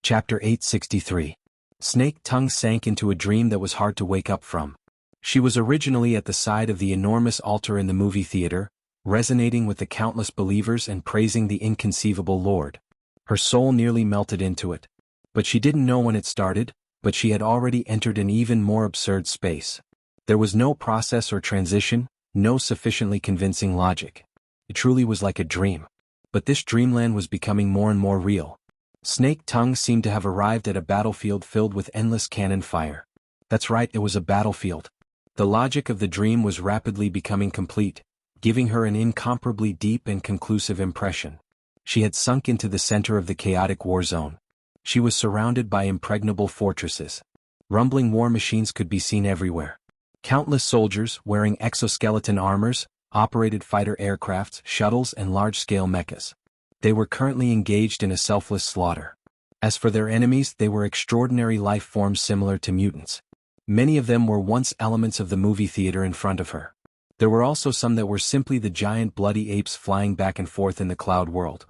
Chapter 863. Snake Tongue sank into a dream that was hard to wake up from. She was originally at the side of the enormous altar in the movie theater, resonating with the countless believers and praising the inconceivable Lord. Her soul nearly melted into it. But she didn't know when it started, but she had already entered an even more absurd space. There was no process or transition, no sufficiently convincing logic. It truly was like a dream. But this dreamland was becoming more and more real. Snake Tongue seemed to have arrived at a battlefield filled with endless cannon fire. That's right, it was a battlefield. The logic of the dream was rapidly becoming complete, giving her an incomparably deep and conclusive impression. She had sunk into the center of the chaotic war zone. She was surrounded by impregnable fortresses. Rumbling war machines could be seen everywhere. Countless soldiers, wearing exoskeleton armors, operated fighter aircrafts, shuttles, and large-scale mechas. They were currently engaged in a selfless slaughter. As for their enemies, they were extraordinary life forms similar to mutants. Many of them were once elements of the movie theater in front of her. There were also some that were simply the giant bloody apes flying back and forth in the cloud world.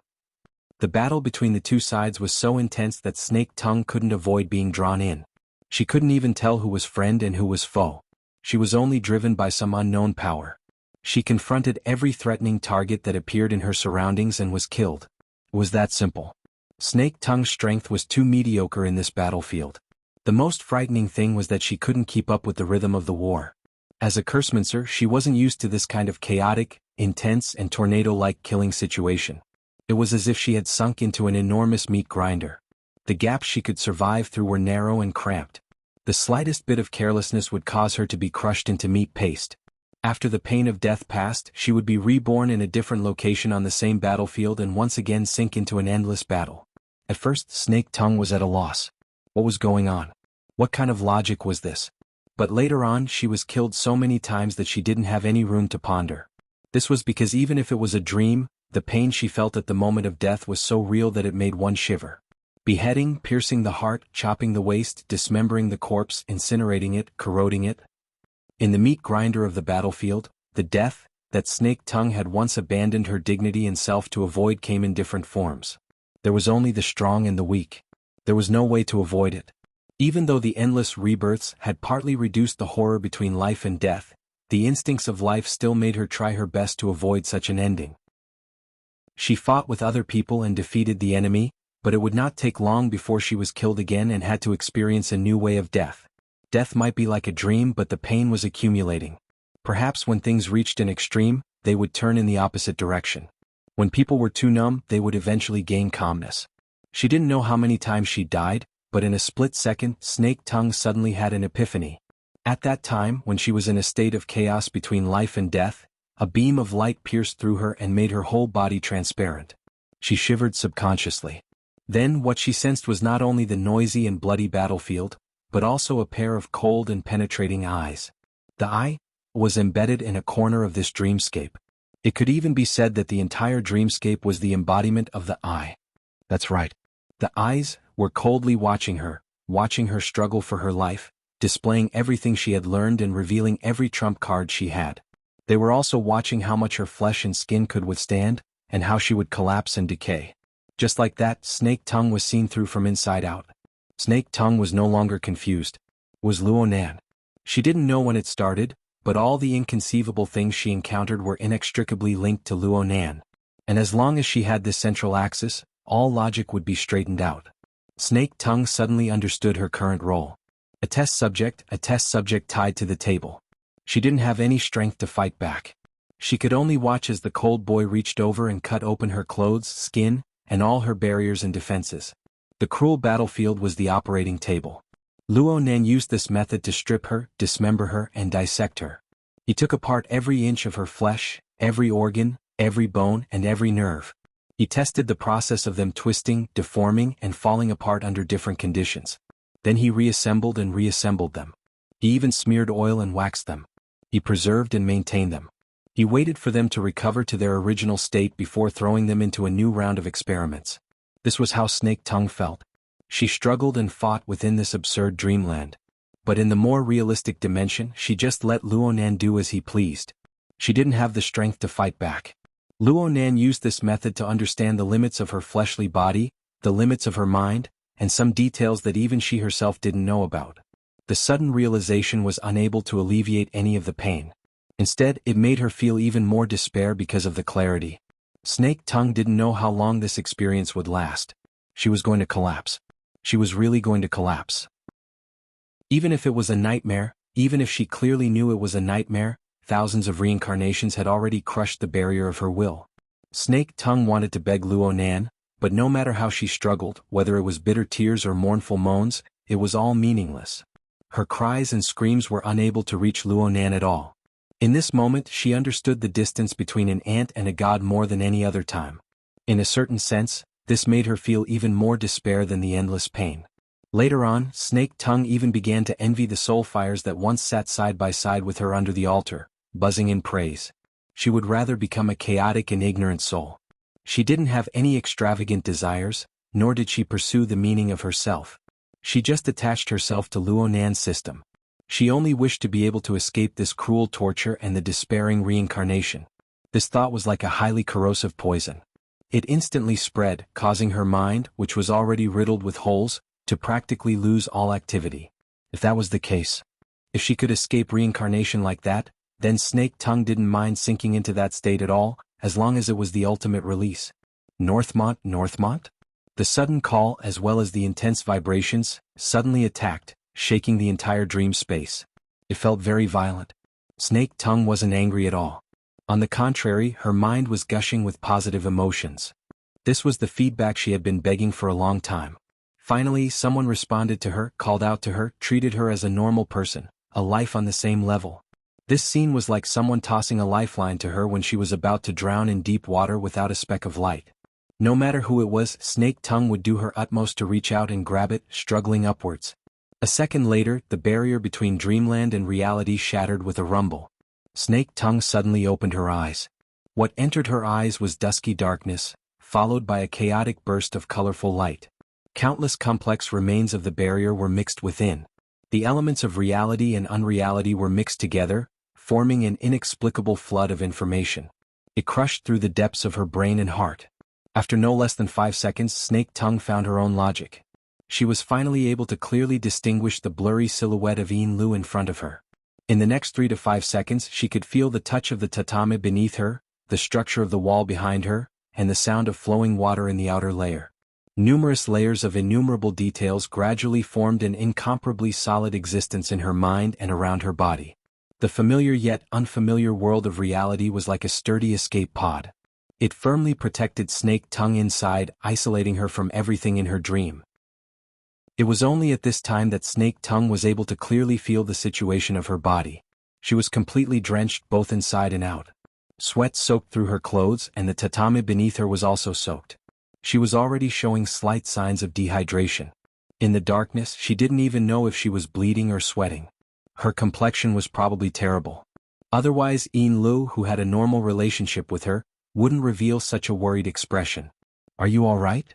The battle between the two sides was so intense that Snake Tongue couldn't avoid being drawn in. She couldn't even tell who was friend and who was foe. She was only driven by some unknown power. She confronted every threatening target that appeared in her surroundings and was killed. It was that simple. Snake Tongue's strength was too mediocre in this battlefield. The most frightening thing was that she couldn't keep up with the rhythm of the war. As a cursemancer, she wasn't used to this kind of chaotic, intense, and tornado-like killing situation. It was as if she had sunk into an enormous meat grinder. The gaps she could survive through were narrow and cramped. The slightest bit of carelessness would cause her to be crushed into meat paste. After the pain of death passed, she would be reborn in a different location on the same battlefield and once again sink into an endless battle. At first, Snake Tongue was at a loss. What was going on? What kind of logic was this? But later on, she was killed so many times that she didn't have any room to ponder. This was because even if it was a dream, the pain she felt at the moment of death was so real that it made one shiver. Beheading, piercing the heart, chopping the waist, dismembering the corpse, incinerating it, corroding it. In the meat grinder of the battlefield, the death that Snake Tongue had once abandoned her dignity and self to avoid came in different forms. There was only the strong and the weak. There was no way to avoid it. Even though the endless rebirths had partly reduced the horror between life and death, the instincts of life still made her try her best to avoid such an ending. She fought with other people and defeated the enemy, but it would not take long before she was killed again and had to experience a new way of death. Death might be like a dream, but the pain was accumulating. Perhaps when things reached an extreme, they would turn in the opposite direction. When people were too numb, they would eventually gain calmness. She didn't know how many times she died, but in a split second, Snake Tongue suddenly had an epiphany. At that time, when she was in a state of chaos between life and death, a beam of light pierced through her and made her whole body transparent. She shivered subconsciously. Then what she sensed was not only the noisy and bloody battlefield, but also a pair of cold and penetrating eyes. The eye was embedded in a corner of this dreamscape. It could even be said that the entire dreamscape was the embodiment of the eye. That's right. The eyes were coldly watching her struggle for her life, displaying everything she had learned and revealing every trump card she had. They were also watching how much her flesh and skin could withstand, and how she would collapse and decay. Just like that, Snake Tongue was seen through from inside out. Snake Tongue was no longer confused. It was Luo Nan. She didn't know when it started, but all the inconceivable things she encountered were inextricably linked to Luo Nan. And as long as she had this central axis, all logic would be straightened out. Snake Tongue suddenly understood her current role. A test subject tied to the table. She didn't have any strength to fight back. She could only watch as the cold boy reached over and cut open her clothes, skin, and all her barriers and defenses. The cruel battlefield was the operating table. Luo Nan used this method to strip her, dismember her, and dissect her. He took apart every inch of her flesh, every organ, every bone, and every nerve. He tested the process of them twisting, deforming, and falling apart under different conditions. Then he reassembled and reassembled them. He even smeared oil and waxed them. He preserved and maintained them. He waited for them to recover to their original state before throwing them into a new round of experiments. This was how Snake Tongue felt. She struggled and fought within this absurd dreamland. But in the more realistic dimension, she just let Luo Nan do as he pleased. She didn't have the strength to fight back. Luo Nan used this method to understand the limits of her fleshly body, the limits of her mind, and some details that even she herself didn't know about. The sudden realization was unable to alleviate any of the pain. Instead, it made her feel even more despair because of the clarity. Snake Tongue didn't know how long this experience would last. She was going to collapse. She was really going to collapse. Even if it was a nightmare, even if she clearly knew it was a nightmare, thousands of reincarnations had already crushed the barrier of her will. Snake Tongue wanted to beg Luo Nan, but no matter how she struggled, whether it was bitter tears or mournful moans, it was all meaningless. Her cries and screams were unable to reach Luo Nan at all. In this moment she understood the distance between an ant and a god more than any other time. In a certain sense, this made her feel even more despair than the endless pain. Later on, Snake Tongue even began to envy the soulfires that once sat side by side with her under the altar, buzzing in praise. She would rather become a chaotic and ignorant soul. She didn't have any extravagant desires, nor did she pursue the meaning of herself. She just attached herself to Luo Nan's system. She only wished to be able to escape this cruel torture and the despairing reincarnation. This thought was like a highly corrosive poison. It instantly spread, causing her mind, which was already riddled with holes, to practically lose all activity. If that was the case, if she could escape reincarnation like that, then Snake Tongue didn't mind sinking into that state at all, as long as it was the ultimate release. Northmont, Northmont? The sudden call as well as the intense vibrations suddenly attacked, shaking the entire dream space. It felt very violent. Snake Tongue wasn't angry at all. On the contrary, her mind was gushing with positive emotions. This was the feedback she had been begging for a long time. Finally, someone responded to her, called out to her, treated her as a normal person, a life on the same level. This scene was like someone tossing a lifeline to her when she was about to drown in deep water without a speck of light. No matter who it was, Snake Tongue would do her utmost to reach out and grab it, struggling upwards. A second later, the barrier between dreamland and reality shattered with a rumble. Snake Tongue suddenly opened her eyes. What entered her eyes was dusky darkness, followed by a chaotic burst of colorful light. Countless complex remains of the barrier were mixed within. The elements of reality and unreality were mixed together, forming an inexplicable flood of information. It crushed through the depths of her brain and heart. After no less than 5 seconds, Snake Tongue found her own logic. She was finally able to clearly distinguish the blurry silhouette of Yin Lu in front of her. In the next 3 to 5 seconds, she could feel the touch of the tatami beneath her, the structure of the wall behind her, and the sound of flowing water in the outer layer. Numerous layers of innumerable details gradually formed an incomparably solid existence in her mind and around her body. The familiar yet unfamiliar world of reality was like a sturdy escape pod. It firmly protected Snake Tongue inside, isolating her from everything in her dream. It was only at this time that Snake Tongue was able to clearly feel the situation of her body. She was completely drenched both inside and out. Sweat soaked through her clothes and the tatami beneath her was also soaked. She was already showing slight signs of dehydration. In the darkness, she didn't even know if she was bleeding or sweating. Her complexion was probably terrible. Otherwise, Yin Lu, who had a normal relationship with her, wouldn't reveal such a worried expression. "Are you all right?"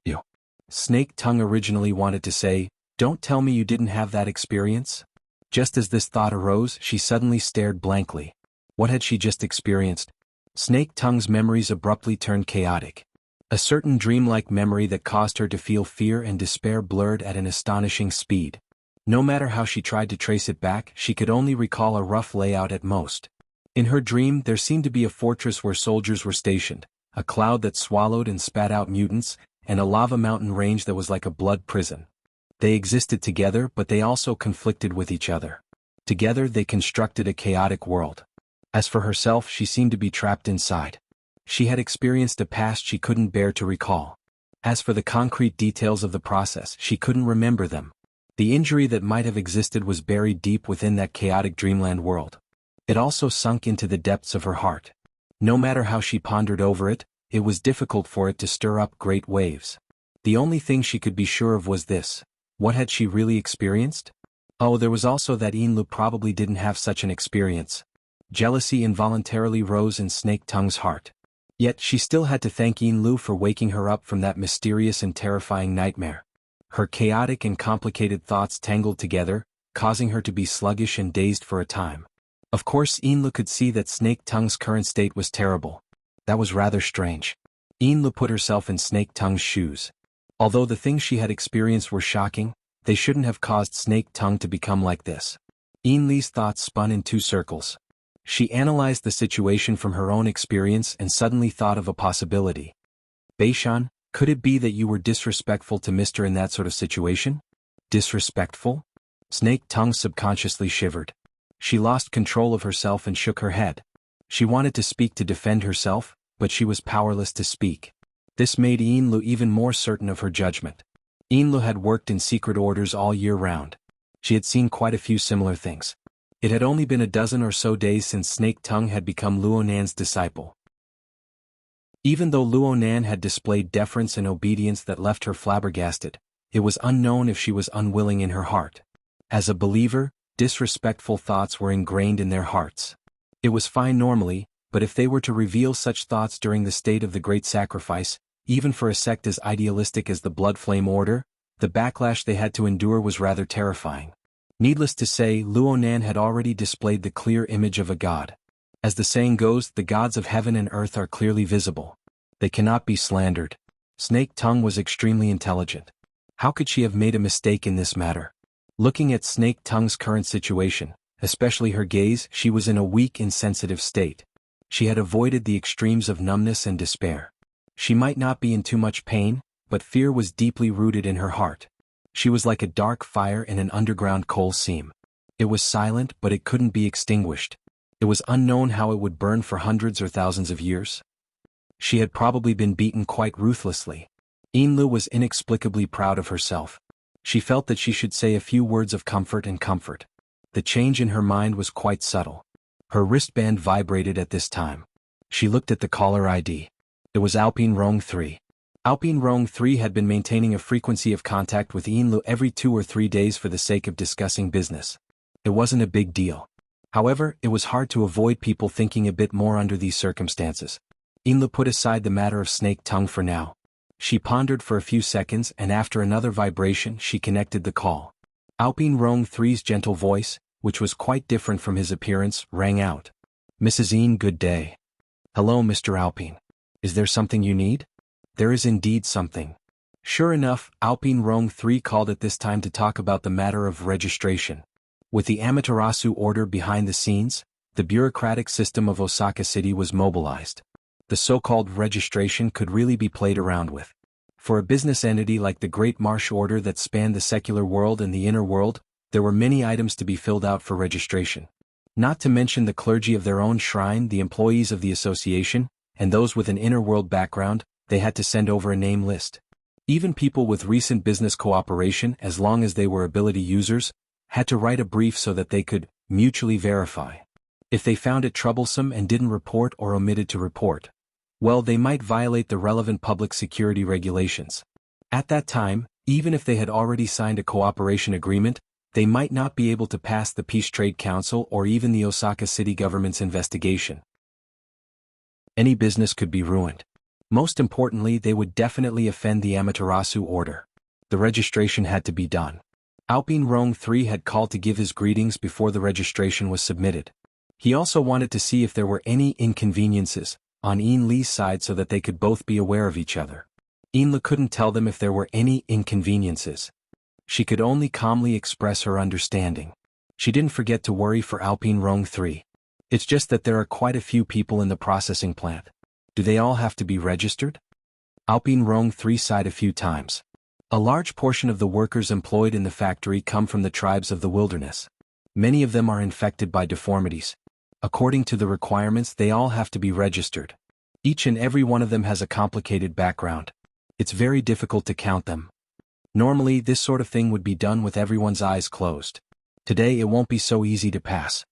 "You." Snake Tongue originally wanted to say, "Don't tell me you didn't have that experience." Just as this thought arose, she suddenly stared blankly. What had she just experienced? Snake Tongue's memories abruptly turned chaotic. A certain dreamlike memory that caused her to feel fear and despair blurred at an astonishing speed. No matter how she tried to trace it back, she could only recall a rough layout at most. In her dream, there seemed to be a fortress where soldiers were stationed, a cloud that swallowed and spat out mutants, and a lava mountain range that was like a blood prison. They existed together, but they also conflicted with each other. Together they constructed a chaotic world. As for herself, she seemed to be trapped inside. She had experienced a past she couldn't bear to recall. As for the concrete details of the process, she couldn't remember them. The injury that might have existed was buried deep within that chaotic dreamland world. It also sunk into the depths of her heart. No matter how she pondered over it, it was difficult for it to stir up great waves. The only thing she could be sure of was this: what had she really experienced? Oh, there was also that Yin Lu probably didn't have such an experience. Jealousy involuntarily rose in Snake Tongue's heart. Yet she still had to thank Yin Lu for waking her up from that mysterious and terrifying nightmare. Her chaotic and complicated thoughts tangled together, causing her to be sluggish and dazed for a time. Of course, Yin Lu could see that Snake Tongue's current state was terrible. That was rather strange. Yin Lu put herself in Snake Tongue's shoes. Although the things she had experienced were shocking, they shouldn't have caused Snake Tongue to become like this. Yin Li's thoughts spun in two circles. She analyzed the situation from her own experience and suddenly thought of a possibility. Beishan, could it be that you were disrespectful to Mr. in that sort of situation? Disrespectful? Snake Tongue subconsciously shivered. She lost control of herself and shook her head. She wanted to speak to defend herself, but she was powerless to speak. This made Yin Lu even more certain of her judgment. Yin Lu had worked in secret orders all year round. She had seen quite a few similar things. It had only been a dozen or so days since Snake Tongue had become Luonan's disciple. Even though Luonan had displayed deference and obedience that left her flabbergasted, it was unknown if she was unwilling in her heart. As a believer, disrespectful thoughts were ingrained in their hearts. It was fine normally, but if they were to reveal such thoughts during the state of the Great Sacrifice, even for a sect as idealistic as the Blood Flame Order, the backlash they had to endure was rather terrifying. Needless to say, Luonan had already displayed the clear image of a god. As the saying goes, the gods of heaven and earth are clearly visible. They cannot be slandered. Snake Tongue was extremely intelligent. How could she have made a mistake in this matter? Looking at Snake Tongue's current situation, especially her gaze, she was in a weak, insensitive state. She had avoided the extremes of numbness and despair. She might not be in too much pain, but fear was deeply rooted in her heart. She was like a dark fire in an underground coal seam. It was silent, but it couldn't be extinguished. It was unknown how it would burn for hundreds or thousands of years. She had probably been beaten quite ruthlessly. Yin Lu was inexplicably proud of herself. She felt that she should say a few words of comfort and comfort. The change in her mind was quite subtle. Her wristband vibrated at this time. She looked at the caller ID. It was Alpine Rong 3. Alpine Rong 3 had been maintaining a frequency of contact with Yin Lu every 2 or 3 days for the sake of discussing business. It wasn't a big deal. However, it was hard to avoid people thinking a bit more under these circumstances. Yin Lu put aside the matter of Snake Tongue for now. She pondered for a few seconds and after another vibration she connected the call. Alpine Rong 3's gentle voice, which was quite different from his appearance, rang out. Mrs. Yin, good day. Hello, Mr. Alpine. Is there something you need? There is indeed something. Sure enough, Alpine Rong 3 called at this time to talk about the matter of registration. With the Amaterasu order behind the scenes, the bureaucratic system of Osaka City was mobilized. The so-called registration could really be played around with. For a business entity like the Great Marsh Order that spanned the secular world and the inner world, there were many items to be filled out for registration. Not to mention the clergy of their own shrine, the employees of the association, and those with an inner world background, they had to send over a name list. Even people with recent business cooperation, as long as they were ability users, had to write a brief so that they could mutually verify. If they found it troublesome and didn't report or omitted to report, well, they might violate the relevant public security regulations. At that time, even if they had already signed a cooperation agreement, they might not be able to pass the Peace Trade Council or even the Osaka City government's investigation. Any business could be ruined. Most importantly, they would definitely offend the Amaterasu order. The registration had to be done. Alpine Rong 3 had called to give his greetings before the registration was submitted. He also wanted to see if there were any inconveniences on Yin Li's side so that they could both be aware of each other. Yin Li couldn't tell them if there were any inconveniences. She could only calmly express her understanding. She didn't forget to worry for Alpine Rong 3. It's just that there are quite a few people in the processing plant. Do they all have to be registered? Alpine Rong 3 sighed a few times. A large portion of the workers employed in the factory come from the tribes of the wilderness. Many of them are infected by deformities. According to the requirements, they all have to be registered. Each and every one of them has a complicated background. It's very difficult to count them. Normally, this sort of thing would be done with everyone's eyes closed. Today it won't be so easy to pass.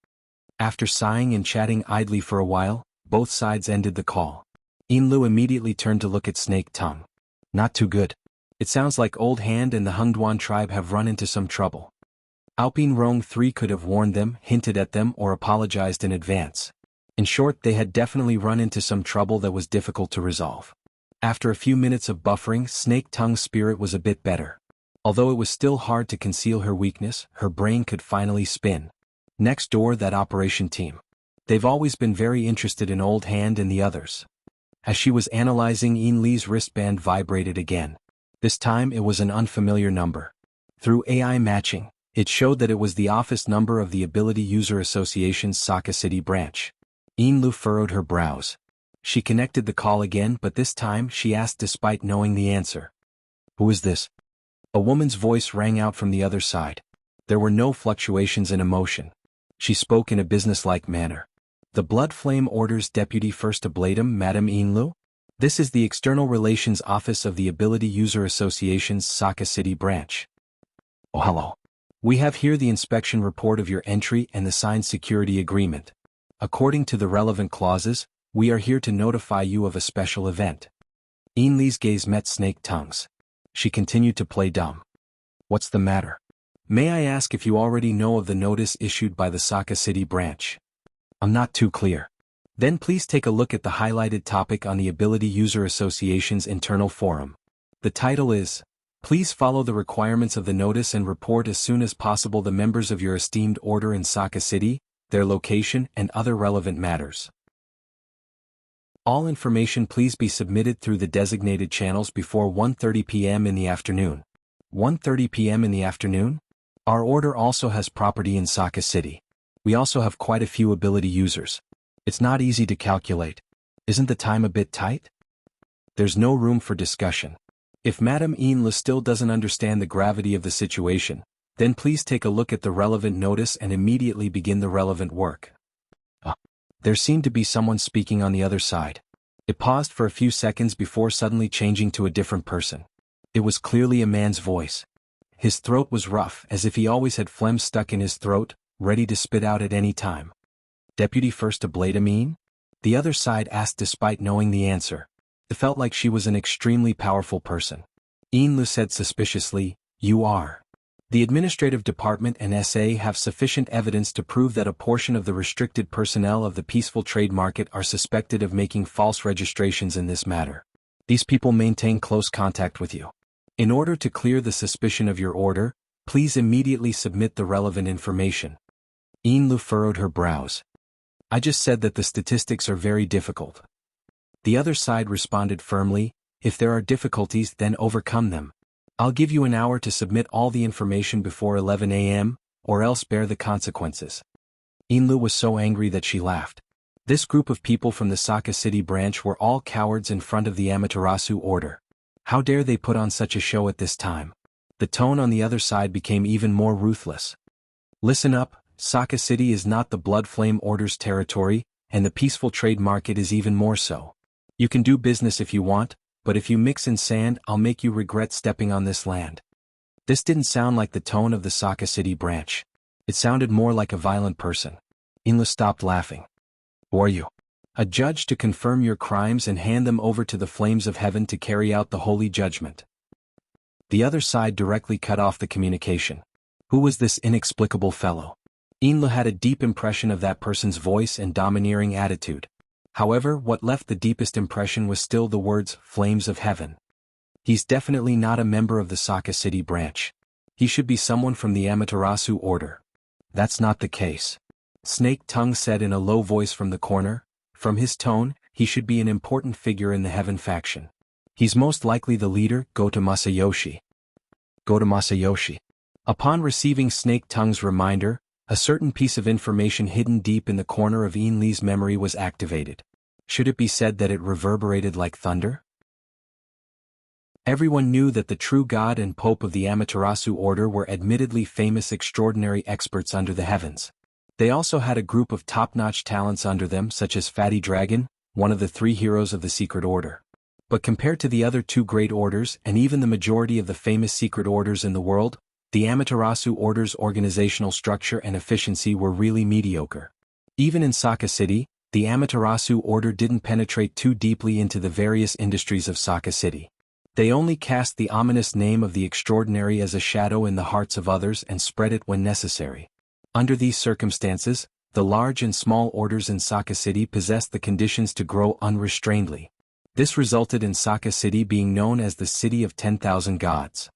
After sighing and chatting idly for a while, both sides ended the call. Yin Lu immediately turned to look at Snake Tongue. Not too good. It sounds like Old Hand and the Hungduan tribe have run into some trouble. Alpine Rong 3 could have warned them, hinted at them, or apologized in advance. In short, they had definitely run into some trouble that was difficult to resolve. After a few minutes of buffering, Snake Tongue's spirit was a bit better. Although it was still hard to conceal her weakness, her brain could finally spin. Next door, that operation team. They've always been very interested in Old Hand and the others. As she was analyzing, Yin Li's wristband vibrated again. This time it was an unfamiliar number. Through AI matching, it showed that it was the office number of the Ability User Association's Saka City branch. Yinlu furrowed her brows. She connected the call again, but this time she asked despite knowing the answer. "Who is this?" A woman's voice rang out from the other side. There were no fluctuations in emotion. She spoke in a businesslike manner. "The Blood Flame Order's Deputy First Ablatum, Madame Yinlu? This is the External Relations Office of the Ability User Association's Saka City branch." "Oh, hello. We have here the inspection report of your entry and the signed security agreement. According to the relevant clauses, we are here to notify you of a special event." Yinli's gaze met Snake Tongue's. She continued to play dumb. "What's the matter? May I ask if you already know of the notice issued by the Saka City branch?" "I'm not too clear." "Then please take a look at the highlighted topic on the Ability User Association's internal forum. The title is, 'Please follow the requirements of the notice and report as soon as possible the members of your esteemed order in Saka City, their location and other relevant matters. All information please be submitted through the designated channels before 1:30 p.m. in the afternoon.'" 1:30 p.m. in the afternoon? Our order also has property in Saka City. We also have quite a few ability users. It's not easy to calculate. Isn't the time a bit tight? There's no room for discussion. If Madame Yinlu still doesn't understand the gravity of the situation, then please take a look at the relevant notice and immediately begin the relevant work. There seemed to be someone speaking on the other side. It paused for a few seconds before suddenly changing to a different person. It was clearly a man's voice. His throat was rough, as if he always had phlegm stuck in his throat, ready to spit out at any time. "Deputy First Ablatamine?" The other side asked despite knowing the answer. It felt like she was an extremely powerful person. Yinlu said suspiciously, "You are. The administrative department and SA have sufficient evidence to prove that a portion of the restricted personnel of the peaceful trade market are suspected of making false registrations in this matter. These people maintain close contact with you. In order to clear the suspicion of your order, please immediately submit the relevant information." Yinlu furrowed her brows. "I just said that the statistics are very difficult." The other side responded firmly, "If there are difficulties, then overcome them. I'll give you an hour to submit all the information before 11 a.m., or else bear the consequences." Yinlu was so angry that she laughed. This group of people from the Saka City branch were all cowards in front of the Amaterasu order. How dare they put on such a show at this time? The tone on the other side became even more ruthless. "Listen up, Saka City is not the Blood Flame Order's territory, and the peaceful trade market is even more so. You can do business if you want, but if you mix in sand, I'll make you regret stepping on this land." This didn't sound like the tone of the Saka City branch. It sounded more like a violent person. Yinlu stopped laughing. "Who are you? A judge to confirm your crimes and hand them over to the flames of heaven to carry out the holy judgment." The other side directly cut off the communication. Who was this inexplicable fellow? Yinlu had a deep impression of that person's voice and domineering attitude. However, what left the deepest impression was still the words, "flames of heaven." He's definitely not a member of the Saka City branch. He should be someone from the Amaterasu order. That's not the case. Snake Tongue said in a low voice from the corner. From his tone, he should be an important figure in the Heaven faction. He's most likely the leader, Gota Masayoshi. Gota Masayoshi. Upon receiving Snake Tongue's reminder, a certain piece of information hidden deep in the corner of Yinli's memory was activated. Should it be said that it reverberated like thunder? Everyone knew that the true god and pope of the Amaterasu order were admittedly famous extraordinary experts under the heavens. They also had a group of top-notch talents under them such as Fatty Dragon, one of the 3 heroes of the secret order. But compared to the other 2 great orders and even the majority of the famous secret orders in the world, the Amaterasu order's organizational structure and efficiency were really mediocre. Even in Saka City, the Amaterasu order didn't penetrate too deeply into the various industries of Saka City. They only cast the ominous name of the extraordinary as a shadow in the hearts of others and spread it when necessary. Under these circumstances, the large and small orders in Saka City possessed the conditions to grow unrestrainedly. This resulted in Saka City being known as the City of 10,000 Gods.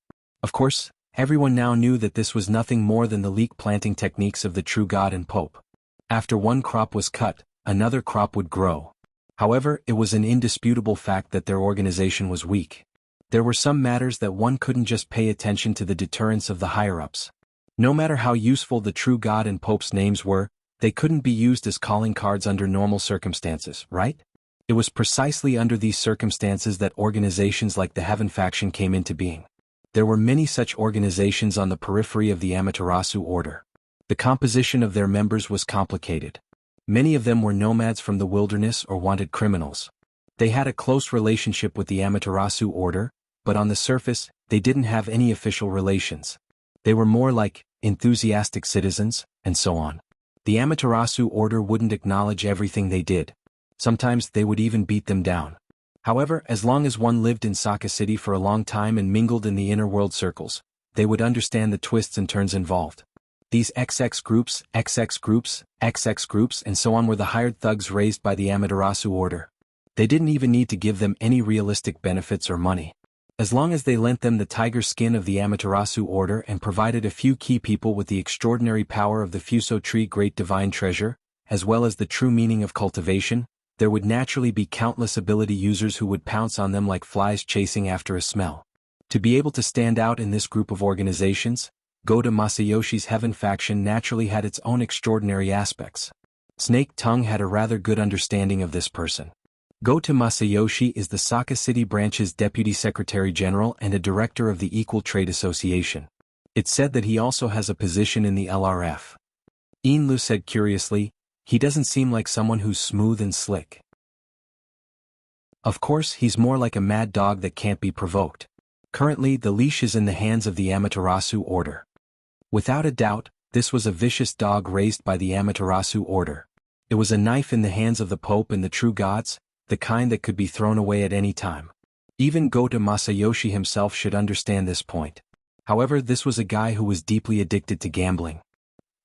Of course, everyone now knew that this was nothing more than the leek planting techniques of the true god and pope. After one crop was cut, another crop would grow. However, it was an indisputable fact that their organization was weak. There were some matters that one couldn't just pay attention to the deterrence of the higher-ups. No matter how useful the true God and Pope's names were, they couldn't be used as calling cards under normal circumstances, right? It was precisely under these circumstances that organizations like the Heaven Faction came into being. There were many such organizations on the periphery of the Amaterasu Order. The composition of their members was complicated. Many of them were nomads from the wilderness or wanted criminals. They had a close relationship with the Amaterasu Order, but on the surface, they didn't have any official relations. They were more like enthusiastic citizens, and so on. The Amaterasu Order wouldn't acknowledge everything they did. Sometimes they would even beat them down. However, as long as one lived in Saka City for a long time and mingled in the inner world circles, they would understand the twists and turns involved. These XX groups, XX groups, XX groups, and so on were the hired thugs raised by the Amaterasu Order. They didn't even need to give them any realistic benefits or money. As long as they lent them the tiger skin of the Amaterasu Order and provided a few key people with the extraordinary power of the Fuso Tree Great Divine Treasure, as well as the true meaning of cultivation, there would naturally be countless ability users who would pounce on them like flies chasing after a smell. To be able to stand out in this group of organizations, Go to Masayoshi's Heaven Faction naturally had its own extraordinary aspects. Snake Tongue had a rather good understanding of this person. Go to Masayoshi is the Saka City branch's Deputy Secretary General and a director of the Equal Trade Association. It's said that he also has a position in the LRF. Inlu said curiously, he doesn't seem like someone who's smooth and slick. Of course, he's more like a mad dog that can't be provoked. Currently, the leash is in the hands of the Amaterasu Order. Without a doubt, this was a vicious dog raised by the Amaterasu Order. It was a knife in the hands of the Pope and the true gods, the kind that could be thrown away at any time. Even Goto Masayoshi himself should understand this point. However, this was a guy who was deeply addicted to gambling.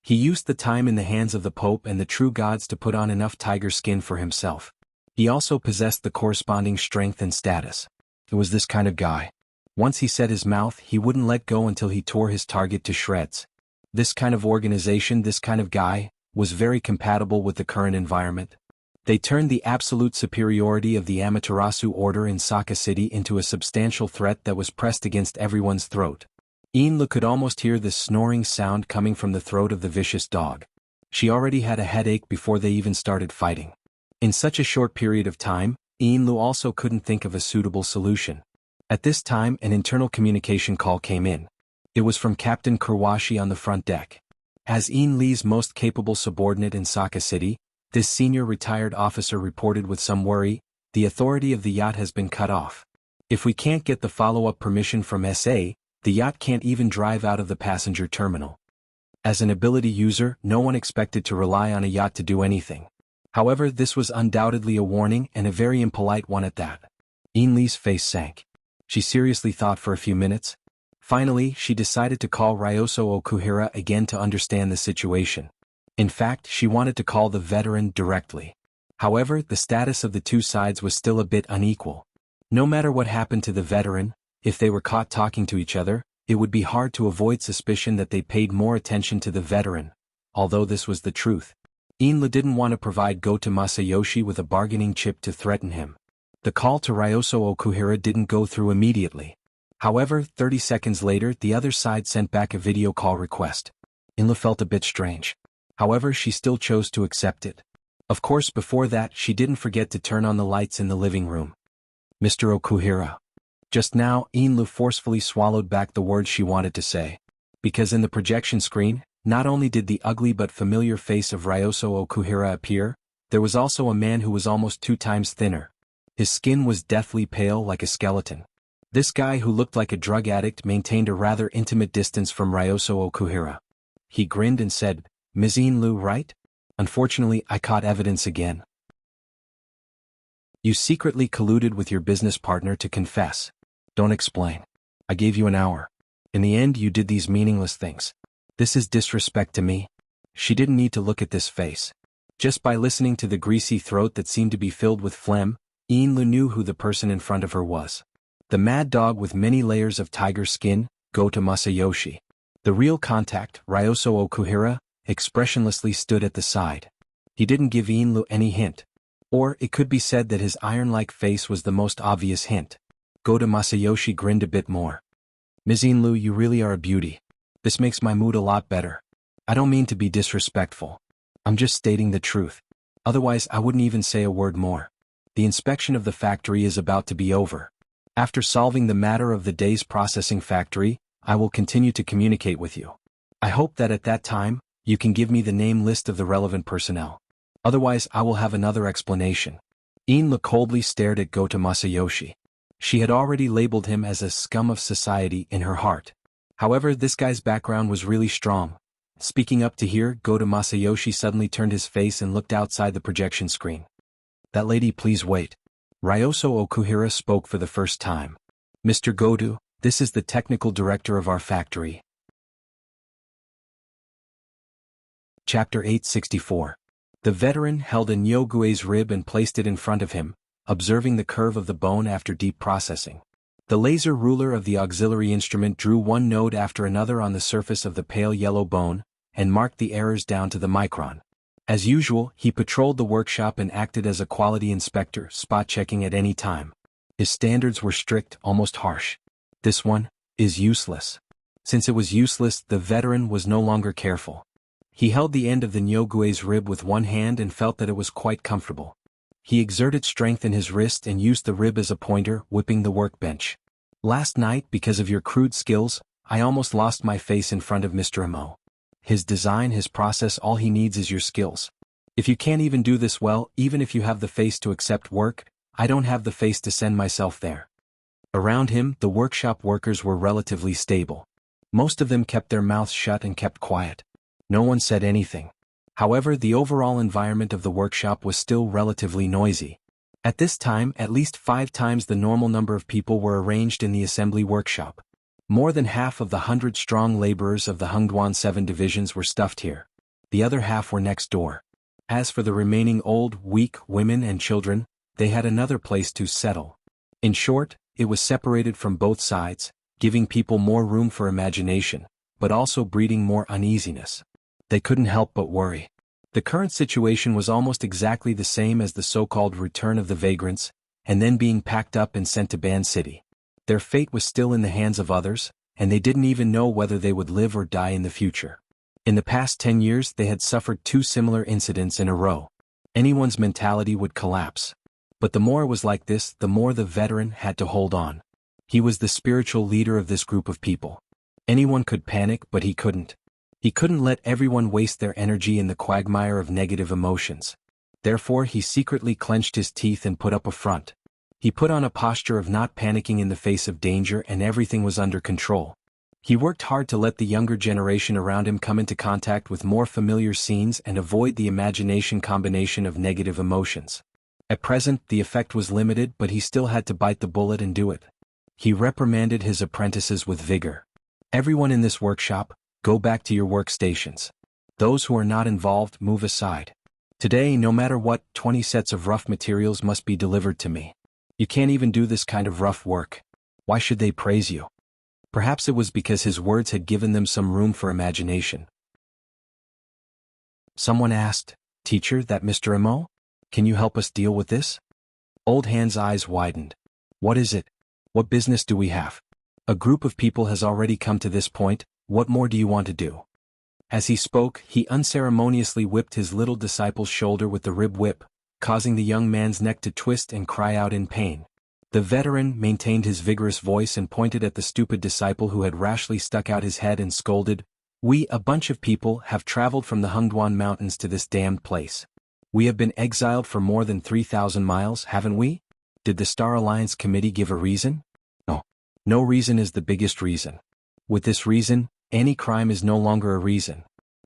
He used the time in the hands of the Pope and the true gods to put on enough tiger skin for himself. He also possessed the corresponding strength and status. It was this kind of guy. Once he set his mouth, he wouldn't let go until he tore his target to shreds. This kind of organization, this kind of guy, was very compatible with the current environment. They turned the absolute superiority of the Amaterasu Order in Saka City into a substantial threat that was pressed against everyone's throat. Inlu could almost hear the snoring sound coming from the throat of the vicious dog. She already had a headache before they even started fighting. In such a short period of time, Inlu also couldn't think of a suitable solution. At this time, an internal communication call came in. It was from Captain Kurwashi on the front deck. As Inli's most capable subordinate in Saka City, this senior retired officer reported with some worry, the authority of the yacht has been cut off. If we can't get the follow-up permission from SA, the yacht can't even drive out of the passenger terminal. As an ability user, no one expected to rely on a yacht to do anything. However, this was undoubtedly a warning and a very impolite one at that. Inli's face sank. She seriously thought for a few minutes. Finally, she decided to call Ryoso Okuhira again to understand the situation. In fact, she wanted to call the veteran directly. However, the status of the two sides was still a bit unequal. No matter what happened to the veteran, if they were caught talking to each other, it would be hard to avoid suspicion that they paid more attention to the veteran, although this was the truth. Inla didn't want to provide Goto Masayoshi with a bargaining chip to threaten him. The call to Ryoso Okuhira didn't go through immediately. However, 30 seconds later, the other side sent back a video call request. Inla felt a bit strange. However, she still chose to accept it. Of course, before that, she didn't forget to turn on the lights in the living room. Mr. Okuhira. Just now, Inlu forcefully swallowed back the words she wanted to say. Because in the projection screen, not only did the ugly but familiar face of Ryoso Okuhira appear, there was also a man who was almost 2 times thinner. His skin was deathly pale like a skeleton. This guy who looked like a drug addict maintained a rather intimate distance from Ryoso Okuhira. He grinned and said, Ms. Inlu, right? Unfortunately, I caught evidence again. You secretly colluded with your business partner to confess. Don't explain. I gave you an hour. In the end, you did these meaningless things. This is disrespect to me. She didn't need to look at this face. Just by listening to the greasy throat that seemed to be filled with phlegm, Inlu knew who the person in front of her was. The mad dog with many layers of tiger skin, Goto Masayoshi. The real contact, Ryoso Okuhira, expressionlessly stood at the side. He didn't give Inlu any hint. Or it could be said that his iron-like face was the most obvious hint. Goto Masayoshi grinned a bit more. Ms. Lu, you really are a beauty. This makes my mood a lot better. I don't mean to be disrespectful. I'm just stating the truth. Otherwise I wouldn't even say a word more. The inspection of the factory is about to be over. After solving the matter of the day's processing factory, I will continue to communicate with you. I hope that at that time, you can give me the name list of the relevant personnel. Otherwise I will have another explanation. Lu coldly stared at Goto Masayoshi. She had already labeled him as a scum of society in her heart. However, this guy's background was really strong. Speaking up to hear, Goto Masayoshi suddenly turned his face and looked outside the projection screen. That lady, please wait. Ryoso Okuhira spoke for the first time. Mr. Goto, this is the technical director of our factory. Chapter 864. The veteran held a Nyogue's rib and placed it in front of him, observing the curve of the bone after deep processing. The laser ruler of the auxiliary instrument drew one node after another on the surface of the pale yellow bone, and marked the errors down to the micron. As usual, he patrolled the workshop and acted as a quality inspector, spot-checking at any time. His standards were strict, almost harsh. This one is useless. Since it was useless, the veteran was no longer careful. He held the end of the Nyogue's rib with one hand and felt that it was quite comfortable. He exerted strength in his wrist and used the rib as a pointer, whipping the workbench. Last night, because of your crude skills, I almost lost my face in front of Mr. Imo. His design, his process, all he needs is your skills. If you can't even do this well, even if you have the face to accept work, I don't have the face to send myself there. Around him, the workshop workers were relatively stable. Most of them kept their mouths shut and kept quiet. No one said anything. However, the overall environment of the workshop was still relatively noisy. At this time, at least 5 times the normal number of people were arranged in the assembly workshop. More than half of the 100-strong laborers of the Hungduan 7 divisions were stuffed here. The other half were next door. As for the remaining old, weak women and children, they had another place to settle. In short, it was separated from both sides, giving people more room for imagination, but also breeding more uneasiness. They couldn't help but worry. The current situation was almost exactly the same as the so-called return of the vagrants, and then being packed up and sent to Ban City. Their fate was still in the hands of others, and they didn't even know whether they would live or die in the future. In the past 10 years they had suffered 2 similar incidents in a row. Anyone's mentality would collapse. But the more it was like this, the more the veteran had to hold on. He was the spiritual leader of this group of people. Anyone could panic, but he couldn't. He couldn't let everyone waste their energy in the quagmire of negative emotions. Therefore he secretly clenched his teeth and put up a front. He put on a posture of not panicking in the face of danger, and everything was under control. He worked hard to let the younger generation around him come into contact with more familiar scenes and avoid the imagination combination of negative emotions. At present, the effect was limited, but he still had to bite the bullet and do it. He reprimanded his apprentices with vigor. Everyone in this workshop, go back to your workstations. Those who are not involved, move aside. Today, no matter what, 20 sets of rough materials must be delivered to me. You can't even do this kind of rough work. Why should they praise you? Perhaps it was because his words had given them some room for imagination. Someone asked, "Teacher, that Mr. Imo? Can you help us deal with this?" Old Hand's eyes widened. What is it? What business do we have? A group of people has already come to this point. What more do you want to do? As he spoke, he unceremoniously whipped his little disciple's shoulder with the rib whip, causing the young man's neck to twist and cry out in pain. The veteran maintained his vigorous voice and pointed at the stupid disciple who had rashly stuck out his head and scolded, "We, a bunch of people, have traveled from the Hungduan mountains to this damned place. We have been exiled for more than 3,000 miles, haven't we? Did the Star Alliance Committee give a reason? No. No reason is the biggest reason. With this reason, any crime is no longer a reason.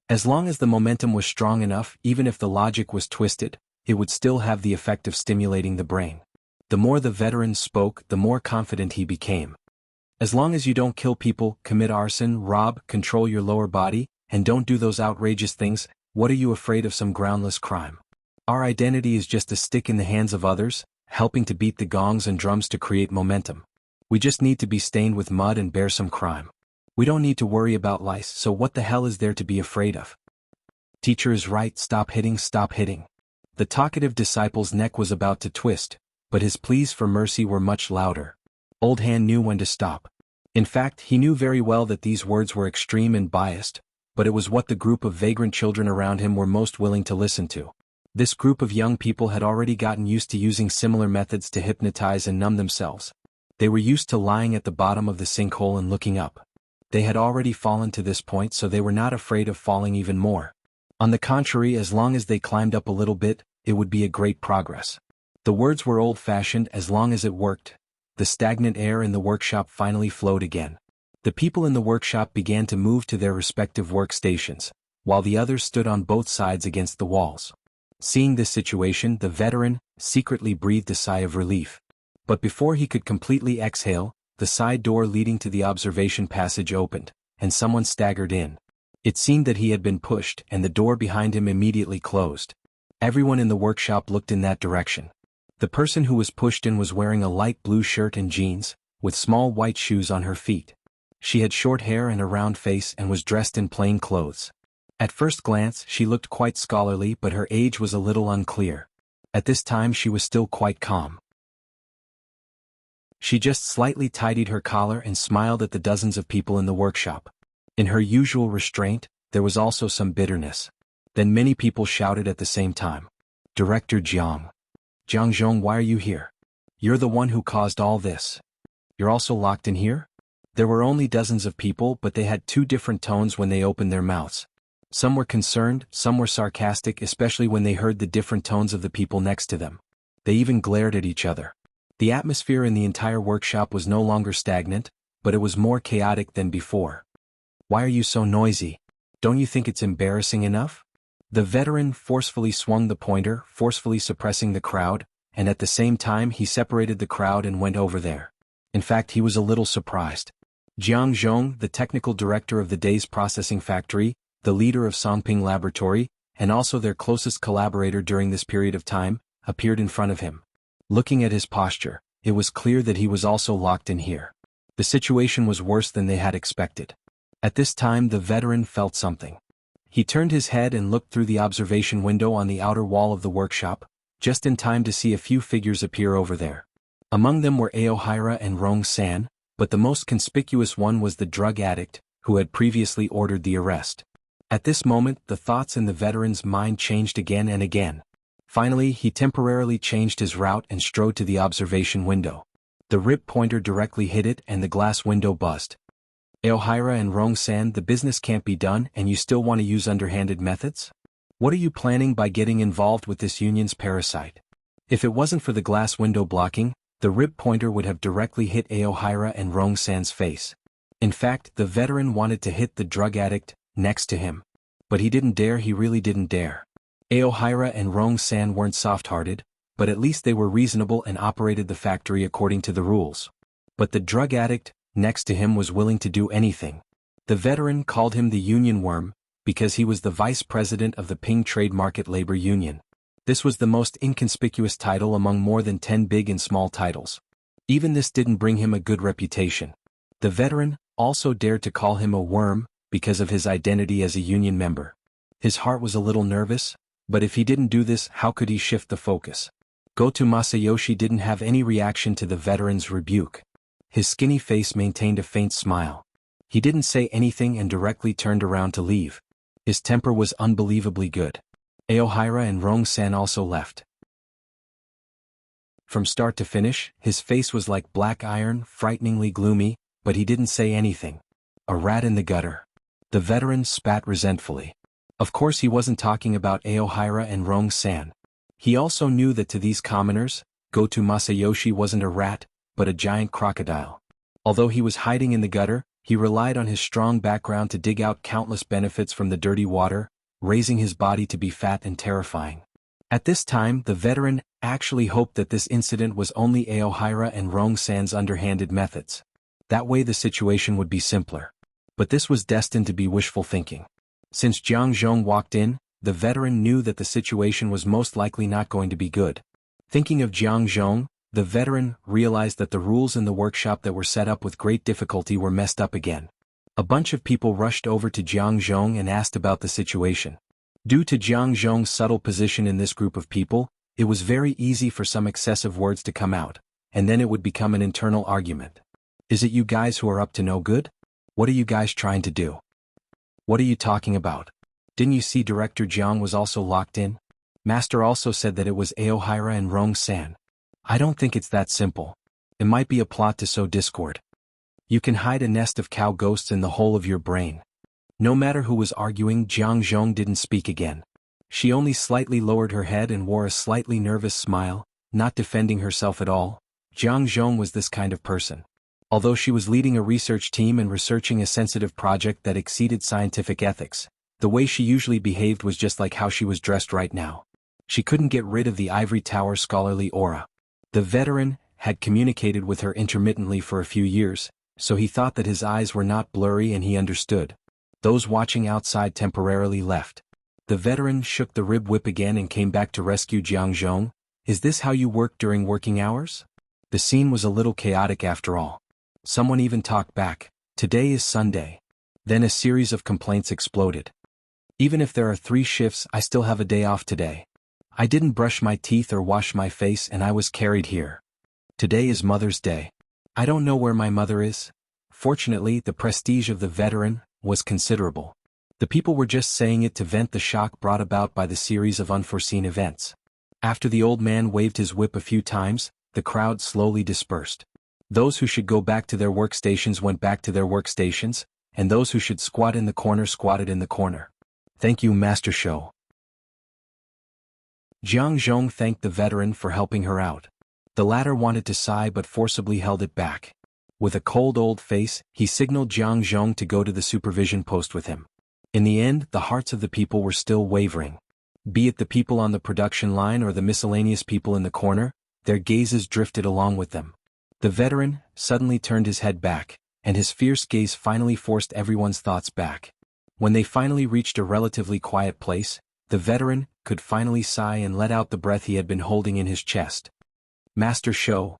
As long as the momentum was strong enough, even if the logic was twisted, it would still have the effect of stimulating the brain." The more the veteran spoke, the more confident he became. As long as you don't kill people, commit arson, rob, control your lower body, and don't do those outrageous things, what are you afraid of some groundless crime? Our identity is just a stick in the hands of others, helping to beat the gongs and drums to create momentum. We just need to be stained with mud and bear some crime. We don't need to worry about lice, so what the hell is there to be afraid of? Teacher is right, stop hitting, stop hitting. The talkative disciple's neck was about to twist, but his pleas for mercy were much louder. Old Han knew when to stop. In fact, he knew very well that these words were extreme and biased, but it was what the group of vagrant children around him were most willing to listen to. This group of young people had already gotten used to using similar methods to hypnotize and numb themselves. They were used to lying at the bottom of the sinkhole and looking up. They had already fallen to this point, so they were not afraid of falling even more. On the contrary, as long as they climbed up a little bit, it would be a great progress. The words were old-fashioned as long as it worked. The stagnant air in the workshop finally flowed again. The people in the workshop began to move to their respective workstations, while the others stood on both sides against the walls. Seeing this situation, the veteran secretly breathed a sigh of relief. But before he could completely exhale, the side door leading to the observation passage opened, and someone staggered in. It seemed that he had been pushed, and the door behind him immediately closed. Everyone in the workshop looked in that direction. The person who was pushed in was wearing a light blue shirt and jeans, with small white shoes on her feet. She had short hair and a round face and was dressed in plain clothes. At first glance, she looked quite scholarly, but her age was a little unclear. At this time she was still quite calm. She just slightly tidied her collar and smiled at the dozens of people in the workshop. In her usual restraint, there was also some bitterness. Then many people shouted at the same time. "Director Jiang. Jiang Zhong, why are you here? You're the one who caused all this. You're also locked in here?" There were only dozens of people, but they had two different tones when they opened their mouths. Some were concerned, some were sarcastic, especially when they heard the different tones of the people next to them. They even glared at each other. The atmosphere in the entire workshop was no longer stagnant, but it was more chaotic than before. "Why are you so noisy? Don't you think it's embarrassing enough?" The veteran forcefully swung the pointer, forcefully suppressing the crowd, and at the same time he separated the crowd and went over there. In fact, he was a little surprised. Jiang Zhong, the technical director of the day's processing factory, the leader of Songping Laboratory, and also their closest collaborator during this period of time, appeared in front of him. Looking at his posture, it was clear that he was also locked in here. The situation was worse than they had expected. At this time the veteran felt something. He turned his head and looked through the observation window on the outer wall of the workshop, just in time to see a few figures appear over there. Among them were Aohira and Rong San, but the most conspicuous one was the drug addict, who had previously ordered the arrest. At this moment, the thoughts in the veteran's mind changed again and again. Finally, he temporarily changed his route and strode to the observation window. The rib pointer directly hit it and the glass window buzzed. "Aohira and Rong San, the business can't be done and you still want to use underhanded methods? What are you planning by getting involved with this union's parasite?" If it wasn't for the glass window blocking, the rib pointer would have directly hit Aohira and Rong San's face. In fact, the veteran wanted to hit the drug addict next to him. But he didn't dare, he really didn't dare. Aohira and Rong San weren't soft-hearted, but at least they were reasonable and operated the factory according to the rules. But the drug addict next to him was willing to do anything. The veteran called him the Union Worm, because he was the vice president of the Ping Trade Market Labor Union. This was the most inconspicuous title among more than 10 big and small titles. Even this didn't bring him a good reputation. The veteran also dared to call him a worm, because of his identity as a union member. His heart was a little nervous, but if he didn't do this, how could he shift the focus? Goto Masayoshi didn't have any reaction to the veteran's rebuke. His skinny face maintained a faint smile. He didn't say anything and directly turned around to leave. His temper was unbelievably good. Aohira and Rong San also left. From start to finish, his face was like black iron, frighteningly gloomy, but he didn't say anything. A rat in the gutter. The veteran spat resentfully. Of course he wasn't talking about Aohira and Rong San. He also knew that to these commoners, Goto Masayoshi wasn't a rat, but a giant crocodile. Although he was hiding in the gutter, he relied on his strong background to dig out countless benefits from the dirty water, raising his body to be fat and terrifying. At this time, the veteran actually hoped that this incident was only Aohira and Rong San's underhanded methods. That way the situation would be simpler. But this was destined to be wishful thinking. Since Jiang Zhong walked in, the veteran knew that the situation was most likely not going to be good. Thinking of Jiang Zhong, the veteran realized that the rules in the workshop that were set up with great difficulty were messed up again. A bunch of people rushed over to Jiang Zhong and asked about the situation. Due to Jiang Zhong's subtle position in this group of people, it was very easy for some excessive words to come out, and then it would become an internal argument. Is it you guys who are up to no good? What are you guys trying to do? What are you talking about? Didn't you see Director Jiang was also locked in? Master also said that it was Aohira and Rong-san. I don't think it's that simple. It might be a plot to sow discord. You can hide a nest of cow ghosts in the hole of your brain. No matter who was arguing, Jiang Zhong didn't speak again. She only slightly lowered her head and wore a slightly nervous smile, not defending herself at all. Jiang Zhong was this kind of person. Although she was leading a research team and researching a sensitive project that exceeded scientific ethics, the way she usually behaved was just like how she was dressed right now. She couldn't get rid of the ivory tower scholarly aura. The veteran had communicated with her intermittently for a few years, so he thought that his eyes were not blurry and he understood. Those watching outside temporarily left. The veteran shook the rib whip again and came back to rescue Jiang Zhong. Is this how you work during working hours? The scene was a little chaotic after all. Someone even talked back, today is Sunday. Then a series of complaints exploded. Even if there are 3 shifts, I still have a day off today. I didn't brush my teeth or wash my face and I was carried here. Today is Mother's Day. I don't know where my mother is. Fortunately, the prestige of the veteran was considerable. The people were just saying it to vent the shock brought about by the series of unforeseen events. After the old man waved his whip a few times, the crowd slowly dispersed. Those who should go back to their workstations went back to their workstations, and those who should squat in the corner squatted in the corner. Thank you, Master Shou. Jiang Zhong thanked the veteran for helping her out. The latter wanted to sigh but forcibly held it back. With a cold old face, he signaled Jiang Zhong to go to the supervision post with him. In the end, the hearts of the people were still wavering. Be it the people on the production line or the miscellaneous people in the corner, their gazes drifted along with them. The veteran suddenly turned his head back, and his fierce gaze finally forced everyone's thoughts back. When they finally reached a relatively quiet place, the veteran could finally sigh and let out the breath he had been holding in his chest. Master Shou.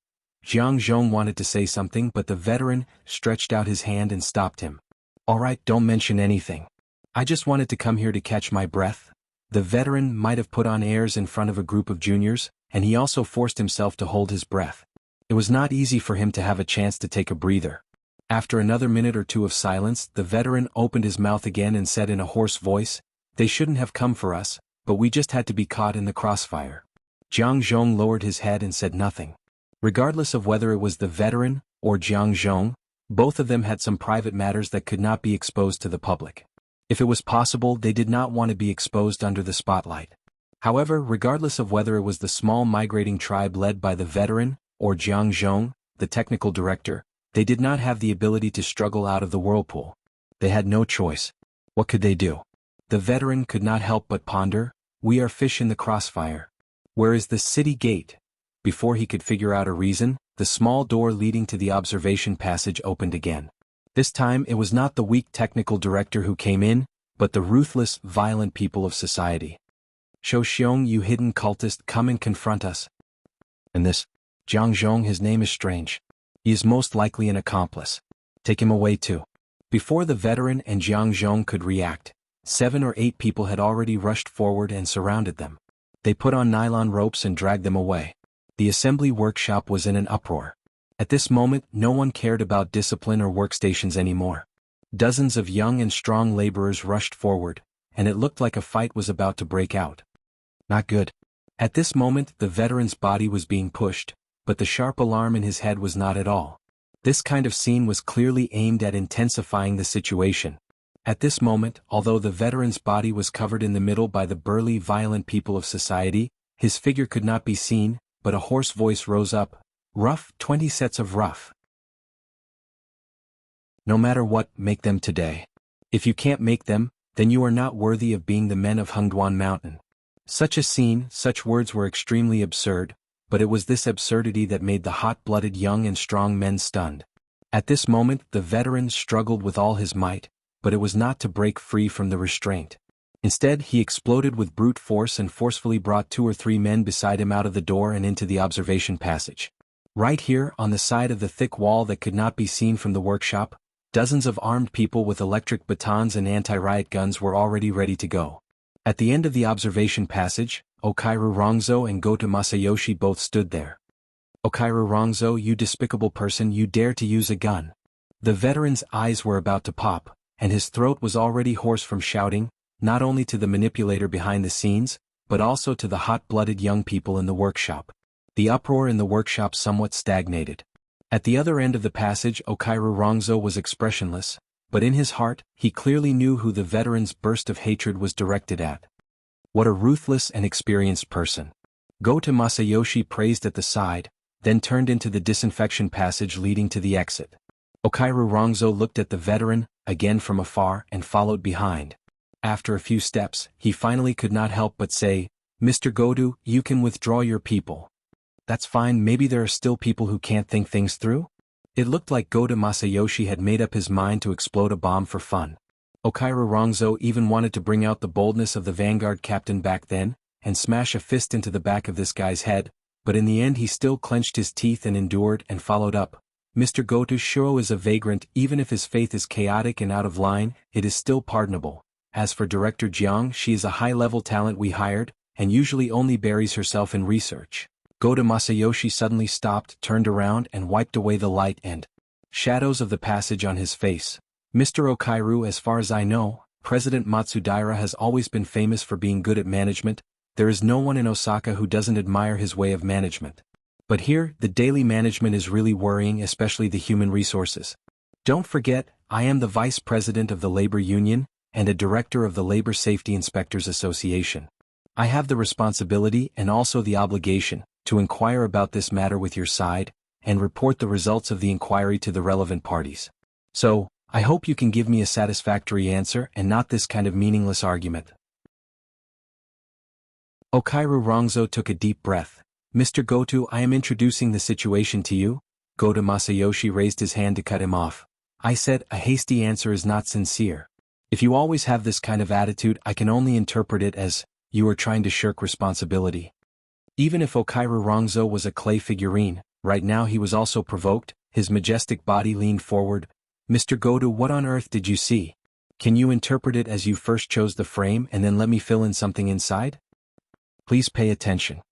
Jiang Zhong wanted to say something but the veteran stretched out his hand and stopped him. All right, don't mention anything. I just wanted to come here to catch my breath. The veteran might have put on airs in front of a group of juniors, and he also forced himself to hold his breath. It was not easy for him to have a chance to take a breather. After another minute or two of silence, the veteran opened his mouth again and said in a hoarse voice, "They shouldn't have come for us, but we just had to be caught in the crossfire." Jiang Zhong lowered his head and said nothing. Regardless of whether it was the veteran or Jiang Zhong, both of them had some private matters that could not be exposed to the public. If it was possible, they did not want to be exposed under the spotlight. However, regardless of whether it was the small migrating tribe led by the veteran or Jiang Zhong, the technical director, they did not have the ability to struggle out of the whirlpool. They had no choice. What could they do? The veteran could not help but ponder, we are fish in the crossfire. Where is the city gate? Before he could figure out a reason, the small door leading to the observation passage opened again. This time it was not the weak technical director who came in, but the ruthless, violent people of society. Shou Xiong, you hidden cultist, come and confront us. And this, Jiang Zhong, his name is strange. He is most likely an accomplice. Take him away too. Before the veteran and Jiang Zhong could react, 7 or 8 people had already rushed forward and surrounded them. They put on nylon ropes and dragged them away. The assembly workshop was in an uproar. At this moment, no one cared about discipline or workstations anymore. Dozens of young and strong laborers rushed forward, and it looked like a fight was about to break out. Not good. At this moment, the veteran's body was being pushed, but the sharp alarm in his head was not at all. This kind of scene was clearly aimed at intensifying the situation. At this moment, although the veteran's body was covered in the middle by the burly, violent people of society, his figure could not be seen, but a hoarse voice rose up. Rough, 20 sets of rough. No matter what, make them today. If you can't make them, then you are not worthy of being the men of Hengduan Mountain. Such a scene, such words were extremely absurd, but it was this absurdity that made the hot-blooded young and strong men stunned. At this moment, the veteran struggled with all his might, but it was not to break free from the restraint. Instead, he exploded with brute force and forcefully brought 2 or 3 men beside him out of the door and into the observation passage. Right here, on the side of the thick wall that could not be seen from the workshop, dozens of armed people with electric batons and anti-riot guns were already ready to go. At the end of the observation passage, Okairu Rongzo and Goto Masayoshi both stood there. Okairu Rongzo, you despicable person, you dare to use a gun. The veteran's eyes were about to pop, and his throat was already hoarse from shouting, not only to the manipulator behind the scenes, but also to the hot-blooded young people in the workshop. The uproar in the workshop somewhat stagnated. At the other end of the passage, Okairu Rongzo was expressionless, but in his heart, he clearly knew who the veteran's burst of hatred was directed at. What a ruthless and experienced person. Goto Masayoshi praised at the side, then turned into the disinfection passage leading to the exit. Okairu Rongzo looked at the veteran, again from afar, and followed behind. After a few steps, he finally could not help but say, "Mr. Goto, you can withdraw your people." That's fine, maybe there are still people who can't think things through? It looked like Goto Masayoshi had made up his mind to explode a bomb for fun. Okairu Rongzo even wanted to bring out the boldness of the Vanguard captain back then, and smash a fist into the back of this guy's head, but in the end he still clenched his teeth and endured and followed up. Mr. Goto Shiro is a vagrant, even if his faith is chaotic and out of line, it is still pardonable. As for Director Jiang, she is a high-level talent we hired, and usually only buries herself in research. Goto Masayoshi suddenly stopped, turned around and wiped away the light and shadows of the passage on his face. Mr. Okairu, as far as I know, President Matsudaira has always been famous for being good at management. There is no one in Osaka who doesn't admire his way of management. But here, the daily management is really worrying, especially the human resources. Don't forget, I am the vice president of the labor union, and a director of the Labor Safety Inspectors Association. I have the responsibility and also the obligation to inquire about this matter with your side, and report the results of the inquiry to the relevant parties. So, I hope you can give me a satisfactory answer and not this kind of meaningless argument. Okairu Rongzo took a deep breath. Mr. Goto, I am introducing the situation to you. Goto Masayoshi raised his hand to cut him off. I said, a hasty answer is not sincere. If you always have this kind of attitude, I can only interpret it as, you are trying to shirk responsibility. Even if Okairu Rongzo was a clay figurine, right now he was also provoked, his majestic body leaned forward. Mr. Goto, what on earth did you see? Can you interpret it as you first chose the frame and then let me fill in something inside? Please pay attention.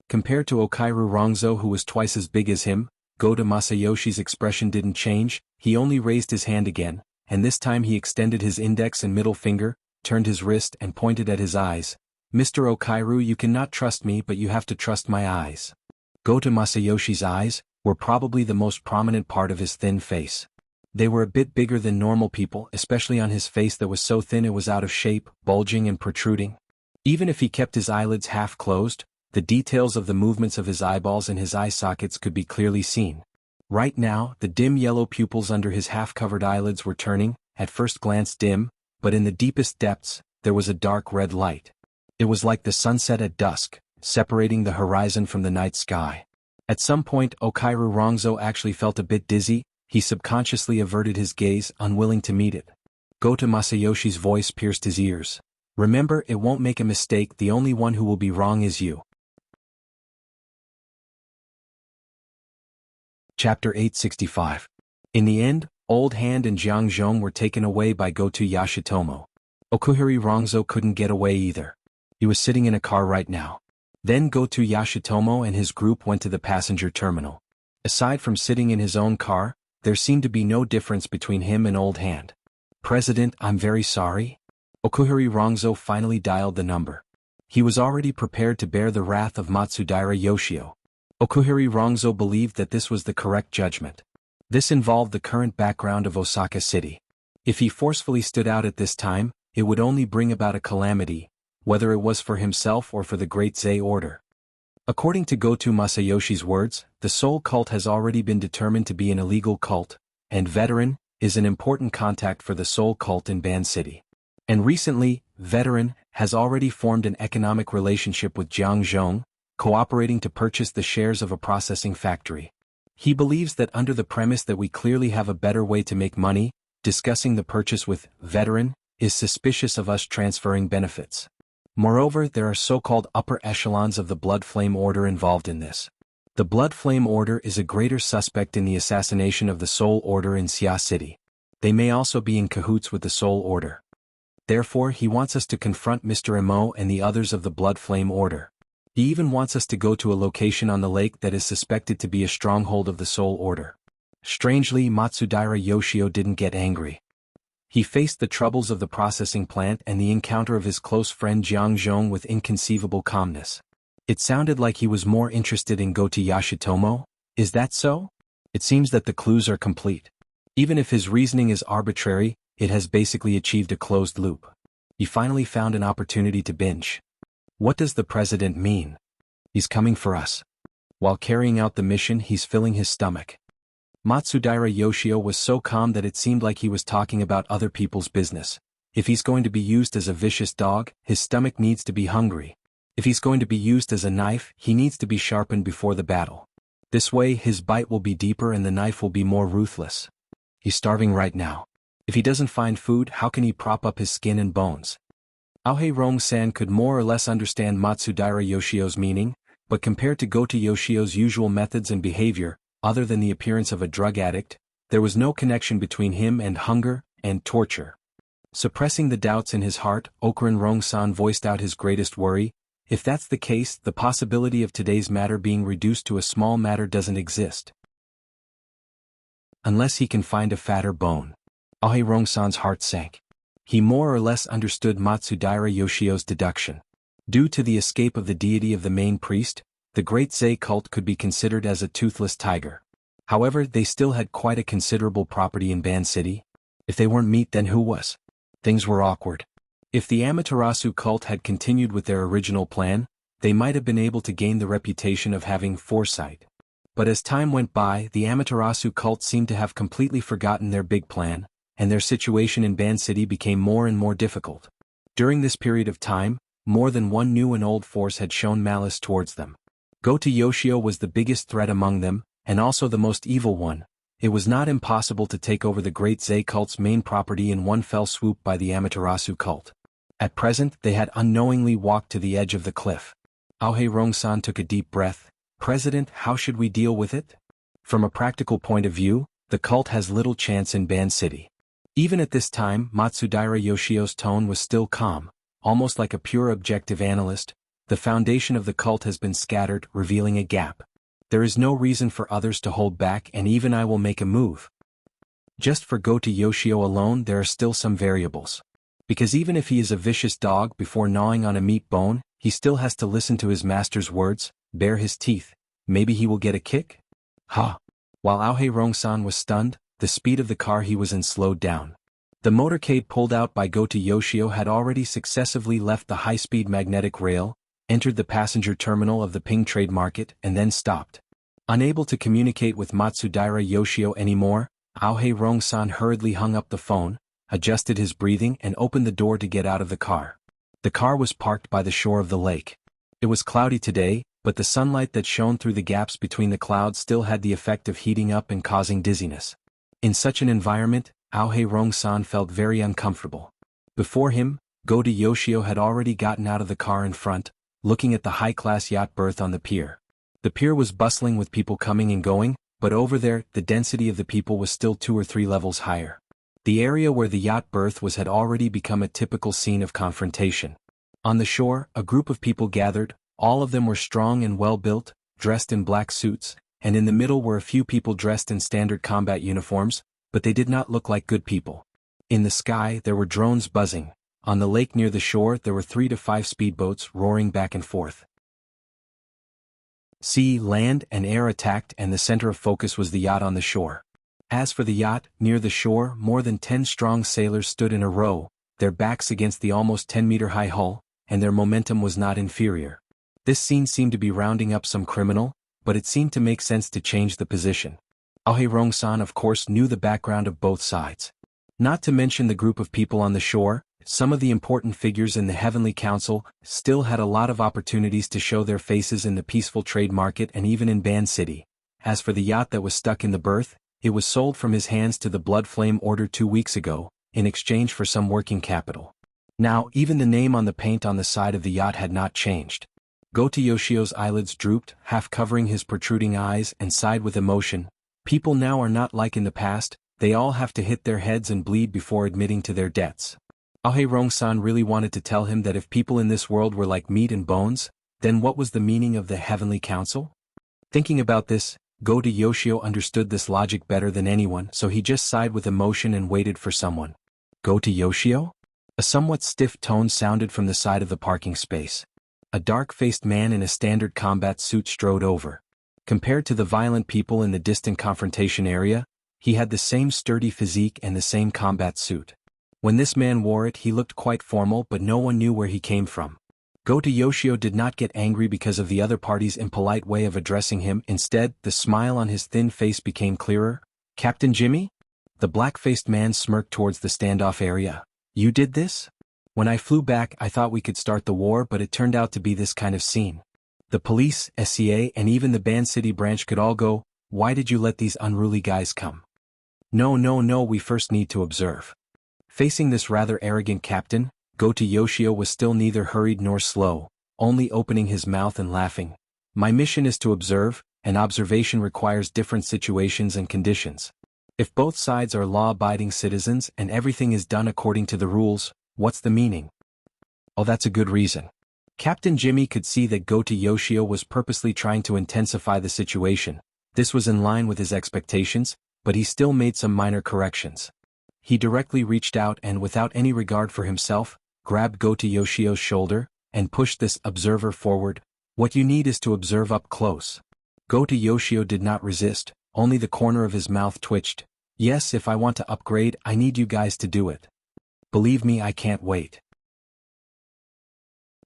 Compared to Okairu Rongzo, who was twice as big as him, Goto Masayoshi's expression didn't change, he only raised his hand again, and this time he extended his index and middle finger, turned his wrist and pointed at his eyes. Mr. Okairu, you cannot trust me, but you have to trust my eyes. Goto Masayoshi's eyes were probably the most prominent part of his thin face. They were a bit bigger than normal people, especially on his face that was so thin it was out of shape, bulging and protruding. Even if he kept his eyelids half closed, the details of the movements of his eyeballs and his eye sockets could be clearly seen. Right now, the dim yellow pupils under his half-covered eyelids were turning, at first glance dim, but in the deepest depths, there was a dark red light. It was like the sunset at dusk, separating the horizon from the night sky. At some point, Okairu Rongzo actually felt a bit dizzy. He subconsciously averted his gaze, unwilling to meet it. Goto Masayoshi's voice pierced his ears. Remember, it won't make a mistake, the only one who will be wrong is you. Chapter 865. In the end, Old Hand and Jianghu were taken away by Goto Yashitomo. Okuhiri Rongzo couldn't get away either. He was sitting in a car right now. Then Goto Yashitomo and his group went to the passenger terminal. Aside from sitting in his own car, there seemed to be no difference between him and Old Hand. President, I'm very sorry. Okuhiri Rongzo finally dialed the number. He was already prepared to bear the wrath of Matsudaira Yoshio. Okuhiri Rongzo believed that this was the correct judgment. This involved the current background of Osaka City. If he forcefully stood out at this time, it would only bring about a calamity, whether it was for himself or for the Great Zei Order. According to Goto Masayoshi's words, the Soul Cult has already been determined to be an illegal cult, and Veteran is an important contact for the Soul Cult in Ban City. And recently, Veteran has already formed an economic relationship with Jianghu, cooperating to purchase the shares of a processing factory. He believes that under the premise that we clearly have a better way to make money, discussing the purchase with Veteran is suspicious of us transferring benefits. Moreover, there are so-called upper echelons of the Blood Flame Order involved in this. The Blood Flame Order is a greater suspect in the assassination of the Soul Order in Xia City. They may also be in cahoots with the Soul Order. Therefore, he wants us to confront Mr. Emo and the others of the Blood Flame Order. He even wants us to go to a location on the lake that is suspected to be a stronghold of the Soul Order. Strangely, Matsudaira Yoshio didn't get angry. He faced the troubles of the processing plant and the encounter of his close friend Jianghu with inconceivable calmness. It sounded like he was more interested in Goto Yashitomo. Is that so? It seems that the clues are complete. Even if his reasoning is arbitrary, it has basically achieved a closed loop. He finally found an opportunity to binge. What does the president mean? He's coming for us. While carrying out the mission, he's filling his stomach. Matsudaira Yoshio was so calm that it seemed like he was talking about other people's business. If he's going to be used as a vicious dog, his stomach needs to be hungry. If he's going to be used as a knife, he needs to be sharpened before the battle. This way, his bite will be deeper and the knife will be more ruthless. He's starving right now. If he doesn't find food, how can he prop up his skin and bones? Aohei Rong-san could more or less understand Matsudaira Yoshio's meaning, but compared to Goto Yoshio's usual methods and behavior, other than the appearance of a drug addict, there was no connection between him and hunger and torture. Suppressing the doubts in his heart, Okurin Rong-san voiced out his greatest worry. If that's the case, the possibility of today's matter being reduced to a small matter doesn't exist. Unless he can find a fatter bone. Aohei Rong-san's heart sank. He more or less understood Matsudaira Yoshio's deduction. Due to the escape of the deity of the main priest, the Great Zei cult could be considered as a toothless tiger. However, they still had quite a considerable property in Ban City. If they weren't meat, then who was? Things were awkward. If the Amaterasu cult had continued with their original plan, they might have been able to gain the reputation of having foresight. But as time went by, the Amaterasu cult seemed to have completely forgotten their big plan, and their situation in Ban City became more and more difficult. During this period of time, more than one new and old force had shown malice towards them. Goto Yoshio was the biggest threat among them, and also the most evil one. It was not impossible to take over the Great Zei cult's main property in one fell swoop by the Amaterasu cult. At present, they had unknowingly walked to the edge of the cliff. Aohei Rong-san took a deep breath. President, how should we deal with it? From a practical point of view, the cult has little chance in Ban City. Even at this time, Matsudaira Yoshio's tone was still calm, almost like a pure objective analyst. The foundation of the cult has been scattered, revealing a gap. There is no reason for others to hold back, and even I will make a move. Just for Goto Yoshio alone, there are still some variables. Because even if he is a vicious dog before gnawing on a meat bone, he still has to listen to his master's words, bare his teeth. Maybe he will get a kick? Ha! While Aohei Rong-san was stunned, the speed of the car he was in slowed down. The motorcade pulled out by Goto Yoshio had already successively left the high-speed magnetic rail, entered the passenger terminal of the Ping Trade Market, and then stopped. Unable to communicate with Matsudaira Yoshio anymore, Aohei Rong-san hurriedly hung up the phone, adjusted his breathing and opened the door to get out of the car. The car was parked by the shore of the lake. It was cloudy today, but the sunlight that shone through the gaps between the clouds still had the effect of heating up and causing dizziness. In such an environment, Aohei Rong-san felt very uncomfortable. Before him, Goto Yoshio had already gotten out of the car in front, looking at the high-class yacht berth on the pier. The pier was bustling with people coming and going, but over there, the density of the people was still 2 or 3 levels higher. The area where the yacht berth was had already become a typical scene of confrontation. On the shore, a group of people gathered. All of them were strong and well-built, dressed in black suits, and in the middle were a few people dressed in standard combat uniforms, but they did not look like good people. In the sky, there were drones buzzing. On the lake near the shore, there were 3 to 5 speedboats roaring back and forth. Sea, land, and air attacked, and the center of focus was the yacht on the shore. As for the yacht, near the shore, more than 10 strong sailors stood in a row, their backs against the almost 10-meter-high hull, and their momentum was not inferior. This scene seemed to be rounding up some criminal, but it seemed to make sense to change the position. Aohei Rong-san of course knew the background of both sides. Not to mention the group of people on the shore, some of the important figures in the Heavenly Council still had a lot of opportunities to show their faces in the peaceful trade market and even in Ban City. As for the yacht that was stuck in the berth, it was sold from his hands to the Blood Flame Order 2 weeks ago, in exchange for some working capital. Now, even the name on the paint on the side of the yacht had not changed. Goto Yoshio's eyelids drooped, half covering his protruding eyes, and sighed with emotion. People now are not like in the past, they all have to hit their heads and bleed before admitting to their debts. Aohei Rong-san really wanted to tell him that if people in this world were like meat and bones, Then what was the meaning of the Heavenly Council? Thinking about this, Go to Yoshio understood this logic better than anyone, so he just sighed with emotion and waited for someone. Go to Yoshio? A somewhat stiff tone sounded from the side of the parking space. A dark-faced man in a standard combat suit strode over. Compared to the violent people in the distant confrontation area, he had the same sturdy physique and the same combat suit. When this man wore it, he looked quite formal, but no one knew where he came from. Go to Yoshio did not get angry because of the other party's impolite way of addressing him. Instead, the smile on his thin face became clearer. Captain Jimmy? The black-faced man smirked towards the standoff area. You did this? When I flew back, I thought we could start the war, but it turned out to be this kind of scene. The police, SCA, and even the Ban City branch could all go, why did you let these unruly guys come? No, we first need to observe. Facing this rather arrogant captain, Go to Yoshio was still neither hurried nor slow, only opening his mouth and laughing. My mission is to observe, and observation requires different situations and conditions. If both sides are law-abiding citizens and everything is done according to the rules, what's the meaning? Oh, that's a good reason. Captain Jimmy could see that Go to Yoshio was purposely trying to intensify the situation. This was in line with his expectations, but he still made some minor corrections. He directly reached out and, without any regard for himself, grabbed Go to Yoshio's shoulder, and pushed this observer forward. What you need is to observe up close. Go to Yoshio did not resist, only the corner of his mouth twitched. Yes, if I want to upgrade, I need you guys to do it. Believe me, I can't wait.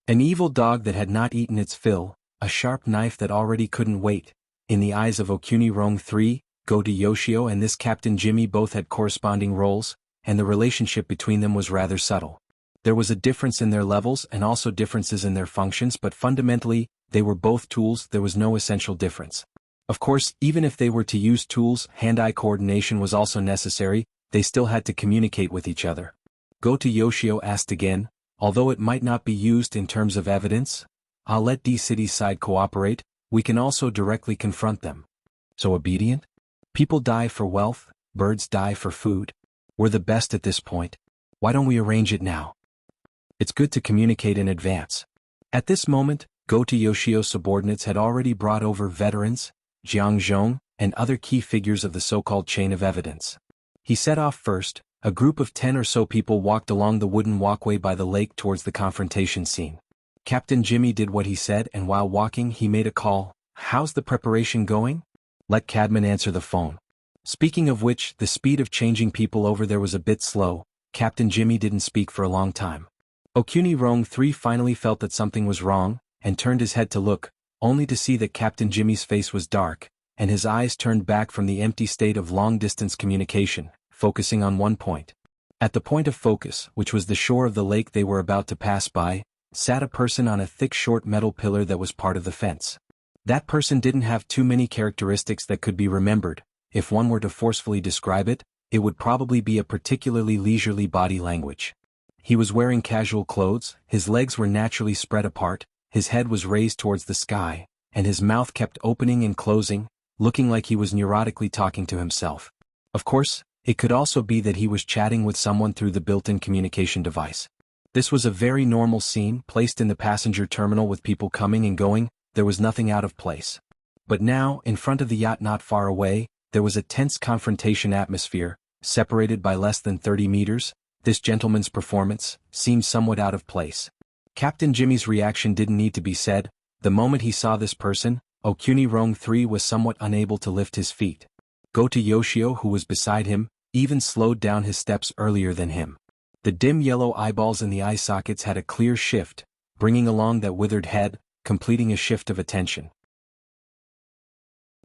An evil dog that had not eaten its fill, a sharp knife that already couldn't wait. In the eyes of Okuni Rong III, Go to Yoshio and this Captain Jimmy both had corresponding roles, and the relationship between them was rather subtle. There was a difference in their levels and also differences in their functions, but fundamentally, they were both tools. There was no essential difference. Of course, even if they were to use tools, hand-eye coordination was also necessary. They still had to communicate with each other. Go to Yoshio asked again, although it might not be used in terms of evidence, I'll let D-City's side cooperate, we can also directly confront them. So obedient? People die for wealth, birds die for food. We're the best at this point. Why don't we arrange it now? It's good to communicate in advance. At this moment, Go to Yoshio's subordinates had already brought over veterans, Jianghu, and other key figures of the so-called chain of evidence. He set off first. A group of 10 or so people walked along the wooden walkway by the lake towards the confrontation scene. Captain Jimmy did what he said, and while walking he made a call. How's the preparation going? Let Cadman answer the phone. Speaking of which, the speed of changing people over there was a bit slow. Captain Jimmy didn't speak for a long time. Okuni Rong III finally felt that something was wrong, and turned his head to look, only to see that Captain Jimmy's face was dark, and his eyes turned back from the empty state of long-distance communication, focusing on one point. At the point of focus, which was the shore of the lake they were about to pass by, sat a person on a thick short metal pillar that was part of the fence. That person didn't have too many characteristics that could be remembered. If one were to forcefully describe it, it would probably be a particularly leisurely body language. He was wearing casual clothes, his legs were naturally spread apart, his head was raised towards the sky, and his mouth kept opening and closing, looking like he was neurotically talking to himself. Of course, it could also be that he was chatting with someone through the built-in communication device. This was a very normal scene, placed in the passenger terminal with people coming and going. There was nothing out of place. But now, in front of the yacht not far away, there was a tense confrontation atmosphere, separated by less than 30 meters. This gentleman's performance seemed somewhat out of place. Captain Jimmy's reaction didn't need to be said. The moment he saw this person, Okuni Rong III was somewhat unable to lift his feet. Go to Yoshio, who was beside him, even slowed down his steps earlier than him. The dim yellow eyeballs in the eye sockets had a clear shift, bringing along that withered head, completing a shift of attention.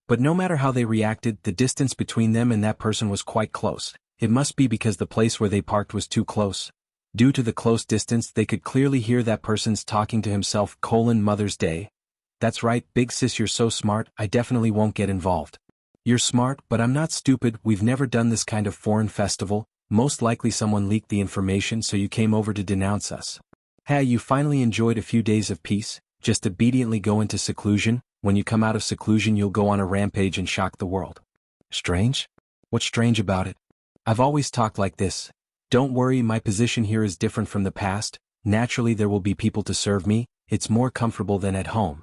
But no matter how they reacted, the distance between them and that person was quite close. It must be because the place where they parked was too close. Due to the close distance, they could clearly hear that person's talking to himself, Mother's Day. That's right, big sis, you're so smart, I definitely won't get involved. You're smart, but I'm not stupid, we've never done this kind of foreign festival, most likely someone leaked the information so you came over to denounce us. Hey, you finally enjoyed a few days of peace, just obediently go into seclusion. When you come out of seclusion you'll go on a rampage and shock the world. Strange? What's strange about it? I've always talked like this. Don't worry, my position here is different from the past. Naturally there will be people to serve me. it's more comfortable than at home.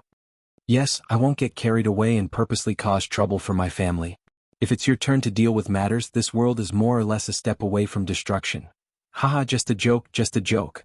Yes, I won't get carried away and purposely cause trouble for my family. If it's your turn to deal with matters, this world is more or less a step away from destruction. Haha, just a joke, just a joke.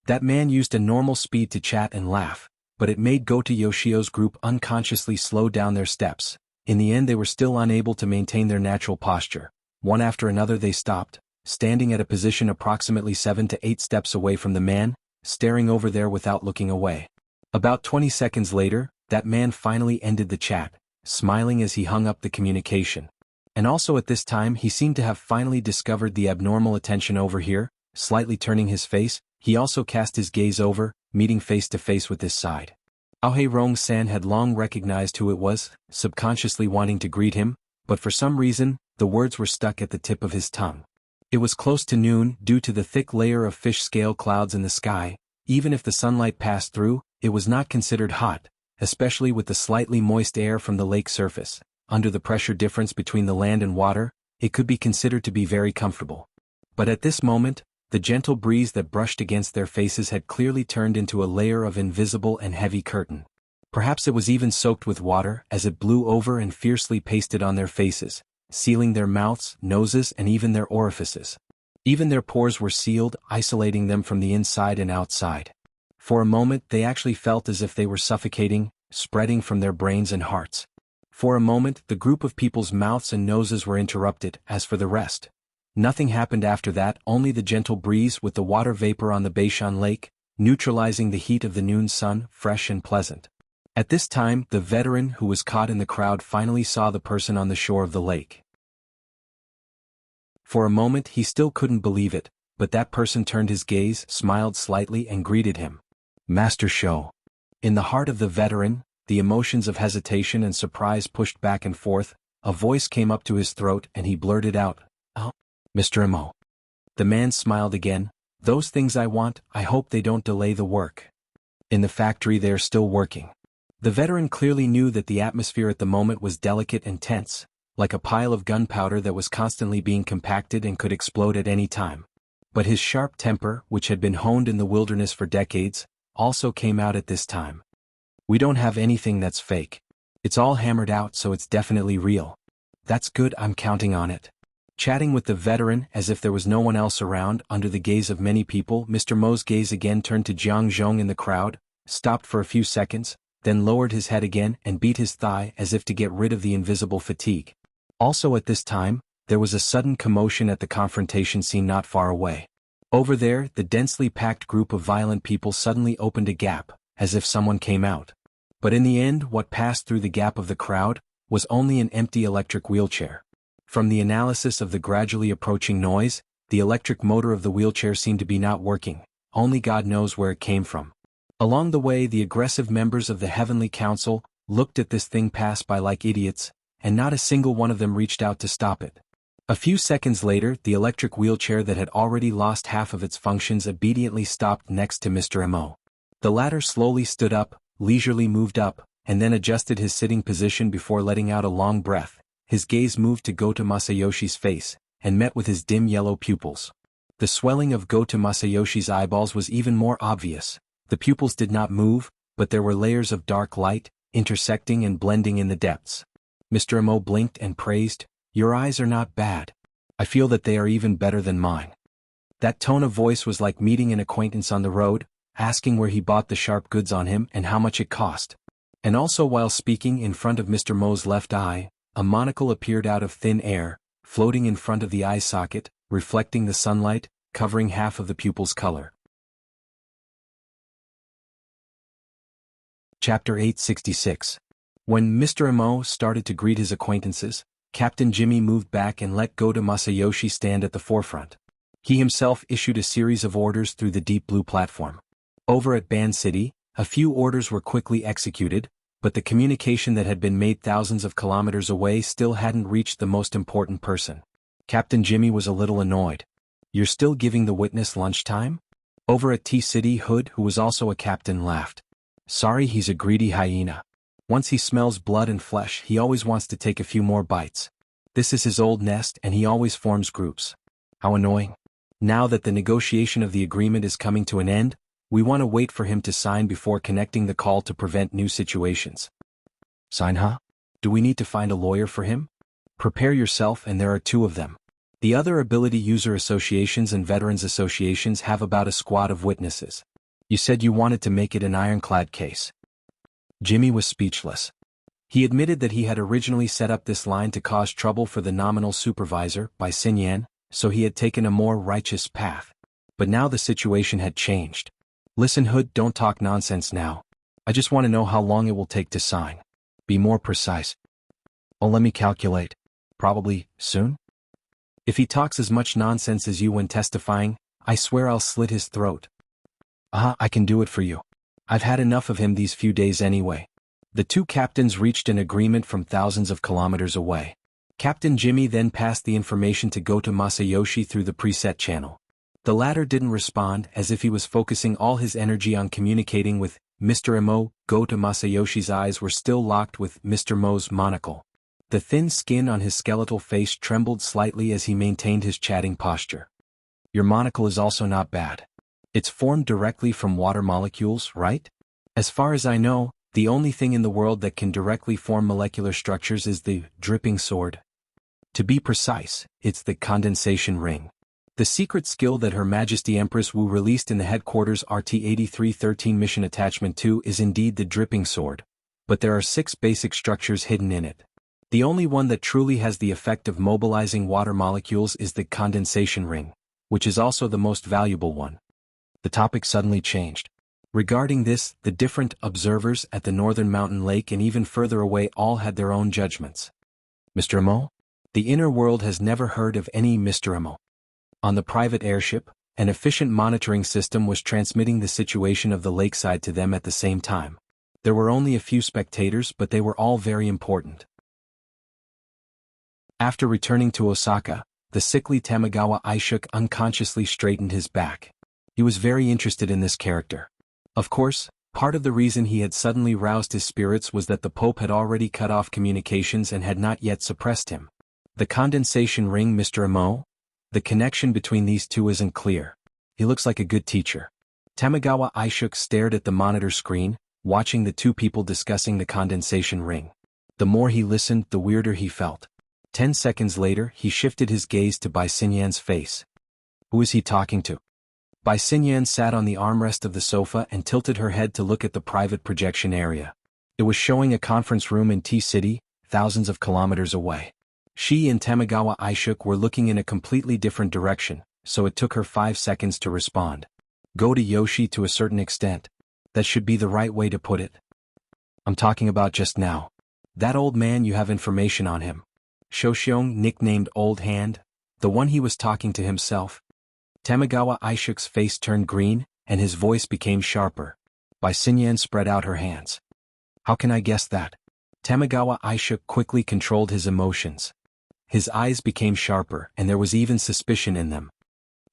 That man used a normal speed to chat and laugh, but it made Goto Yoshio's group unconsciously slow down their steps. In the end they were still unable to maintain their natural posture. One after another they stopped, standing at a position approximately 7 to 8 steps away from the man, staring over there without looking away. About 20 seconds later, that man finally ended the chat, smiling as he hung up the communication. And also at this time he seemed to have finally discovered the abnormal attention over here. Slightly turning his face, he also cast his gaze over, meeting face to face with this side. Aohei Rong-san had long recognized who it was, subconsciously wanting to greet him, but for some reason, the words were stuck at the tip of his tongue. It was close to noon due to the thick layer of fish scale clouds in the sky. Even if the sunlight passed through, it was not considered hot, especially with the slightly moist air from the lake surface. Under the pressure difference between the land and water, it could be considered to be very comfortable. But at this moment, the gentle breeze that brushed against their faces had clearly turned into a layer of invisible and heavy curtain. Perhaps it was even soaked with water as it blew over and fiercely pasted on their faces, sealing their mouths, noses, and even their orifices. Even their pores were sealed, isolating them from the inside and outside. For a moment they actually felt as if they were suffocating, spreading from their brains and hearts. For a moment the group of people's mouths and noses were interrupted. As for the rest, nothing happened after that, only the gentle breeze with the water vapor on the Beishan Lake, neutralizing the heat of the noon sun, fresh and pleasant. At this time, the veteran who was caught in the crowd finally saw the person on the shore of the lake. For a moment he still couldn't believe it, but that person turned his gaze, smiled slightly and greeted him. Master Sho. In the heart of the veteran, the emotions of hesitation and surprise pushed back and forth. A voice came up to his throat and he blurted out, "Oh, Mr. Imo." The man smiled again. "Those things I want, I hope they don't delay the work. In the factory they are still working." The veteran clearly knew that the atmosphere at the moment was delicate and tense, like a pile of gunpowder that was constantly being compacted and could explode at any time. But his sharp temper, which had been honed in the wilderness for decades, also came out at this time. "We don't have anything that's fake. It's all hammered out, so it's definitely real." "That's good, I'm counting on it." Chatting with the veteran as if there was no one else around, under the gaze of many people, Mr. Mo's gaze again turned to Jianghu in the crowd, stopped for a few seconds, then lowered his head again and beat his thigh as if to get rid of the invisible fatigue. Also at this time, there was a sudden commotion at the confrontation scene not far away. Over there, the densely packed group of violent people suddenly opened a gap, as if someone came out. But in the end, what passed through the gap of the crowd was only an empty electric wheelchair. From the analysis of the gradually approaching noise, the electric motor of the wheelchair seemed to be not working. Only God knows where it came from. Along the way, the aggressive members of the Heavenly Council looked at this thing pass by like idiots, and not a single one of them reached out to stop it. A few seconds later, the electric wheelchair that had already lost half of its functions obediently stopped next to Mr. Imo. The latter slowly stood up, leisurely moved up, and then adjusted his sitting position before letting out a long breath. His gaze moved to Goto Masayoshi's face, and met with his dim yellow pupils. The swelling of Goto Masayoshi's eyeballs was even more obvious. The pupils did not move, but there were layers of dark light, intersecting and blending in the depths. Mr. Imo blinked and praised, "Your eyes are not bad. I feel that they are even better than mine." That tone of voice was like meeting an acquaintance on the road, asking where he bought the sharp goods on him and how much it cost. And also while speaking in front of Mr. Mo's left eye, a monocle appeared out of thin air, floating in front of the eye socket, reflecting the sunlight, covering half of the pupil's color. Chapter 866. When Mr. Imo started to greet his acquaintances, Captain Jimmy moved back and let Goto Masayoshi stand at the forefront. He himself issued a series of orders through the deep blue platform. Over at Ban City, a few orders were quickly executed, but the communication that had been made thousands of kilometers away still hadn't reached the most important person. Captain Jimmy was a little annoyed. "You're still giving the witness lunchtime?" Over at T-City, Hood, who was also a captain, laughed. "Sorry, he's a greedy hyena. Once he smells blood and flesh, he always wants to take a few more bites. This is his old nest and he always forms groups. How annoying." Now that the negotiation of the agreement is coming to an end, We want to wait for him to sign before connecting the call to prevent new situations. Sign, huh? Do we need to find a lawyer for him? Prepare yourself, and there are two of them. The other ability user associations and veterans associations have about a squad of witnesses. You said you wanted to make it an ironclad case. Jimmy was speechless. He admitted that he had originally set up this line to cause trouble for the nominal supervisor, Bai Xinyan, so he had taken a more righteous path. But now the situation had changed. Listen, Hood, don't talk nonsense now. I just want to know how long it will take to sign. Be more precise. Oh, let me calculate. Probably soon? If he talks as much nonsense as you when testifying, I swear I'll slit his throat. I can do it for you. I've had enough of him these few days anyway. The two captains reached an agreement from thousands of kilometers away. Captain Jimmy then passed the information to Goto Masayoshi through the preset channel. The latter didn't respond, as if he was focusing all his energy on communicating with Mr. Mo. Goto Masayoshi's eyes were still locked with Mr. Mo's monocle. The thin skin on his skeletal face trembled slightly as he maintained his chatting posture. Your monocle is also not bad. It's formed directly from water molecules, right? As far as I know, the only thing in the world that can directly form molecular structures is the dripping sword. To be precise, it's the condensation ring. The secret skill that Her Majesty Empress Wu released in the headquarters RT-8313 Mission Attachment 2 is indeed the dripping sword, but there are 6 basic structures hidden in it. The only one that truly has the effect of mobilizing water molecules is the condensation ring, which is also the most valuable one. The topic suddenly changed. Regarding this, the different observers at the northern mountain lake and even further away all had their own judgments. Mr. Mo? The inner world has never heard of any Mr. Mo. On the private airship, an efficient monitoring system was transmitting the situation of the lakeside to them at the same time. There were only a few spectators, but they were all very important. After returning to Osaka, the sickly Tamagawa Aishuk unconsciously straightened his back. He was very interested in this character. Of course, part of the reason he had suddenly roused his spirits was that the Pope had already cut off communications and had not yet suppressed him. The condensation ring, Mr. Mo? The connection between these two isn't clear. He looks like a good teacher. Tamagawa Aishuk stared at the monitor screen, watching the two people discussing the condensation ring. The more he listened, the weirder he felt. 10 seconds later, he shifted his gaze to Bai Xinyan's face. Who is he talking to? Bai Xinyan sat on the armrest of the sofa and tilted her head to look at the private projection area. It was showing a conference room in T-City, thousands of kilometers away. She and Tamagawa Aishuk were looking in a completely different direction, so it took her 5 seconds to respond. Go to Yoshi to a certain extent. That should be the right way to put it. I'm talking about just now. That old man, you have information on him. Shoshyong, nicknamed Old Hand, the one he was talking to himself. Tamagawa Aishuk's face turned green, and his voice became sharper. Bai Xinyan spread out her hands. How can I guess that? Tamagawa Aishuk quickly controlled his emotions. His eyes became sharper, and there was even suspicion in them.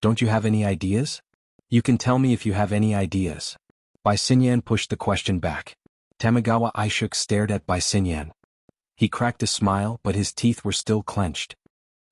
Don't you have any ideas? You can tell me if you have any ideas. Bai Xinyan pushed the question back. Tamagawa Aishuk stared at Bai Xinyan. He cracked a smile, but his teeth were still clenched.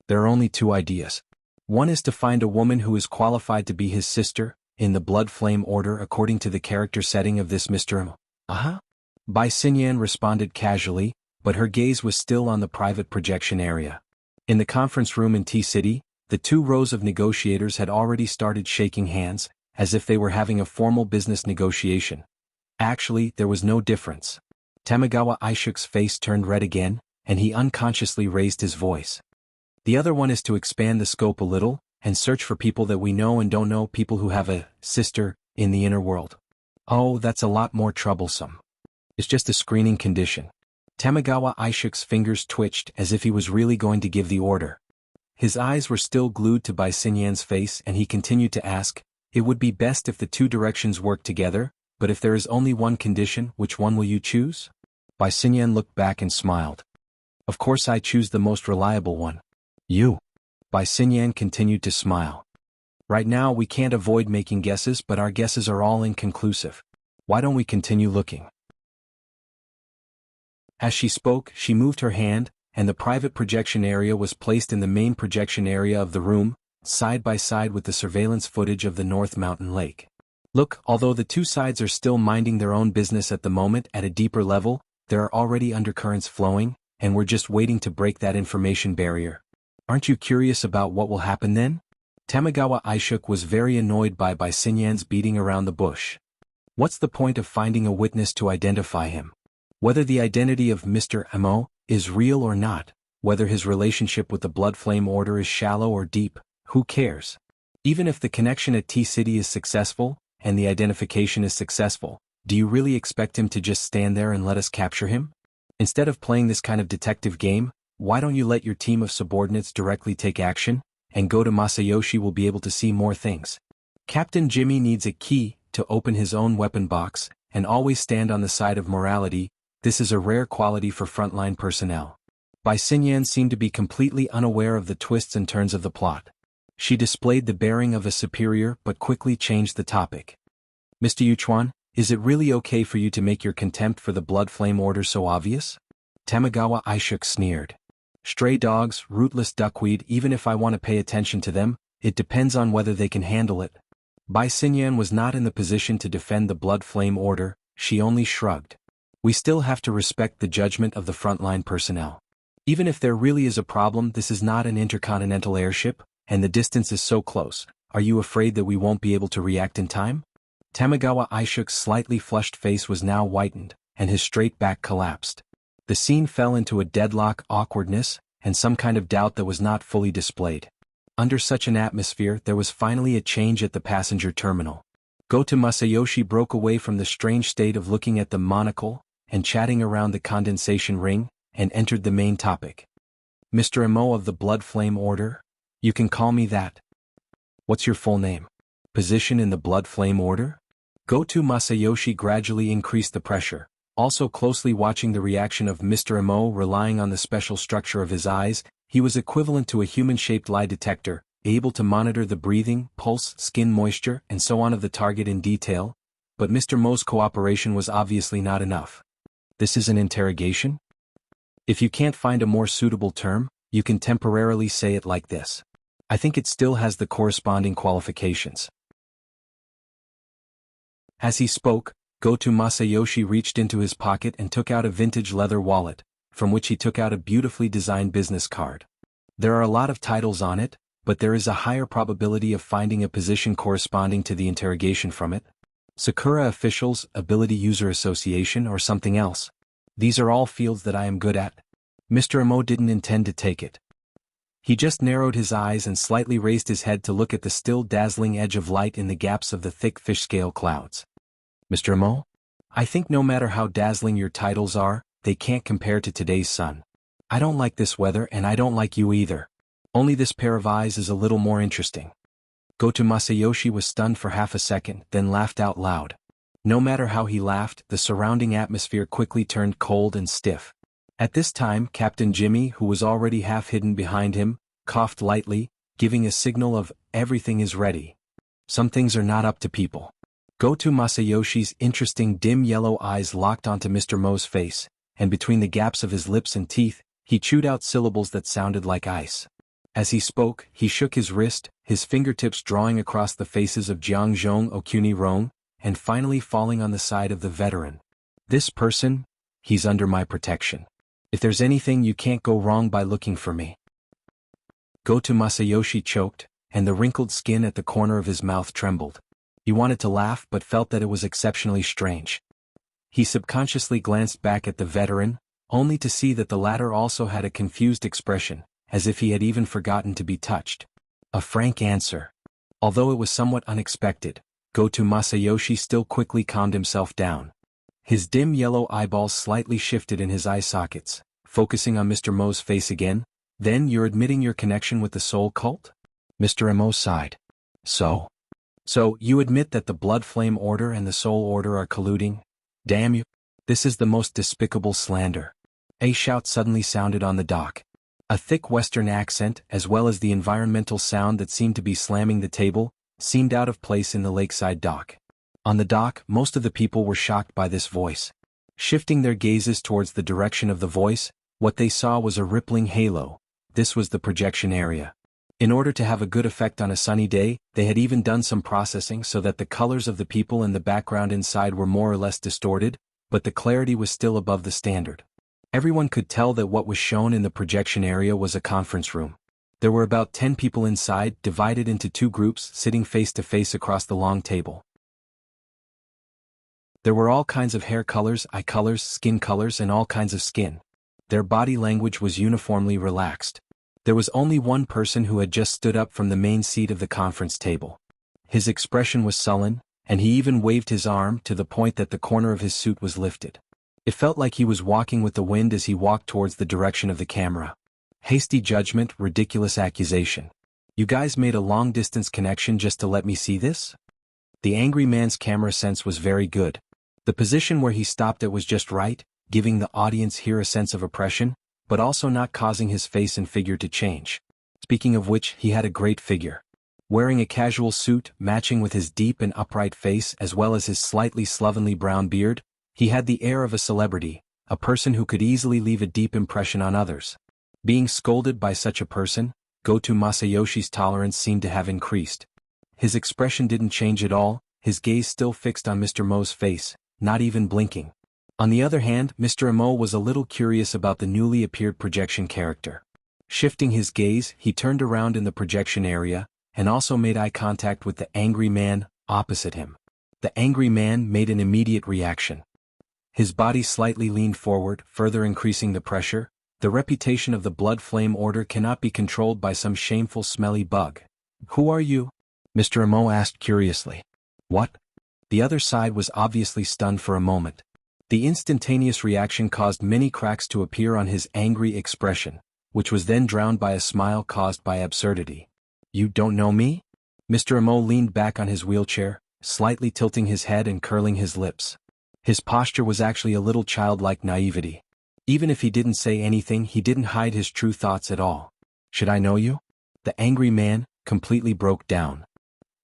There are only 2 ideas. One is to find a woman who is qualified to be his sister, in the blood flame order according to the character setting of this Mr. M. Bai Xinyan responded casually, but her gaze was still on the private projection area. In the conference room in T-City, the 2 rows of negotiators had already started shaking hands, as if they were having a formal business negotiation. Actually, there was no difference. Tamagawa Aishuk's face turned red again, and he unconsciously raised his voice. The other one is to expand the scope a little, and search for people that we know and don't know, people who have a sister in the inner world. Oh, that's a lot more troublesome. It's just a screening condition. Tamagawa Aishuk's fingers twitched as if he was really going to give the order. His eyes were still glued to Bai Xinyan's face, and he continued to ask, it would be best if the 2 directions work together, but if there is only one condition, which one will you choose? Bai Xinyan looked back and smiled. Of course I choose the most reliable one. You. Bai Xinyan continued to smile. Right now we can't avoid making guesses, but our guesses are all inconclusive. Why don't we continue looking? As she spoke, she moved her hand, and the private projection area was placed in the main projection area of the room, side by side with the surveillance footage of the North Mountain Lake. Look, although the two sides are still minding their own business at the moment at a deeper level, there are already undercurrents flowing, and we're just waiting to break that information barrier. Aren't you curious about what will happen then? Tamagawa Aishuk was very annoyed by Xinyan's beating around the bush. What's the point of finding a witness to identify him? Whether the identity of Mr. Mo is real or not, whether his relationship with the Blood Flame Order is shallow or deep, who cares? Even if the connection at T-City is successful, and the identification is successful, do you really expect him to just stand there and let us capture him? Instead of playing this kind of detective game, why don't you let your team of subordinates directly take action, and go to Masayoshi will be able to see more things. Captain Jimmy needs a key to open his own weapon box, and always stand on the side of morality. This is a rare quality for frontline personnel. Xinyan seemed to be completely unaware of the twists and turns of the plot. She displayed the bearing of a superior but quickly changed the topic. Mr. Yuchuan, is it really okay for you to make your contempt for the Blood Flame Order so obvious? Tamagawa Aishuk sneered. Stray dogs, rootless duckweed, even if I want to pay attention to them, it depends on whether they can handle it. Xinyan was not in the position to defend the Blood Flame Order, she only shrugged. We still have to respect the judgment of the frontline personnel. Even if there really is a problem, this is not an intercontinental airship, and the distance is so close. Are you afraid that we won't be able to react in time? Tamagawa Aishuk's slightly flushed face was now whitened, and his straight back collapsed. The scene fell into a deadlock awkwardness, and some kind of doubt that was not fully displayed. Under such an atmosphere, there was finally a change at the passenger terminal. Goto Masayoshi broke away from the strange state of looking at the monocle and chatting around the condensation ring, and entered the main topic. Mr. Imo of the Blood Flame Order? You can call me that. What's your full name? Position in the Blood Flame Order? Goto Masayoshi gradually increased the pressure, also closely watching the reaction of Mr. Imo. Relying on the special structure of his eyes, he was equivalent to a human-shaped lie detector, able to monitor the breathing, pulse, skin moisture, and so on of the target in detail, but Mr. Mo's cooperation was obviously not enough. This is an interrogation? If you can't find a more suitable term, you can temporarily say it like this. I think it still has the corresponding qualifications. As he spoke, Goto Masayoshi reached into his pocket and took out a vintage leather wallet, from which he took out a beautifully designed business card. There are a lot of titles on it, but there is a higher probability of finding a position corresponding to the interrogation from it. Sakura Officials, Ability User Association, or something else. These are all fields that I am good at. Mr. Imo didn't intend to take it. He just narrowed his eyes and slightly raised his head to look at the still dazzling edge of light in the gaps of the thick fish-scale clouds. Mr. Imo? I think no matter how dazzling your titles are, they can't compare to today's sun. I don't like this weather and I don't like you either. Only this pair of eyes is a little more interesting. Goto Masayoshi was stunned for half a second, then laughed out loud. No matter how he laughed, the surrounding atmosphere quickly turned cold and stiff. At this time, Captain Jimmy, who was already half hidden behind him, coughed lightly, giving a signal of, everything is ready. Some things are not up to people. Goto Masayoshi's interesting dim yellow eyes locked onto Mr. Mo's face, and between the gaps of his lips and teeth, he chewed out syllables that sounded like ice. As he spoke, he shook his wrist, his fingertips drawing across the faces of Jianghu Okuni Rong, and finally falling on the side of the veteran. This person? He's under my protection. If there's anything, you can't go wrong by looking for me. Goto Masayoshi choked, and the wrinkled skin at the corner of his mouth trembled. He wanted to laugh but felt that it was exceptionally strange. He subconsciously glanced back at the veteran, only to see that the latter also had a confused expression, as if he had even forgotten to be touched. A frank answer. Although it was somewhat unexpected, Goto Masayoshi still quickly calmed himself down. His dim yellow eyeballs slightly shifted in his eye sockets, focusing on Mr. Mo's face again. Then you're admitting your connection with the Soul Cult? Mr. Mo sighed. So you admit that the Blood Flame Order and the Soul Order are colluding? Damn you. This is the most despicable slander. A shout suddenly sounded on the dock. A thick Western accent, as well as the environmental sound that seemed to be slamming the table, seemed out of place in the lakeside dock. On the dock, most of the people were shocked by this voice. Shifting their gazes towards the direction of the voice, what they saw was a rippling halo. This was the projection area. In order to have a good effect on a sunny day, they had even done some processing so that the colors of the people in the background inside were more or less distorted, but the clarity was still above the standard. Everyone could tell that what was shown in the projection area was a conference room. There were about 10 people inside, divided into 2 groups, sitting face to face across the long table. There were all kinds of hair colors, eye colors, skin colors, and all kinds of skin. Their body language was uniformly relaxed. There was only one person who had just stood up from the main seat of the conference table. His expression was sullen, and he even waved his arm to the point that the corner of his suit was lifted. It felt like he was walking with the wind as he walked towards the direction of the camera. Hasty judgment, ridiculous accusation. You guys made a long-distance connection just to let me see this? The angry man's camera sense was very good. The position where he stopped it was just right, giving the audience here a sense of oppression, but also not causing his face and figure to change. Speaking of which, he had a great figure. Wearing a casual suit, matching with his deep and upright face as well as his slightly slovenly brown beard, he had the air of a celebrity, a person who could easily leave a deep impression on others. Being scolded by such a person, Goto Masayoshi's tolerance seemed to have increased. His expression didn't change at all, his gaze still fixed on Mr. Mo's face, not even blinking. On the other hand, Mr. Mo was a little curious about the newly appeared projection character. Shifting his gaze, he turned around in the projection area, and also made eye contact with the angry man opposite him. The angry man made an immediate reaction. His body slightly leaned forward, further increasing the pressure. The reputation of the Blood Flame Order cannot be controlled by some shameful smelly bug. Who are you? Mr. Mo asked curiously. What? The other side was obviously stunned for a moment. The instantaneous reaction caused many cracks to appear on his angry expression, which was then drowned by a smile caused by absurdity. You don't know me? Mr. Mo leaned back on his wheelchair, slightly tilting his head and curling his lips. His posture was actually a little childlike naivety. Even if he didn't say anything, he didn't hide his true thoughts at all. Should I know you? The angry man completely broke down.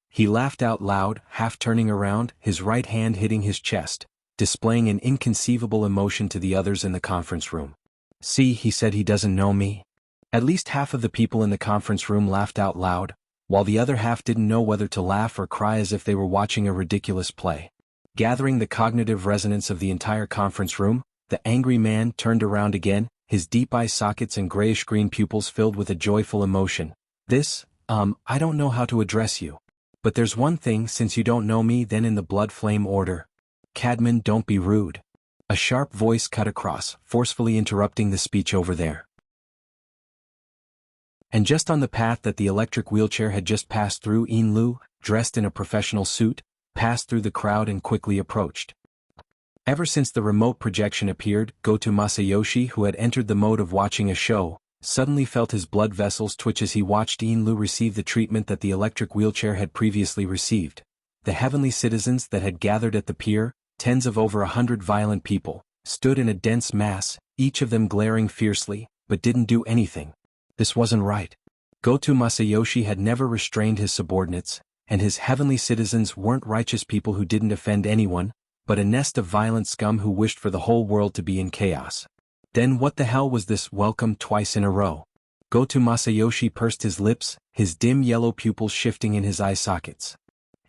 He laughed out loud, half turning around, his right hand hitting his chest, displaying an inconceivable emotion to the others in the conference room. See, he said he doesn't know me. At least half of the people in the conference room laughed out loud, while the other half didn't know whether to laugh or cry as if they were watching a ridiculous play. Gathering the cognitive resonance of the entire conference room, the angry man turned around again, his deep eye sockets and grayish-green pupils filled with a joyful emotion. I don't know how to address you. But there's one thing, since you don't know me, then in the Blood Flame Order. Cadman, don't be rude. A sharp voice cut across, forcefully interrupting the speech over there. And just on the path that the electric wheelchair had just passed through, Yin Lu, dressed in a professional suit, passed through the crowd and quickly approached. Ever since the remote projection appeared, Goto Masayoshi, who had entered the mode of watching a show, suddenly felt his blood vessels twitch as he watched Yin Lu receive the treatment that the electric wheelchair had previously received. The heavenly citizens that had gathered at the pier, tens of over 100 violent people, stood in a dense mass, each of them glaring fiercely, but didn't do anything. This wasn't right. Goto Masayoshi had never restrained his subordinates, and his heavenly citizens weren't righteous people who didn't offend anyone, but a nest of violent scum who wished for the whole world to be in chaos. Then what the hell was this welcome twice in a row? Goto Masayoshi pursed his lips, his dim yellow pupils shifting in his eye sockets.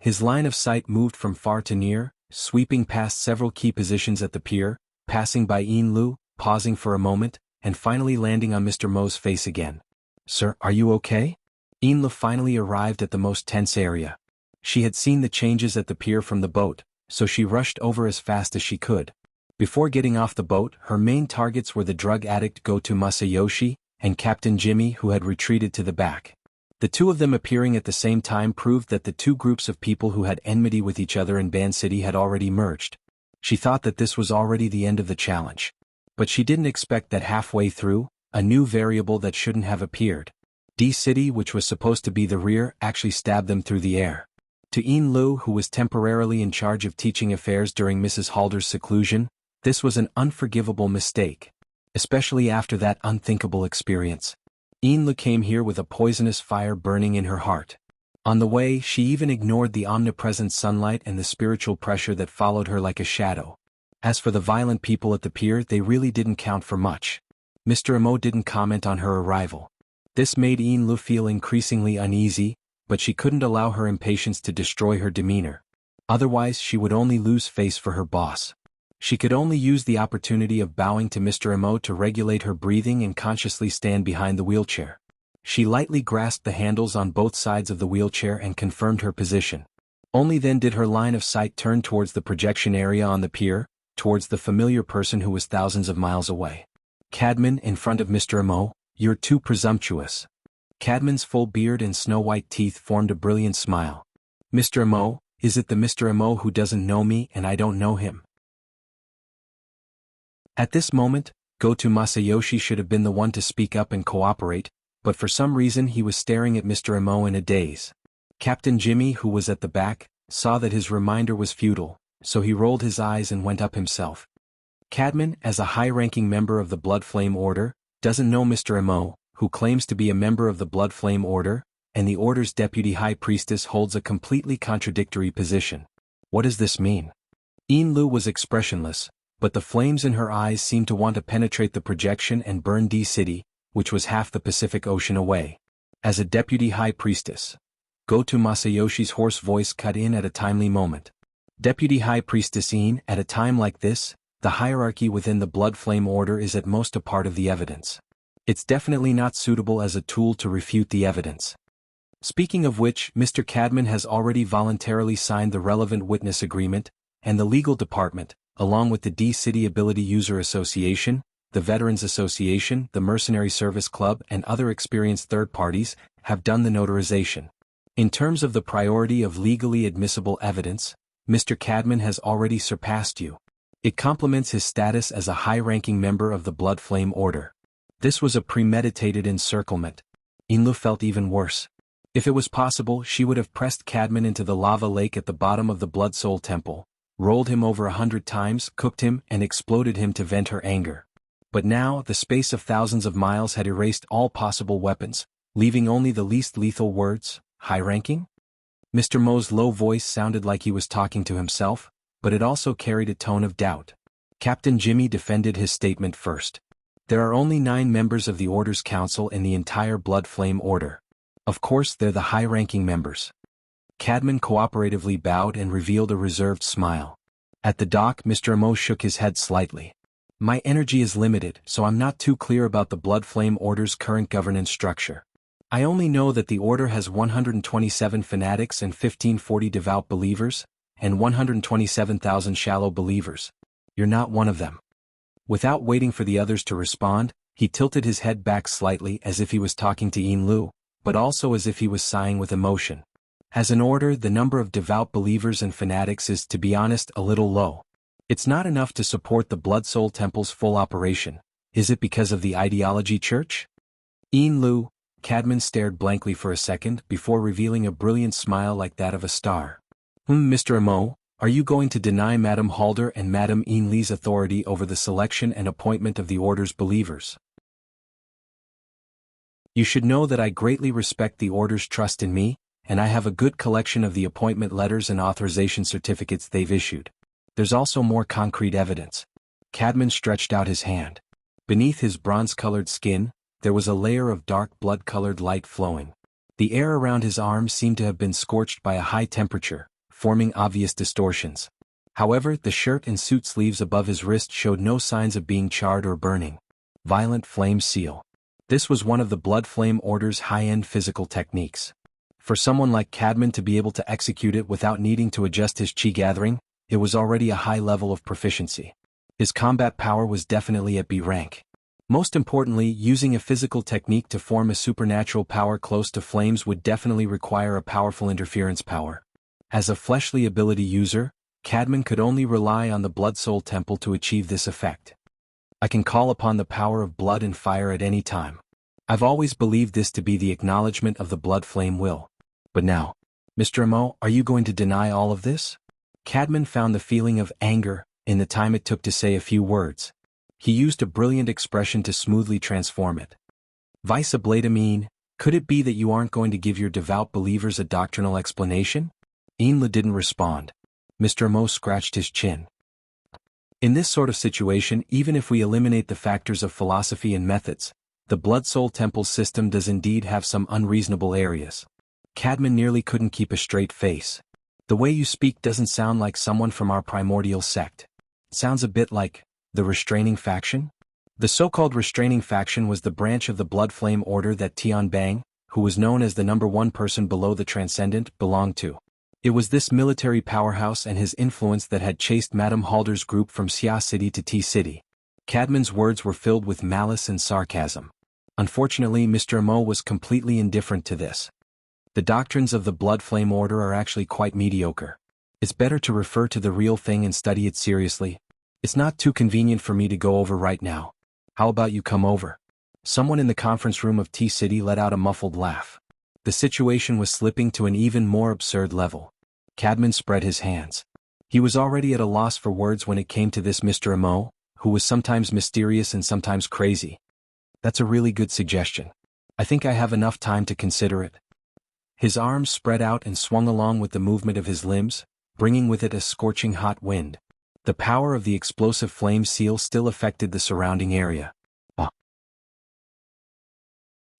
His line of sight moved from far to near, sweeping past several key positions at the pier, passing by Yin Lu, pausing for a moment, and finally landing on Mr. Mo's face again. Sir, are you okay? Yin Lu finally arrived at the most tense area. She had seen the changes at the pier from the boat, so she rushed over as fast as she could. Before getting off the boat, her main targets were the drug addict Goto Masayoshi and Captain Jimmy, who had retreated to the back. The two of them appearing at the same time proved that the two groups of people who had enmity with each other in Band City had already merged. She thought that this was already the end of the challenge. But she didn't expect that halfway through, a new variable that shouldn't have appeared. D-City, which was supposed to be the rear, actually stabbed them through the air. To Yin Lu, who was temporarily in charge of teaching affairs during Mrs. Halder's seclusion, this was an unforgivable mistake. Especially after that unthinkable experience. Yin Lu came here with a poisonous fire burning in her heart. On the way, she even ignored the omnipresent sunlight and the spiritual pressure that followed her like a shadow. As for the violent people at the pier, they really didn't count for much. Mr. Amo didn't comment on her arrival. This made Yin Lu feel increasingly uneasy, but she couldn't allow her impatience to destroy her demeanor. Otherwise she would only lose face for her boss. She could only use the opportunity of bowing to Mr. Mo to regulate her breathing and consciously stand behind the wheelchair. She lightly grasped the handles on both sides of the wheelchair and confirmed her position. Only then did her line of sight turn towards the projection area on the pier, towards the familiar person who was thousands of miles away. Cadman, in front of Mr. Mo, you're too presumptuous. Cadman's full beard and snow-white teeth formed a brilliant smile. Mr. Mo, is it the Mr. Mo who doesn't know me and I don't know him? At this moment, Goto Masayoshi should have been the one to speak up and cooperate, but for some reason he was staring at Mr. Mo in a daze. Captain Jimmy, who was at the back, saw that his reminder was futile, so he rolled his eyes and went up himself. Cadman, as a high-ranking member of the Blood Flame Order, doesn't know Mr. Mo, who claims to be a member of the Blood Flame Order, and the Order's deputy high priestess holds a completely contradictory position. What does this mean? Yin Lu was expressionless, but the flames in her eyes seemed to want to penetrate the projection and burn D-City, which was half the Pacific Ocean away. As a deputy high priestess, Goto Masayoshi's hoarse voice cut in at a timely moment. Deputy High Priestess Yin, at a time like this, the hierarchy within the Blood Flame Order is at most a part of the evidence. It's definitely not suitable as a tool to refute the evidence. Speaking of which, Mr. Cadman has already voluntarily signed the relevant witness agreement, and the legal department, along with the D-City Ability User Association, the Veterans Association, the Mercenary Service Club and other experienced third parties, have done the notarization. In terms of the priority of legally admissible evidence, Mr. Cadman has already surpassed you. It complements his status as a high-ranking member of the Blood Flame Order. This was a premeditated encirclement. Yin Lu felt even worse. If it was possible, she would have pressed Cadman into the lava lake at the bottom of the Blood Soul Temple, rolled him over 100 times, cooked him, and exploded him to vent her anger. But now, the space of thousands of miles had erased all possible weapons, leaving only the least lethal words. High-ranking? Mr. Mo's low voice sounded like he was talking to himself, but it also carried a tone of doubt. Captain Jimmy defended his statement first. There are only 9 members of the Order's Council in the entire Blood Flame Order. Of course they're the high-ranking members. Cadman cooperatively bowed and revealed a reserved smile. At the dock, Mr. Mo shook his head slightly. My energy is limited, so I'm not too clear about the Blood Flame Order's current governance structure. I only know that the Order has 127 fanatics and 1540 devout believers, and 127,000 shallow believers. You're not one of them. Without waiting for the others to respond, he tilted his head back slightly as if he was talking to Yin Lu, but also as if he was sighing with emotion. As an order, the number of devout believers and fanatics is, to be honest, a little low. It's not enough to support the Blood Soul Temple's full operation. Is it because of the Ideology Church? Yin Lu, Cadman stared blankly for a second before revealing a brilliant smile like that of a star. Mr. Mo, are you going to deny Madame Halder and Madame Yin Li's authority over the selection and appointment of the Order's believers? You should know that I greatly respect the Order's trust in me, and I have a good collection of the appointment letters and authorization certificates they've issued. There's also more concrete evidence. Cadman stretched out his hand. Beneath his bronze-colored skin, there was a layer of dark blood-colored light flowing. The air around his arms seemed to have been scorched by a high temperature, forming obvious distortions. However, the shirt and suit sleeves above his wrist showed no signs of being charred or burning. Violent Flame Seal. This was one of the Blood Flame Order's high-end physical techniques. For someone like Cadman to be able to execute it without needing to adjust his chi gathering, it was already a high level of proficiency. His combat power was definitely at B rank. Most importantly, using a physical technique to form a supernatural power close to flames would definitely require a powerful interference power. As a fleshly ability user, Cadman could only rely on the Blood Soul Temple to achieve this effect. I can call upon the power of blood and fire at any time. I've always believed this to be the acknowledgement of the Blood Flame will. But now, Mr. Mo, are you going to deny all of this? Cadman found the feeling of anger in the time it took to say a few words. He used a brilliant expression to smoothly transform it. Vice Ablatamine, could it be that you aren't going to give your devout believers a doctrinal explanation? Yin Lu didn't respond. Mr. Mo scratched his chin. In this sort of situation, even if we eliminate the factors of philosophy and methods, The Blood Soul Temple's system does indeed have some unreasonable areas. Cadman nearly couldn't keep a straight face. The way you speak doesn't sound like someone from our primordial sect. It sounds a bit like the Restraining Faction? The so-called Restraining Faction was the branch of the Blood Flame Order that Tian Bang, who was known as the #1 person below the Transcendent, belonged to. It was this military powerhouse and his influence that had chased Madame Halder's group from Xia City to T-City. Cadman's words were filled with malice and sarcasm. Unfortunately, Mr. Amo was completely indifferent to this. The doctrines of the Blood Flame Order are actually quite mediocre. It's better to refer to the real thing and study it seriously. It's not too convenient for me to go over right now. How about you come over? Someone in the conference room of T-City let out a muffled laugh. The situation was slipping to an even more absurd level. Cadman spread his hands. He was already at a loss for words when it came to this Mr. Amo, who was sometimes mysterious and sometimes crazy. That's a really good suggestion. I think I have enough time to consider it. His arms spread out and swung along with the movement of his limbs, bringing with it a scorching hot wind. The power of the explosive flame seal still affected the surrounding area.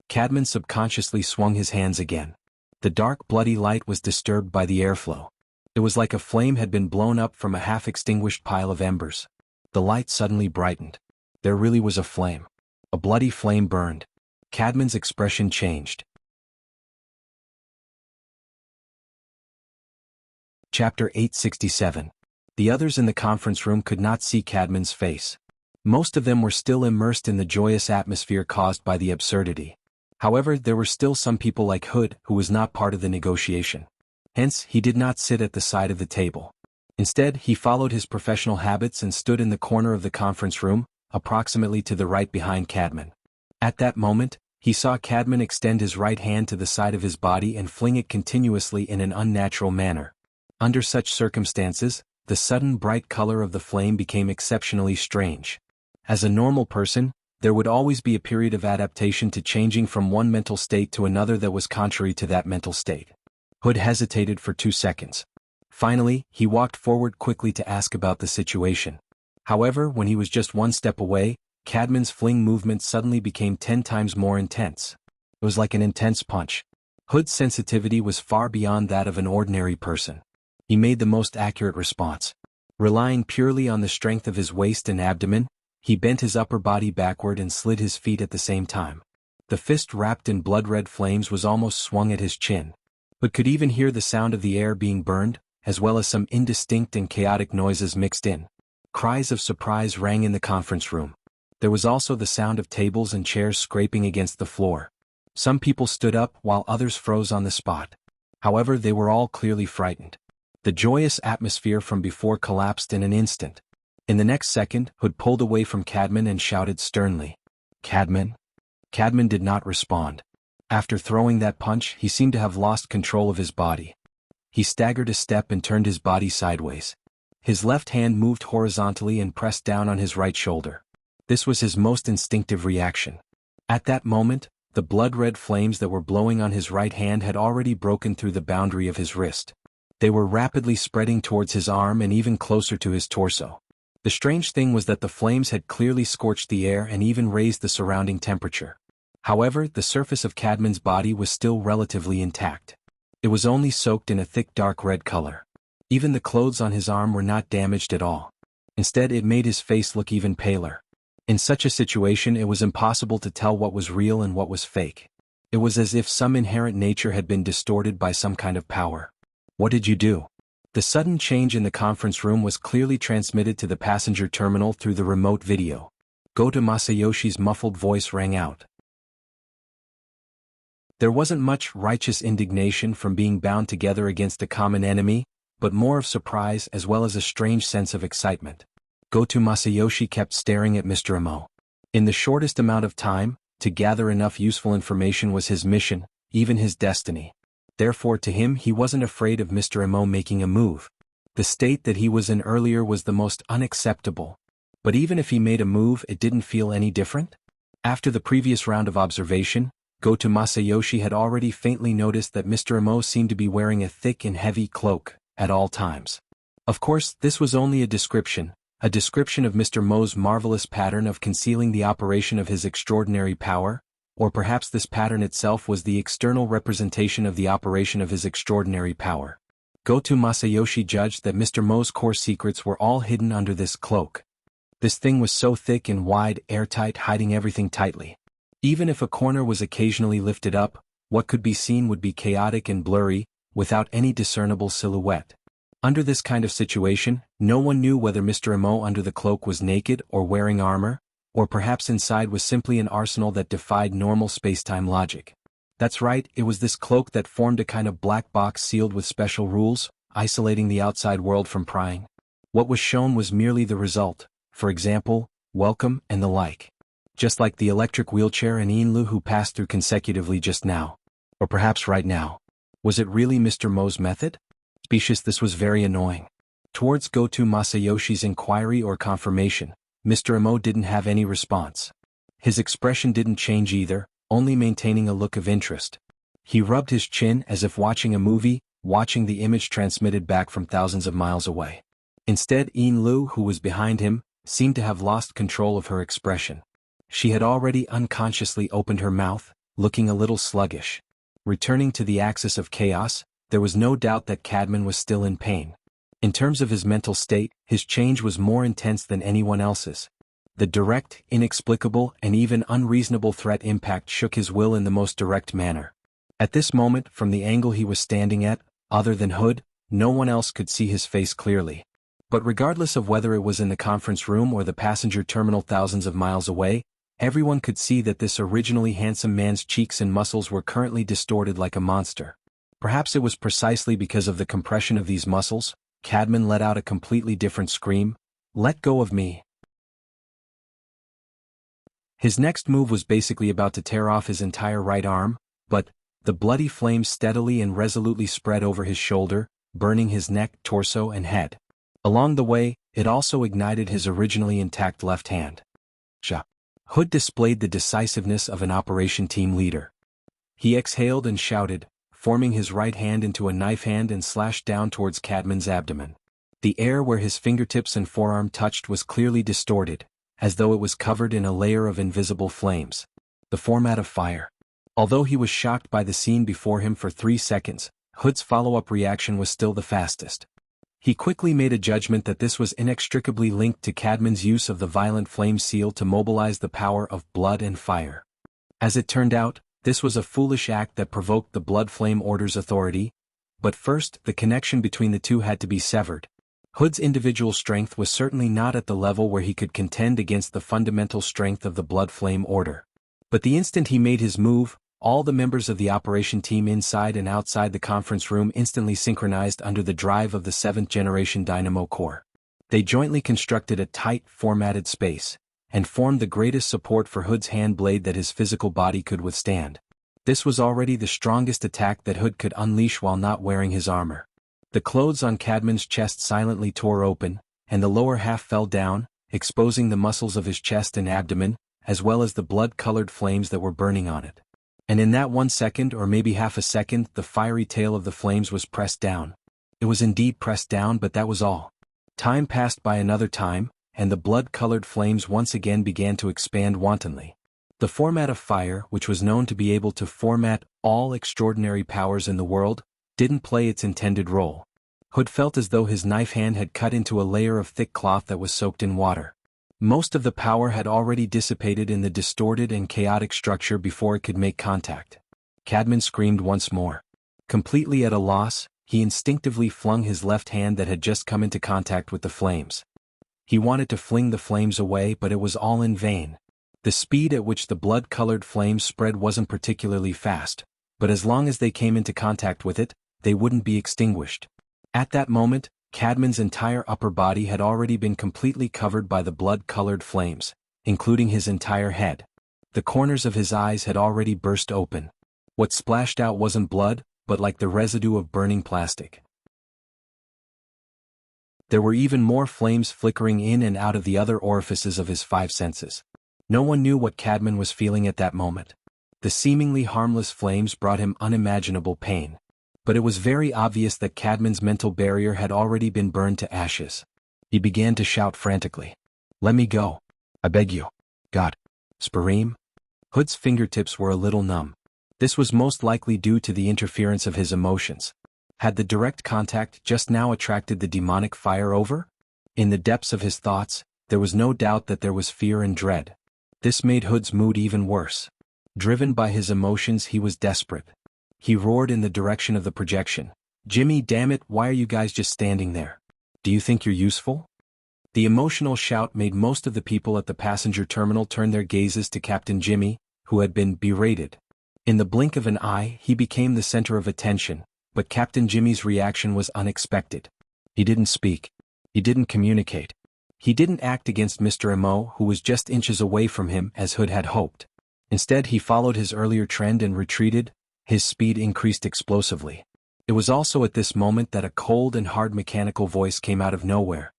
Cadman subconsciously swung his hands again. The dark bloody light was disturbed by the airflow. It was like a flame had been blown up from a half-extinguished pile of embers. The light suddenly brightened. There really was a flame. A bloody flame burned. Cadman's expression changed. Chapter 867. The others in the conference room could not see Cadman's face. Most of them were still immersed in the joyous atmosphere caused by the absurdity. However, there were still some people like Hood who was not part of the negotiation. Hence, he did not sit at the side of the table. Instead, he followed his professional habits and stood in the corner of the conference room, approximately to the right behind Cadman. At that moment, he saw Cadman extend his right hand to the side of his body and fling it continuously in an unnatural manner. Under such circumstances, the sudden bright color of the flame became exceptionally strange. As a normal person, there would always be a period of adaptation to changing from one mental state to another that was contrary to that mental state. Hood hesitated for 2 seconds. Finally, he walked forward quickly to ask about the situation. However, when he was just 1 step away, Cadman's fling movement suddenly became 10 times more intense. It was like an intense punch. Hood's sensitivity was far beyond that of an ordinary person. He made the most accurate response. Relying purely on the strength of his waist and abdomen, he bent his upper body backward and slid his feet at the same time. The fist wrapped in blood-red flames was almost swung at his chin. But could even hear the sound of the air being burned, as well as some indistinct and chaotic noises mixed in. Cries of surprise rang in the conference room. There was also the sound of tables and chairs scraping against the floor. Some people stood up while others froze on the spot. However, they were all clearly frightened. The joyous atmosphere from before collapsed in an instant. In the next second, Hood pulled away from Cadman and shouted sternly, "Cadman?" Cadman did not respond. After throwing that punch, he seemed to have lost control of his body. He staggered a step and turned his body sideways. His left hand moved horizontally and pressed down on his right shoulder. This was his most instinctive reaction. At that moment, the blood-red flames that were blowing on his right hand had already broken through the boundary of his wrist. They were rapidly spreading towards his arm and even closer to his torso. The strange thing was that the flames had clearly scorched the air and even raised the surrounding temperature. However, the surface of Cadman's body was still relatively intact. It was only soaked in a thick dark red color. Even the clothes on his arm were not damaged at all. Instead, it made his face look even paler. In such a situation, it was impossible to tell what was real and what was fake. It was as if some inherent nature had been distorted by some kind of power. "What did you do?" The sudden change in the conference room was clearly transmitted to the passenger terminal through the remote video. Goto Masayoshi's muffled voice rang out. There wasn't much righteous indignation from being bound together against a common enemy, but more of surprise as well as a strange sense of excitement. Goto Masayoshi kept staring at Mr. Amo. In the shortest amount of time, to gather enough useful information was his mission, even his destiny. Therefore to him he wasn't afraid of Mr. Amo making a move. The state that he was in earlier was the most unacceptable. But even if he made a move, it didn't feel any different? After the previous round of observation, Goto Masayoshi had already faintly noticed that Mr. Amo seemed to be wearing a thick and heavy cloak at all times. Of course, this was only a description, A description of Mr. Mo's marvelous pattern of concealing the operation of his extraordinary power? Or perhaps this pattern itself was the external representation of the operation of his extraordinary power. Goto Masayoshi judged that Mr. Mo's core secrets were all hidden under this cloak. This thing was so thick and wide, airtight, hiding everything tightly. Even if a corner was occasionally lifted up, what could be seen would be chaotic and blurry, without any discernible silhouette. Under this kind of situation, no one knew whether Mr. Imo under the cloak was naked or wearing armor, or perhaps inside was simply an arsenal that defied normal space-time logic. That's right, it was this cloak that formed a kind of black box sealed with special rules, isolating the outside world from prying. What was shown was merely the result, for example, welcome and the like. Just like the electric wheelchair and Inlu who passed through consecutively just now. Or perhaps right now. Was it really Mr. Mo's method? Specious, this was very annoying. Towards Goto Masayoshi's inquiry or confirmation, Mr. Imo didn't have any response. His expression didn't change either, only maintaining a look of interest. He rubbed his chin as if watching a movie, watching the image transmitted back from thousands of miles away. Instead, Inlu, who was behind him, seemed to have lost control of her expression. She had already unconsciously opened her mouth, looking a little sluggish. Returning to the axis of chaos, there was no doubt that Cadman was still in pain. In terms of his mental state, his change was more intense than anyone else's. The direct, inexplicable, and even unreasonable threat impact shook his will in the most direct manner. At this moment, from the angle he was standing at, other than Hood, no one else could see his face clearly. But regardless of whether it was in the conference room or the passenger terminal thousands of miles away, everyone could see that this originally handsome man's cheeks and muscles were currently distorted like a monster. Perhaps it was precisely because of the compression of these muscles, Cadman let out a completely different scream. Let go of me. His next move was basically about to tear off his entire right arm, but the bloody flames steadily and resolutely spread over his shoulder, burning his neck, torso, and head. Along the way, it also ignited his originally intact left hand. Hood displayed the decisiveness of an operation team leader. He exhaled and shouted, forming his right hand into a knife hand and slashed down towards Cadman's abdomen. The air where his fingertips and forearm touched was clearly distorted, as though it was covered in a layer of invisible flames. The format of fire. Although he was shocked by the scene before him for 3 seconds, Hood's follow-up reaction was still the fastest. He quickly made a judgment that this was inextricably linked to Cadman's use of the violent flame seal to mobilize the power of blood and fire. As it turned out, this was a foolish act that provoked the Blood Flame Order's authority, but first, the connection between the two had to be severed. Hood's individual strength was certainly not at the level where he could contend against the fundamental strength of the Blood Flame Order. But the instant he made his move, all the members of the operation team inside and outside the conference room instantly synchronized under the drive of the 7th-generation Dynamo Core. They jointly constructed a tight, formatted space, and formed the greatest support for Hood's hand blade that his physical body could withstand. This was already the strongest attack that Hood could unleash while not wearing his armor. The clothes on Cadman's chest silently tore open, and the lower half fell down, exposing the muscles of his chest and abdomen, as well as the blood-colored flames that were burning on it. And in that 1 second or maybe half a second, the fiery tail of the flames was pressed down. It was indeed pressed down, but that was all. Time passed by another time, and the blood-colored flames once again began to expand wantonly. The format of fire, which was known to be able to format all extraordinary powers in the world, didn't play its intended role. Hood felt as though his knife hand had cut into a layer of thick cloth that was soaked in water. Most of the power had already dissipated in the distorted and chaotic structure before it could make contact. Cadman screamed once more. Completely at a loss, he instinctively flung his left hand that had just come into contact with the flames. He wanted to fling the flames away, but it was all in vain. The speed at which the blood-colored flames spread wasn't particularly fast, but as long as they came into contact with it, they wouldn't be extinguished. At that moment, Cadman's entire upper body had already been completely covered by the blood-colored flames, including his entire head. The corners of his eyes had already burst open. What splashed out wasn't blood, but like the residue of burning plastic. There were even more flames flickering in and out of the other orifices of his 5 senses. No one knew what Cadman was feeling at that moment. The seemingly harmless flames brought him unimaginable pain. But it was very obvious that Cadman's mental barrier had already been burned to ashes. He began to shout frantically. "Let me go. I beg you. God. Spareem?" Hood's fingertips were a little numb. This was most likely due to the interference of his emotions. Had the direct contact just now attracted the demonic fire over? In the depths of his thoughts, there was no doubt that there was fear and dread. This made Hood's mood even worse. Driven by his emotions, he was desperate. He roared in the direction of the projection. "Jimmy, damn it, why are you guys just standing there? Do you think you're useful?" The emotional shout made most of the people at the passenger terminal turn their gazes to Captain Jimmy, who had been berated. In the blink of an eye, he became the center of attention, but Captain Jimmy's reaction was unexpected. He didn't speak. He didn't communicate. He didn't act against Mr. Mo, who was just inches away from him as Hood had hoped. Instead, he followed his earlier trend and retreated. His speed increased explosively. It was also at this moment that a cold and hard mechanical voice came out of nowhere.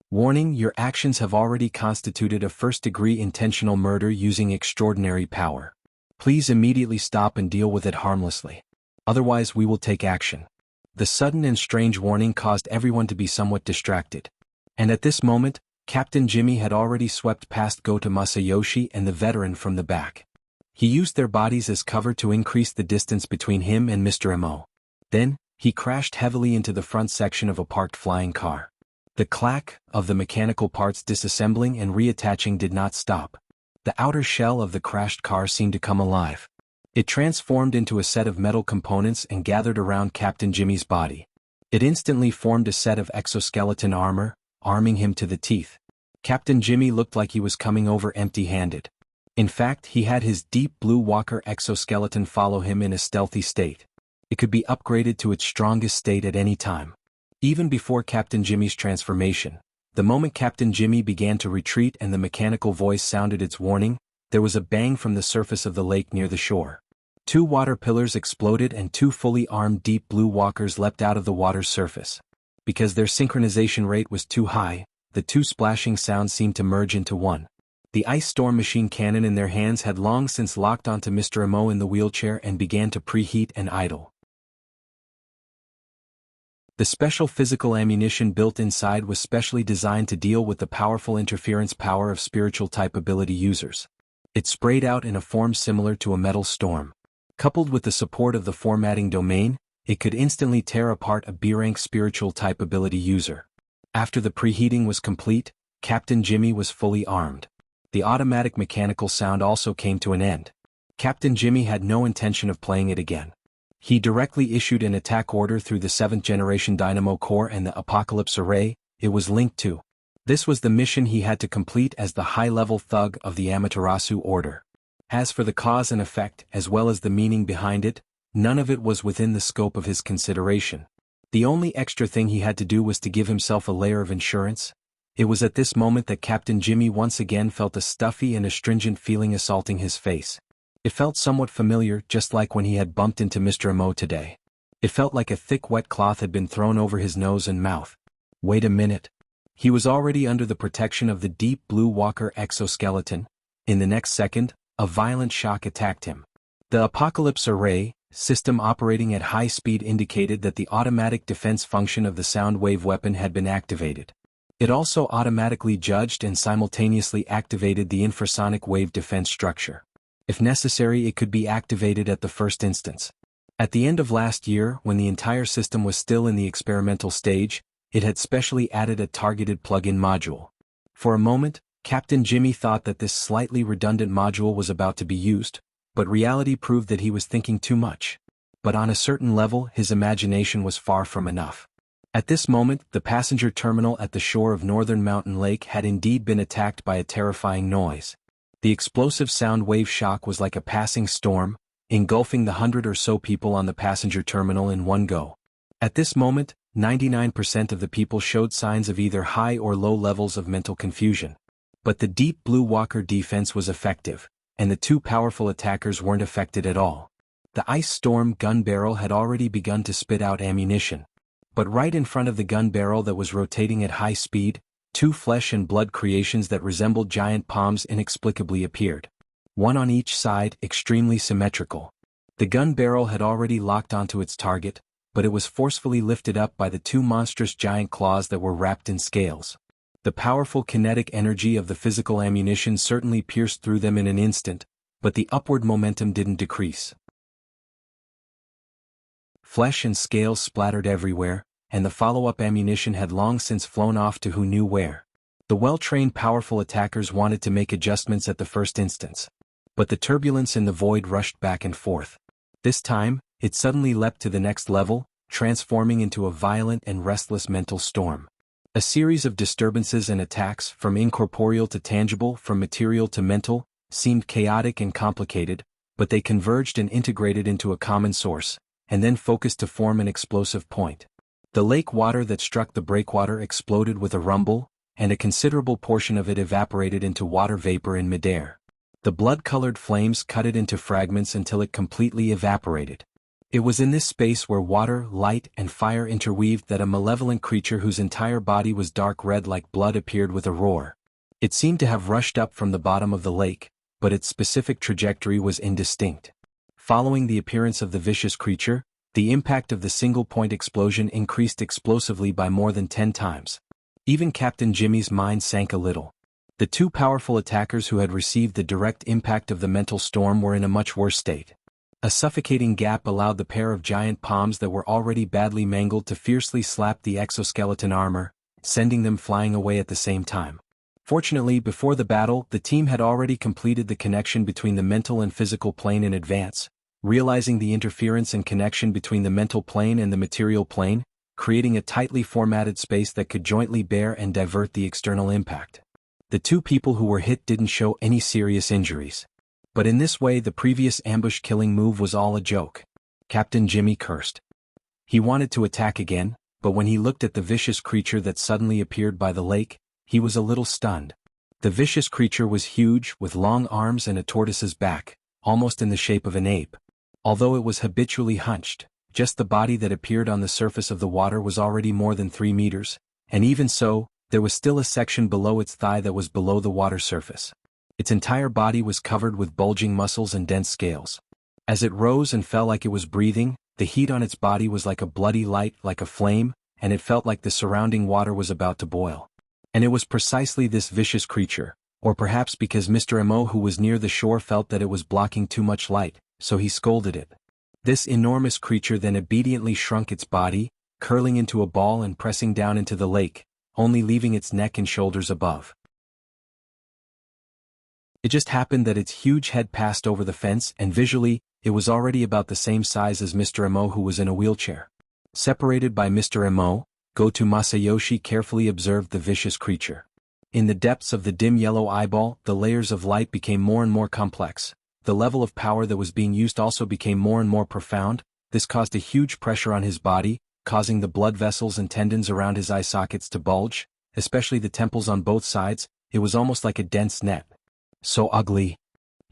"Warning, your actions have already constituted a first-degree intentional murder using extraordinary power. Please immediately stop and deal with it harmlessly. Otherwise we will take action." The sudden and strange warning caused everyone to be somewhat distracted. And at this moment, Captain Jimmy had already swept past Gota Masayoshi and the veteran from the back. He used their bodies as cover to increase the distance between him and Mr. Mo. Then, he crashed heavily into the front section of a parked flying car. The clack of the mechanical parts disassembling and reattaching did not stop. The outer shell of the crashed car seemed to come alive. It transformed into a set of metal components and gathered around Captain Jimmy's body. It instantly formed a set of exoskeleton armor, arming him to the teeth. Captain Jimmy looked like he was coming over empty-handed. In fact, he had his deep blue walker exoskeleton follow him in a stealthy state. It could be upgraded to its strongest state at any time. Even before Captain Jimmy's transformation, the moment Captain Jimmy began to retreat and the mechanical voice sounded its warning, there was a bang from the surface of the lake near the shore. 2 water pillars exploded and 2 fully armed deep blue walkers leapt out of the water's surface. Because their synchronization rate was too high, the 2 splashing sounds seemed to merge into one. The ice storm machine cannon in their hands had long since locked onto Mr. Mo in the wheelchair and began to preheat and idle. The special physical ammunition built inside was specially designed to deal with the powerful interference power of spiritual type ability users. It sprayed out in a form similar to a metal storm. Coupled with the support of the formatting domain, it could instantly tear apart a B-rank spiritual type ability user. After the preheating was complete, Captain Jimmy was fully armed. The automatic mechanical sound also came to an end. Captain Jimmy had no intention of playing it again. He directly issued an attack order through the 7th generation Dynamo Core and the Apocalypse Array it was linked to. This was the mission he had to complete as the high-level thug of the Amaterasu Order. As for the cause and effect as well as the meaning behind it, none of it was within the scope of his consideration. The only extra thing he had to do was to give himself a layer of insurance. It was at this moment that Captain Jimmy once again felt a stuffy and astringent feeling assaulting his face. It felt somewhat familiar, just like when he had bumped into Mr. Mo today. It felt like a thick wet cloth had been thrown over his nose and mouth. Wait a minute. He was already under the protection of the deep blue walker exoskeleton. In the next second, a violent shock attacked him. The Apocalypse Array system operating at high speed indicated that the automatic defense function of the sound wave weapon had been activated. It also automatically judged and simultaneously activated the infrasonic wave defense structure. If necessary, it could be activated at the first instance. At the end of last year, when the entire system was still in the experimental stage, it had specially added a targeted plug-in module. For a moment, Captain Jimmy thought that this slightly redundant module was about to be used, but reality proved that he was thinking too much. But on a certain level, his imagination was far from enough. At this moment, the passenger terminal at the shore of Northern Mountain Lake had indeed been attacked by a terrifying noise. The explosive sound wave shock was like a passing storm, engulfing the 100 or so people on the passenger terminal in one go. At this moment, 99% of the people showed signs of either high or low levels of mental confusion. But the deep blue walker defense was effective, and the 2 powerful attackers weren't affected at all. The ice storm gun barrel had already begun to spit out ammunition. But right in front of the gun barrel that was rotating at high speed, 2 flesh and blood creations that resembled giant palms inexplicably appeared. One on each side, extremely symmetrical. The gun barrel had already locked onto its target, but it was forcefully lifted up by the 2 monstrous giant claws that were wrapped in scales. The powerful kinetic energy of the physical ammunition certainly pierced through them in an instant, but the upward momentum didn't decrease. Flesh and scales splattered everywhere, and the follow-up ammunition had long since flown off to who knew where. The well-trained powerful attackers wanted to make adjustments at the first instance. But the turbulence in the void rushed back and forth. This time, it suddenly leapt to the next level, transforming into a violent and restless mental storm. A series of disturbances and attacks, from incorporeal to tangible, from material to mental, seemed chaotic and complicated, but they converged and integrated into a common source, and then focused to form an explosive point. The lake water that struck the breakwater exploded with a rumble, and a considerable portion of it evaporated into water vapor in midair. The blood-colored flames cut it into fragments until it completely evaporated. It was in this space where water, light, and fire interweaved that a malevolent creature whose entire body was dark red like blood appeared with a roar. It seemed to have rushed up from the bottom of the lake, but its specific trajectory was indistinct. Following the appearance of the vicious creature, the impact of the single-point explosion increased explosively by more than 10 times. Even Captain Jimmy's mind sank a little. The two powerful attackers who had received the direct impact of the mental storm were in a much worse state. A suffocating gap allowed the pair of giant palms that were already badly mangled to fiercely slap the exoskeleton armor, sending them flying away at the same time. Fortunately, before the battle, the team had already completed the connection between the mental and physical plane in advance, realizing the interference and connection between the mental plane and the material plane, creating a tightly formatted space that could jointly bear and divert the external impact. The two people who were hit didn't show any serious injuries. But in this way the previous ambush-killing move was all a joke. Captain Jimmy cursed. He wanted to attack again, but when he looked at the vicious creature that suddenly appeared by the lake, he was a little stunned. The vicious creature was huge, with long arms and a tortoise's back, almost in the shape of an ape. Although it was habitually hunched, just the body that appeared on the surface of the water was already more than 3 meters, and even so, there was still a section below its thigh that was below the water surface. Its entire body was covered with bulging muscles and dense scales. As it rose and fell like it was breathing, the heat on its body was like a bloody light, like a flame, and it felt like the surrounding water was about to boil. And it was precisely this vicious creature, or perhaps because Mr. Mo who was near the shore felt that it was blocking too much light, so he scolded it. This enormous creature then obediently shrunk its body, curling into a ball and pressing down into the lake, only leaving its neck and shoulders above. It just happened that its huge head passed over the fence, and visually, it was already about the same size as Mr. Mo who was in a wheelchair. Separated by Mr. Mo, Goto Masayoshi carefully observed the vicious creature. In the depths of the dim yellow eyeball, the layers of light became more and more complex. The level of power that was being used also became more and more profound. This caused a huge pressure on his body, causing the blood vessels and tendons around his eye sockets to bulge, especially the temples on both sides. It was almost like a dense net. So ugly.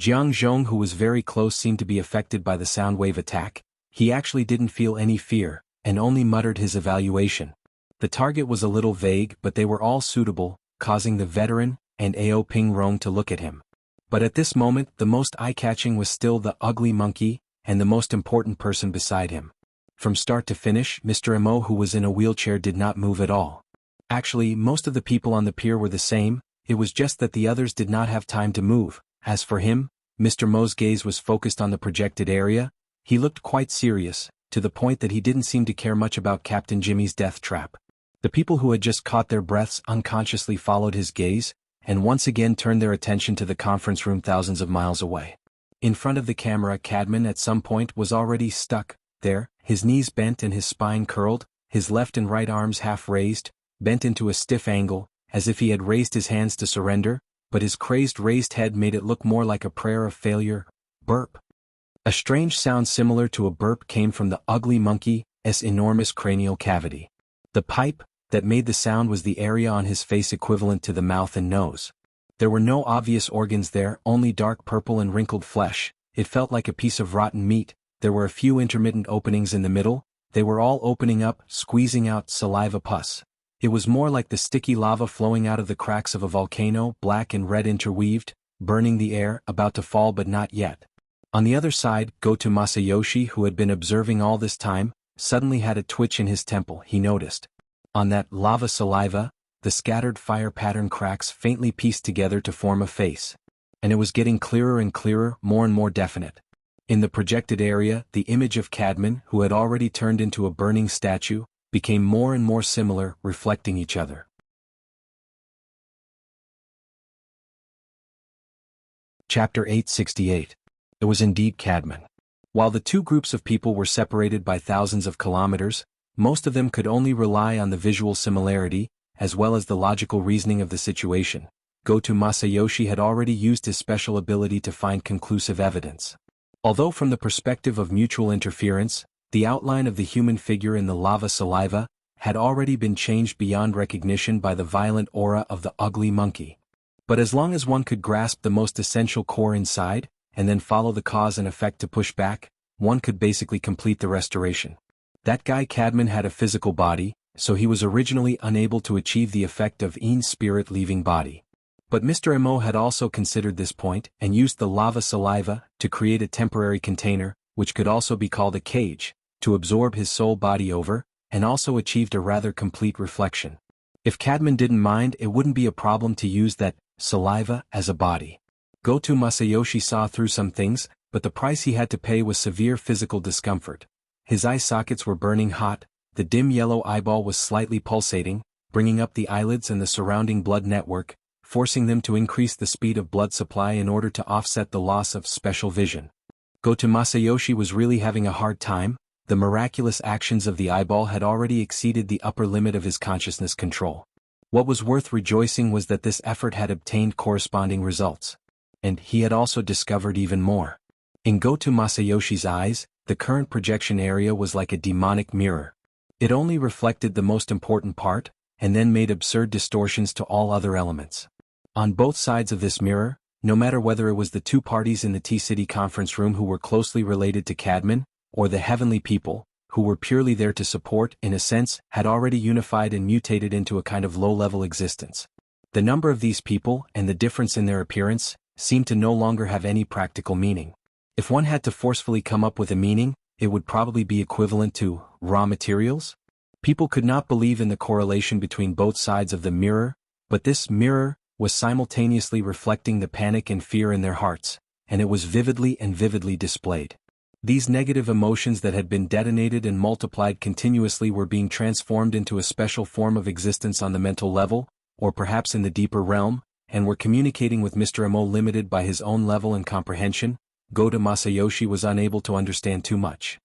Jianghu, who was very close, seemed to be affected by the sound wave attack. He actually didn't feel any fear, and only muttered his evaluation. The target was a little vague, but they were all suitable, causing the veteran and Ao Ping Rong to look at him. But at this moment, the most eye-catching was still the ugly monkey, and the most important person beside him. From start to finish, Mr. Mo who was in a wheelchair did not move at all. Actually, most of the people on the pier were the same, it was just that the others did not have time to move. As for him, Mr. Mo's gaze was focused on the projected area. He looked quite serious, to the point that he didn't seem to care much about Captain Jimmy's death trap. The people who had just caught their breaths unconsciously followed his gaze, and once again turned their attention to the conference room thousands of miles away. In front of the camera, Cadman at some point was already stuck there, his knees bent and his spine curled, his left and right arms half raised, bent into a stiff angle, as if he had raised his hands to surrender, but his crazed raised head made it look more like a prayer of failure. Burp. A strange sound similar to a burp came from the ugly monkey's enormous cranial cavity. The pipe that made the sound was the area on his face equivalent to the mouth and nose. There were no obvious organs there, only dark purple and wrinkled flesh. It felt like a piece of rotten meat. There were a few intermittent openings in the middle. They were all opening up, squeezing out saliva pus. It was more like the sticky lava flowing out of the cracks of a volcano, black and red interweaved, burning the air, about to fall but not yet. On the other side, Goto Masayoshi, who had been observing all this time, suddenly had a twitch in his temple. He noticed. On that lava saliva, the scattered fire pattern cracks faintly pieced together to form a face. And it was getting clearer and clearer, more and more definite. In the projected area, the image of Cadman, who had already turned into a burning statue, became more and more similar, reflecting each other. Chapter 868. It was indeed Cadman. While the two groups of people were separated by thousands of kilometers, most of them could only rely on the visual similarity, as well as the logical reasoning of the situation. Goto Masayoshi had already used his special ability to find conclusive evidence. Although from the perspective of mutual interference, the outline of the human figure in the lava saliva had already been changed beyond recognition by the violent aura of the ugly monkey. But as long as one could grasp the most essential core inside, and then follow the cause and effect to push back, one could basically complete the restoration. That guy Cadman had a physical body, so he was originally unable to achieve the effect of Ian's spirit leaving body. But Mr. Mo had also considered this point and used the lava saliva to create a temporary container, which could also be called a cage, to absorb his soul body over, and also achieved a rather complete reflection. If Cadman didn't mind, it wouldn't be a problem to use that saliva as a body. Goto Masayoshi saw through some things, but the price he had to pay was severe physical discomfort. His eye sockets were burning hot, the dim yellow eyeball was slightly pulsating, bringing up the eyelids and the surrounding blood network, forcing them to increase the speed of blood supply in order to offset the loss of special vision. Goto Masayoshi was really having a hard time. The miraculous actions of the eyeball had already exceeded the upper limit of his consciousness control. What was worth rejoicing was that this effort had obtained corresponding results. And he had also discovered even more. In Goto Masayoshi's eyes, the current projection area was like a demonic mirror. It only reflected the most important part, and then made absurd distortions to all other elements. On both sides of this mirror, no matter whether it was the two parties in the T-City conference room who were closely related to Cadman, or the heavenly people, who were purely there to support, in a sense, had already unified and mutated into a kind of low-level existence. The number of these people, and the difference in their appearance, seemed to no longer have any practical meaning. If one had to forcefully come up with a meaning, it would probably be equivalent to raw materials. People could not believe in the correlation between both sides of the mirror, but this mirror was simultaneously reflecting the panic and fear in their hearts, and it was vividly displayed. These negative emotions that had been detonated and multiplied continuously were being transformed into a special form of existence on the mental level, or perhaps in the deeper realm, and were communicating with Mr. Mo limited by his own level and comprehension. Goto Masayoshi was unable to understand too much.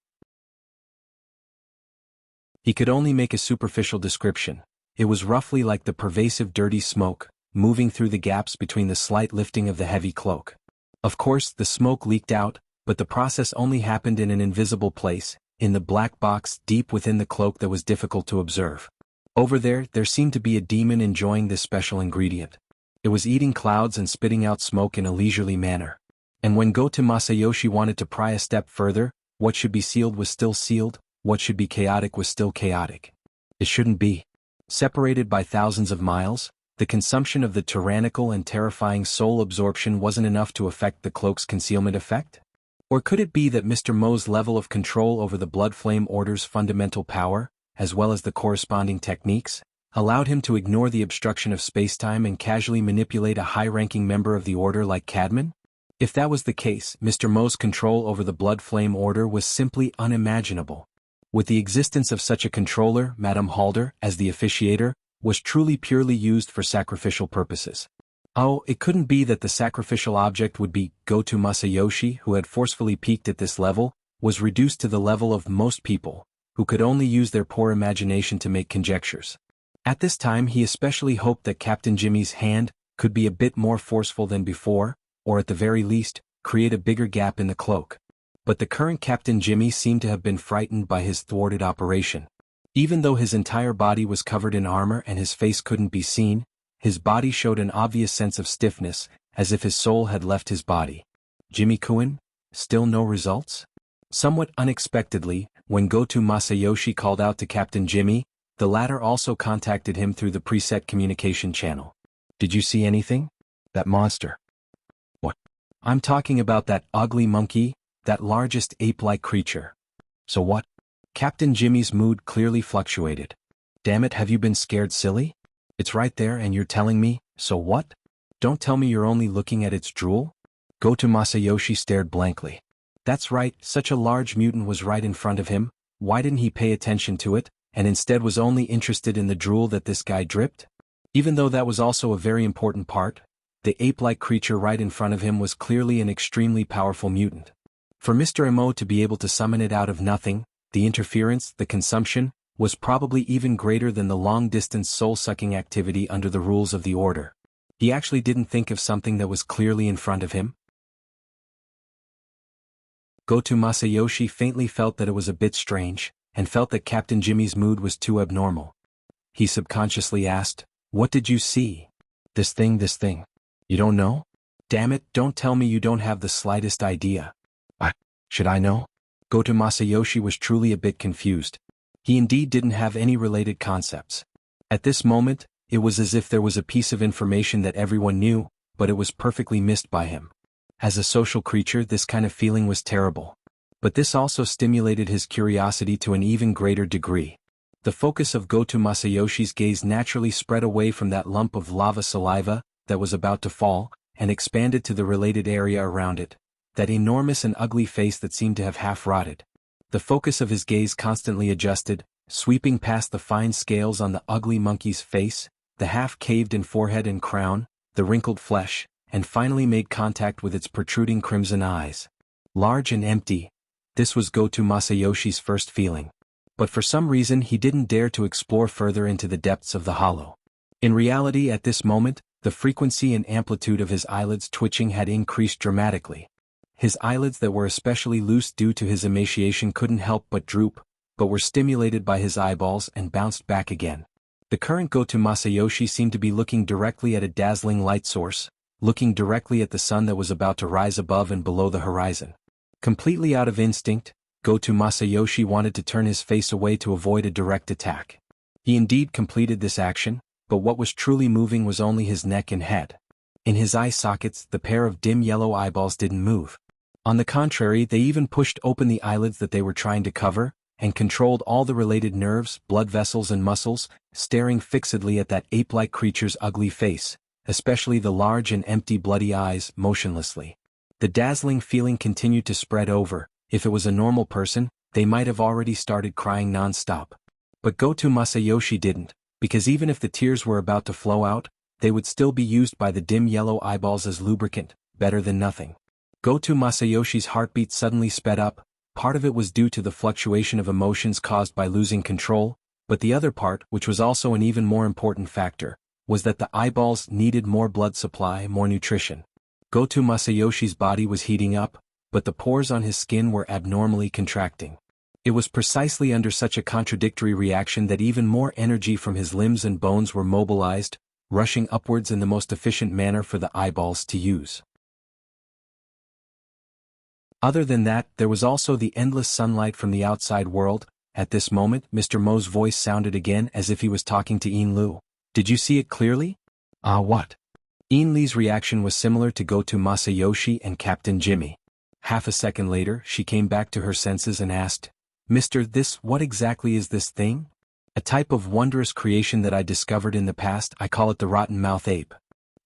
He could only make a superficial description. It was roughly like the pervasive dirty smoke, moving through the gaps between the slight lifting of the heavy cloak. Of course, the smoke leaked out, but the process only happened in an invisible place, in the black box deep within the cloak that was difficult to observe. Over there seemed to be a demon enjoying this special ingredient. It was eating clouds and spitting out smoke in a leisurely manner. And when Goto Masayoshi wanted to pry a step further, what should be sealed was still sealed, what should be chaotic was still chaotic. It shouldn't be. Separated by thousands of miles, the consumption of the tyrannical and terrifying soul absorption wasn't enough to affect the cloak's concealment effect? Or could it be that Mr. Mo's level of control over the Blood Flame Order's fundamental power, as well as the corresponding techniques, allowed him to ignore the obstruction of spacetime and casually manipulate a high-ranking member of the Order like Cadman? If that was the case, Mr. Mo's control over the Blood Flame Order was simply unimaginable. With the existence of such a controller, Madame Halder, as the officiator, was truly purely used for sacrificial purposes. Oh, it couldn't be that the sacrificial object would be Goto Masayoshi, who had forcefully peaked at this level, was reduced to the level of most people, who could only use their poor imagination to make conjectures. At this time he especially hoped that Captain Jimmy's hand could be a bit more forceful than before, or at the very least, create a bigger gap in the cloak. But the current Captain Jimmy seemed to have been frightened by his thwarted operation. Even though his entire body was covered in armor and his face couldn't be seen, his body showed an obvious sense of stiffness, as if his soul had left his body. Jimmy-kun? Still no results? Somewhat unexpectedly, when Goto Masayoshi called out to Captain Jimmy, the latter also contacted him through the preset communication channel. Did you see anything? That monster. What? I'm talking about that ugly monkey, that largest ape-like creature. So what? Captain Jimmy's mood clearly fluctuated. Damn it, have you been scared silly? It's right there and you're telling me, so what? Don't tell me you're only looking at its drool? Goto Masayoshi stared blankly. That's right, such a large mutant was right in front of him, why didn't he pay attention to it, and instead was only interested in the drool that this guy dripped? Even though that was also a very important part, the ape-like creature right in front of him was clearly an extremely powerful mutant. For Mr. Emo to be able to summon it out of nothing, the interference, the consumption, was probably even greater than the long-distance soul-sucking activity under the rules of the Order. He actually didn't think of something that was clearly in front of him. Goto Masayoshi faintly felt that it was a bit strange, and felt that Captain Jimmy's mood was too abnormal. He subconsciously asked, "What did you see?" This thing. You don't know? Damn it, don't tell me you don't have the slightest idea." Should I know?" Goto Masayoshi was truly a bit confused. He indeed didn't have any related concepts. At this moment, it was as if there was a piece of information that everyone knew, but it was perfectly missed by him. As a social creature, this kind of feeling was terrible. But this also stimulated his curiosity to an even greater degree. The focus of Goto Masayoshi's gaze naturally spread away from that lump of lava saliva that was about to fall, and expanded to the related area around it, that enormous and ugly face that seemed to have half rotted. The focus of his gaze constantly adjusted, sweeping past the fine scales on the ugly monkey's face, the half-caved-in forehead and crown, the wrinkled flesh, and finally made contact with its protruding crimson eyes. Large and empty. This was Goto Masayoshi's first feeling. But for some reason he didn't dare to explore further into the depths of the hollow. In reality, at this moment, the frequency and amplitude of his eyelids twitching had increased dramatically. His eyelids that were especially loose due to his emaciation couldn't help but droop, but were stimulated by his eyeballs and bounced back again. The current Goto Masayoshi seemed to be looking directly at a dazzling light source, looking directly at the sun that was about to rise above and below the horizon. Completely out of instinct, Goto Masayoshi wanted to turn his face away to avoid a direct attack. He indeed completed this action, but what was truly moving was only his neck and head. In his eye sockets, the pair of dim yellow eyeballs didn't move. On the contrary, they even pushed open the eyelids that they were trying to cover, and controlled all the related nerves, blood vessels and muscles, staring fixedly at that ape-like creature's ugly face, especially the large and empty bloody eyes, motionlessly. The dazzling feeling continued to spread over. If it was a normal person, they might have already started crying non-stop. But Goto Masayoshi didn't, because even if the tears were about to flow out, they would still be used by the dim yellow eyeballs as lubricant, better than nothing. Goto Masayoshi's heartbeat suddenly sped up. Part of it was due to the fluctuation of emotions caused by losing control, but the other part, which was also an even more important factor, was that the eyeballs needed more blood supply, more nutrition. Goto Masayoshi's body was heating up, but the pores on his skin were abnormally contracting. It was precisely under such a contradictory reaction that even more energy from his limbs and bones were mobilized, rushing upwards in the most efficient manner for the eyeballs to use. Other than that, there was also the endless sunlight from the outside world. At this moment, Mr. Mo's voice sounded again as if he was talking to Ian Liu. "Did you see it clearly?" What?" Ian Li's reaction was similar to Goto Masayoshi and Captain Jimmy. Half a second later, she came back to her senses and asked, What exactly is this thing?" "A type of wondrous creation that I discovered in the past. I call it the rotten mouth ape.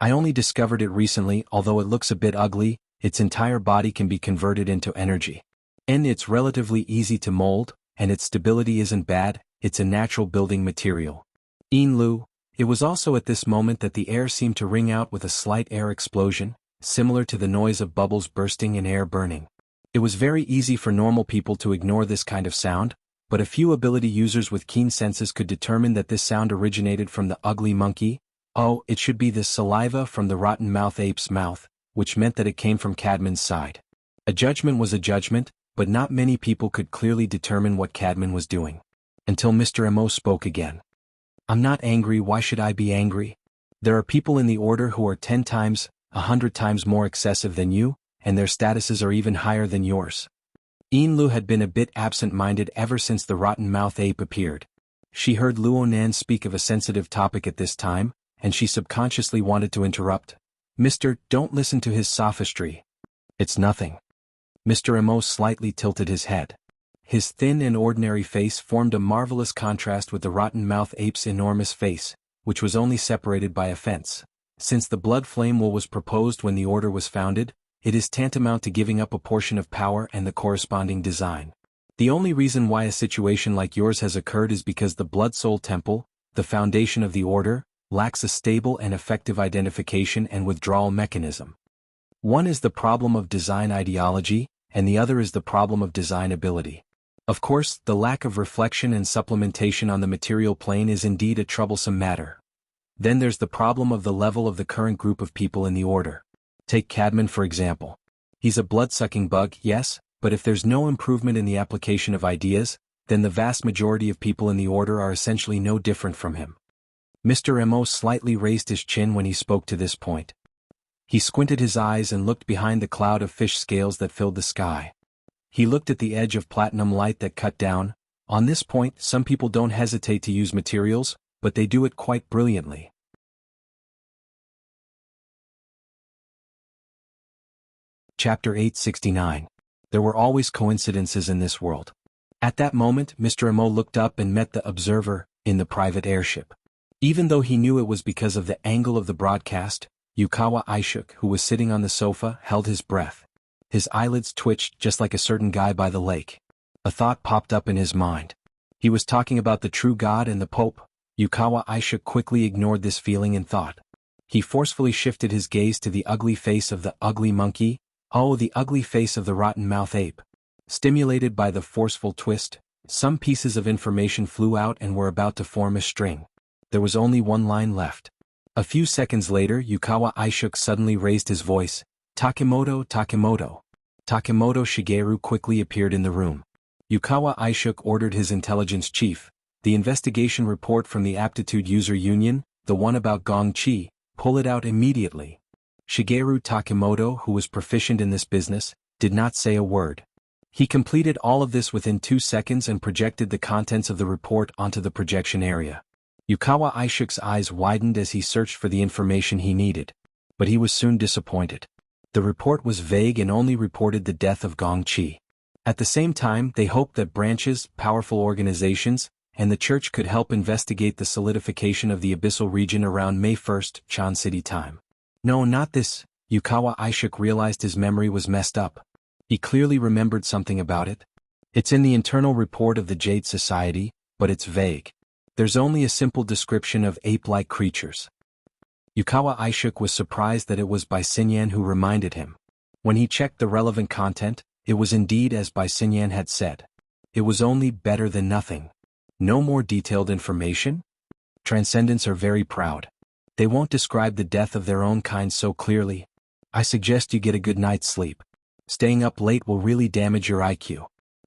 I only discovered it recently, although it looks a bit ugly. Its entire body can be converted into energy. And it's relatively easy to mold, and its stability isn't bad. It's a natural building material." Ian Liu. It was also at this moment that the air seemed to ring out with a slight air explosion, similar to the noise of bubbles bursting and air burning. It was very easy for normal people to ignore this kind of sound, but a few ability users with keen senses could determine that this sound originated from the ugly monkey. It should be the saliva from the rotten mouth ape's mouth, which meant that it came from Cadman's side. A judgment was a judgment, but not many people could clearly determine what Cadman was doing. Until Mr. Mo spoke again. "I'm not angry. Why should I be angry? There are people in the Order who are 10 times, 100 times more excessive than you, and their statuses are even higher than yours." Ian Liu had been a bit absent-minded ever since the rotten mouth ape appeared. She heard Luonan speak of a sensitive topic at this time, and she subconsciously wanted to interrupt. Don't listen to his sophistry. It's nothing." Mr. Mo slightly tilted his head. His thin and ordinary face formed a marvelous contrast with the rotten mouth ape's enormous face, which was only separated by a fence. Since the blood flame will was proposed when the order was founded, it is tantamount to giving up a portion of power and the corresponding design. The only reason why a situation like yours has occurred is because the Blood Soul Temple, the foundation of the order, lacks a stable and effective identification and withdrawal mechanism. One is the problem of design ideology, and the other is the problem of design ability. Of course, the lack of reflection and supplementation on the material plane is indeed a troublesome matter. Then there's the problem of the level of the current group of people in the order. Take Cadman for example. He's a blood-sucking bug, yes, but if there's no improvement in the application of ideas, then the vast majority of people in the order are essentially no different from him. Mr. Mo slightly raised his chin when he spoke to this point. He squinted his eyes and looked behind the cloud of fish scales that filled the sky. He looked at the edge of platinum light that cut down. On this point, some people don't hesitate to use materials, but they do it quite brilliantly. Chapter 869. There were always coincidences in this world. At that moment, Mr. Mo looked up and met the observer in the private airship. Even though he knew it was because of the angle of the broadcast, Yukawa Aishuk, who was sitting on the sofa, held his breath. His eyelids twitched just like a certain guy by the lake. A thought popped up in his mind. He was talking about the true God and the Pope. Yukawa Aishuk quickly ignored this feeling and thought. He forcefully shifted his gaze to the ugly face of the ugly monkey. Oh, the ugly face of the rotten-mouthed ape. Stimulated by the forceful twist, some pieces of information flew out and were about to form a string. There was only one line left. A few seconds later, Yukawa Aishuk suddenly raised his voice. Takemoto, Takemoto. Takemoto Shigeru quickly appeared in the room. Yukawa Aishuk ordered his intelligence chief, the investigation report from the Aptitude User Union, the one about Gong Chi, pull it out immediately. Shigeru Takemoto, who was proficient in this business, did not say a word. He completed all of this within 2 seconds and projected the contents of the report onto the projection area. Yukawa Aishuk's eyes widened as he searched for the information he needed, but he was soon disappointed. The report was vague and only reported the death of Gong Chi. At the same time, they hoped that branches, powerful organizations, and the church could help investigate the solidification of the abyssal region around May 1st, Chan City time. No, not this. Yukawa Aishuk realized his memory was messed up. He clearly remembered something about it. It's in the internal report of the Jade Society, but it's vague. There's only a simple description of ape-like creatures. Yukawa Aishuk was surprised that it was Bai Xinyan who reminded him. When he checked the relevant content, it was indeed as Bai Xinyan had said. It was only better than nothing. No more detailed information? Transcendents are very proud. They won't describe the death of their own kind so clearly. I suggest you get a good night's sleep. Staying up late will really damage your IQ.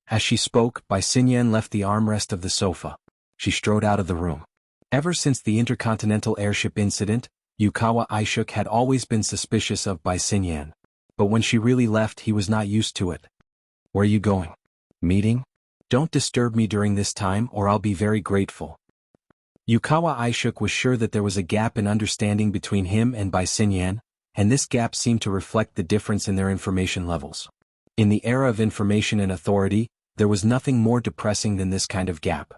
As she spoke, Bai Xinyan left the armrest of the sofa. She strode out of the room. Ever since the intercontinental airship incident, Yukawa Aishuk had always been suspicious of Bai Xinyan. But when she really left, he was not used to it. Where are you going? Meeting? Don't disturb me during this time or I'll be very grateful. Yukawa Aishuk was sure that there was a gap in understanding between him and Bai Xinyan, and this gap seemed to reflect the difference in their information levels. In the era of information and authority, there was nothing more depressing than this kind of gap.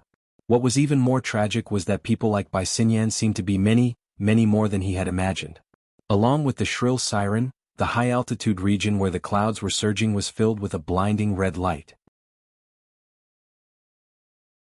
What was even more tragic was that people like Bai Xinyan seemed to be many, many more than he had imagined. Along with the shrill siren, the high-altitude region where the clouds were surging was filled with a blinding red light.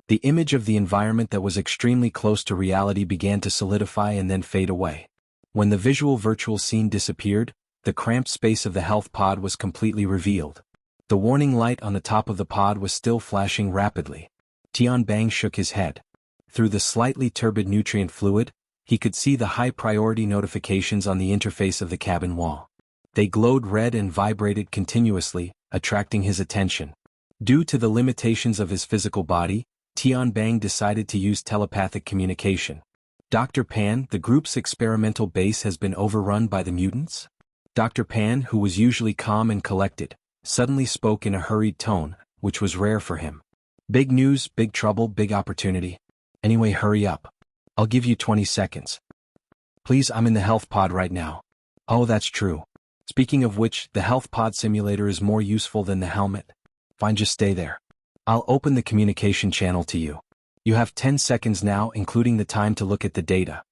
The image of the environment that was extremely close to reality began to solidify and then fade away. When the visual virtual scene disappeared, the cramped space of the health pod was completely revealed. The warning light on the top of the pod was still flashing rapidly. Tian Bang shook his head. Through the slightly turbid nutrient fluid, he could see the high-priority notifications on the interface of the cabin wall. They glowed red and vibrated continuously, attracting his attention. Due to the limitations of his physical body, Tian Bang decided to use telepathic communication. Dr. Pan, the group's experimental base has been overrun by the mutants? Dr. Pan, who was usually calm and collected, suddenly spoke in a hurried tone, which was rare for him. Big news, big trouble, big opportunity. Anyway, hurry up. I'll give you 20 seconds. Please, I'm in the health pod right now. Oh, that's true. Speaking of which, the health pod simulator is more useful than the helmet. Fine, just stay there. I'll open the communication channel to you. You have 10 seconds now, including the time to look at the data.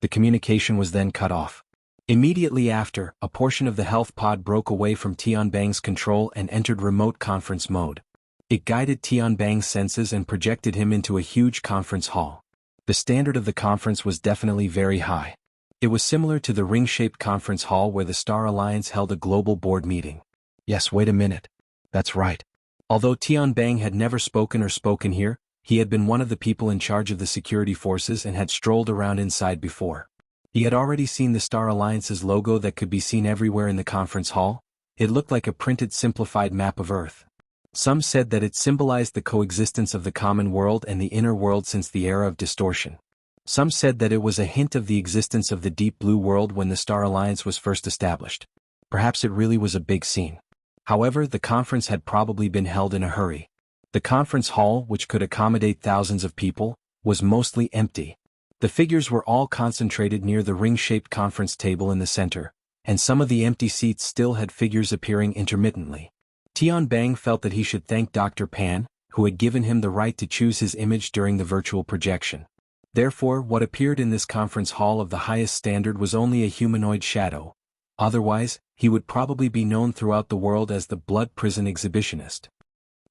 The communication was then cut off. Immediately after, a portion of the health pod broke away from Tianbang's control and entered remote conference mode. It guided Tianbang's senses and projected him into a huge conference hall. The standard of the conference was definitely very high. It was similar to the ring-shaped conference hall where the Star Alliance held a global board meeting. Yes, wait a minute. That's right. Although Tianbang had never spoken here, he had been one of the people in charge of the security forces and had strolled around inside before. He had already seen the Star Alliance's logo that could be seen everywhere in the conference hall. It looked like a printed simplified map of Earth. Some said that it symbolized the coexistence of the common world and the inner world since the era of distortion. Some said that it was a hint of the existence of the deep blue world when the Star Alliance was first established. Perhaps it really was a big scene. However, the conference had probably been held in a hurry. The conference hall, which could accommodate thousands of people, was mostly empty. The figures were all concentrated near the ring-shaped conference table in the center, and some of the empty seats still had figures appearing intermittently. Tianbang felt that he should thank Dr. Pan, who had given him the right to choose his image during the virtual projection. Therefore, what appeared in this conference hall of the highest standard was only a humanoid shadow. Otherwise, he would probably be known throughout the world as the Blood Prison Exhibitionist.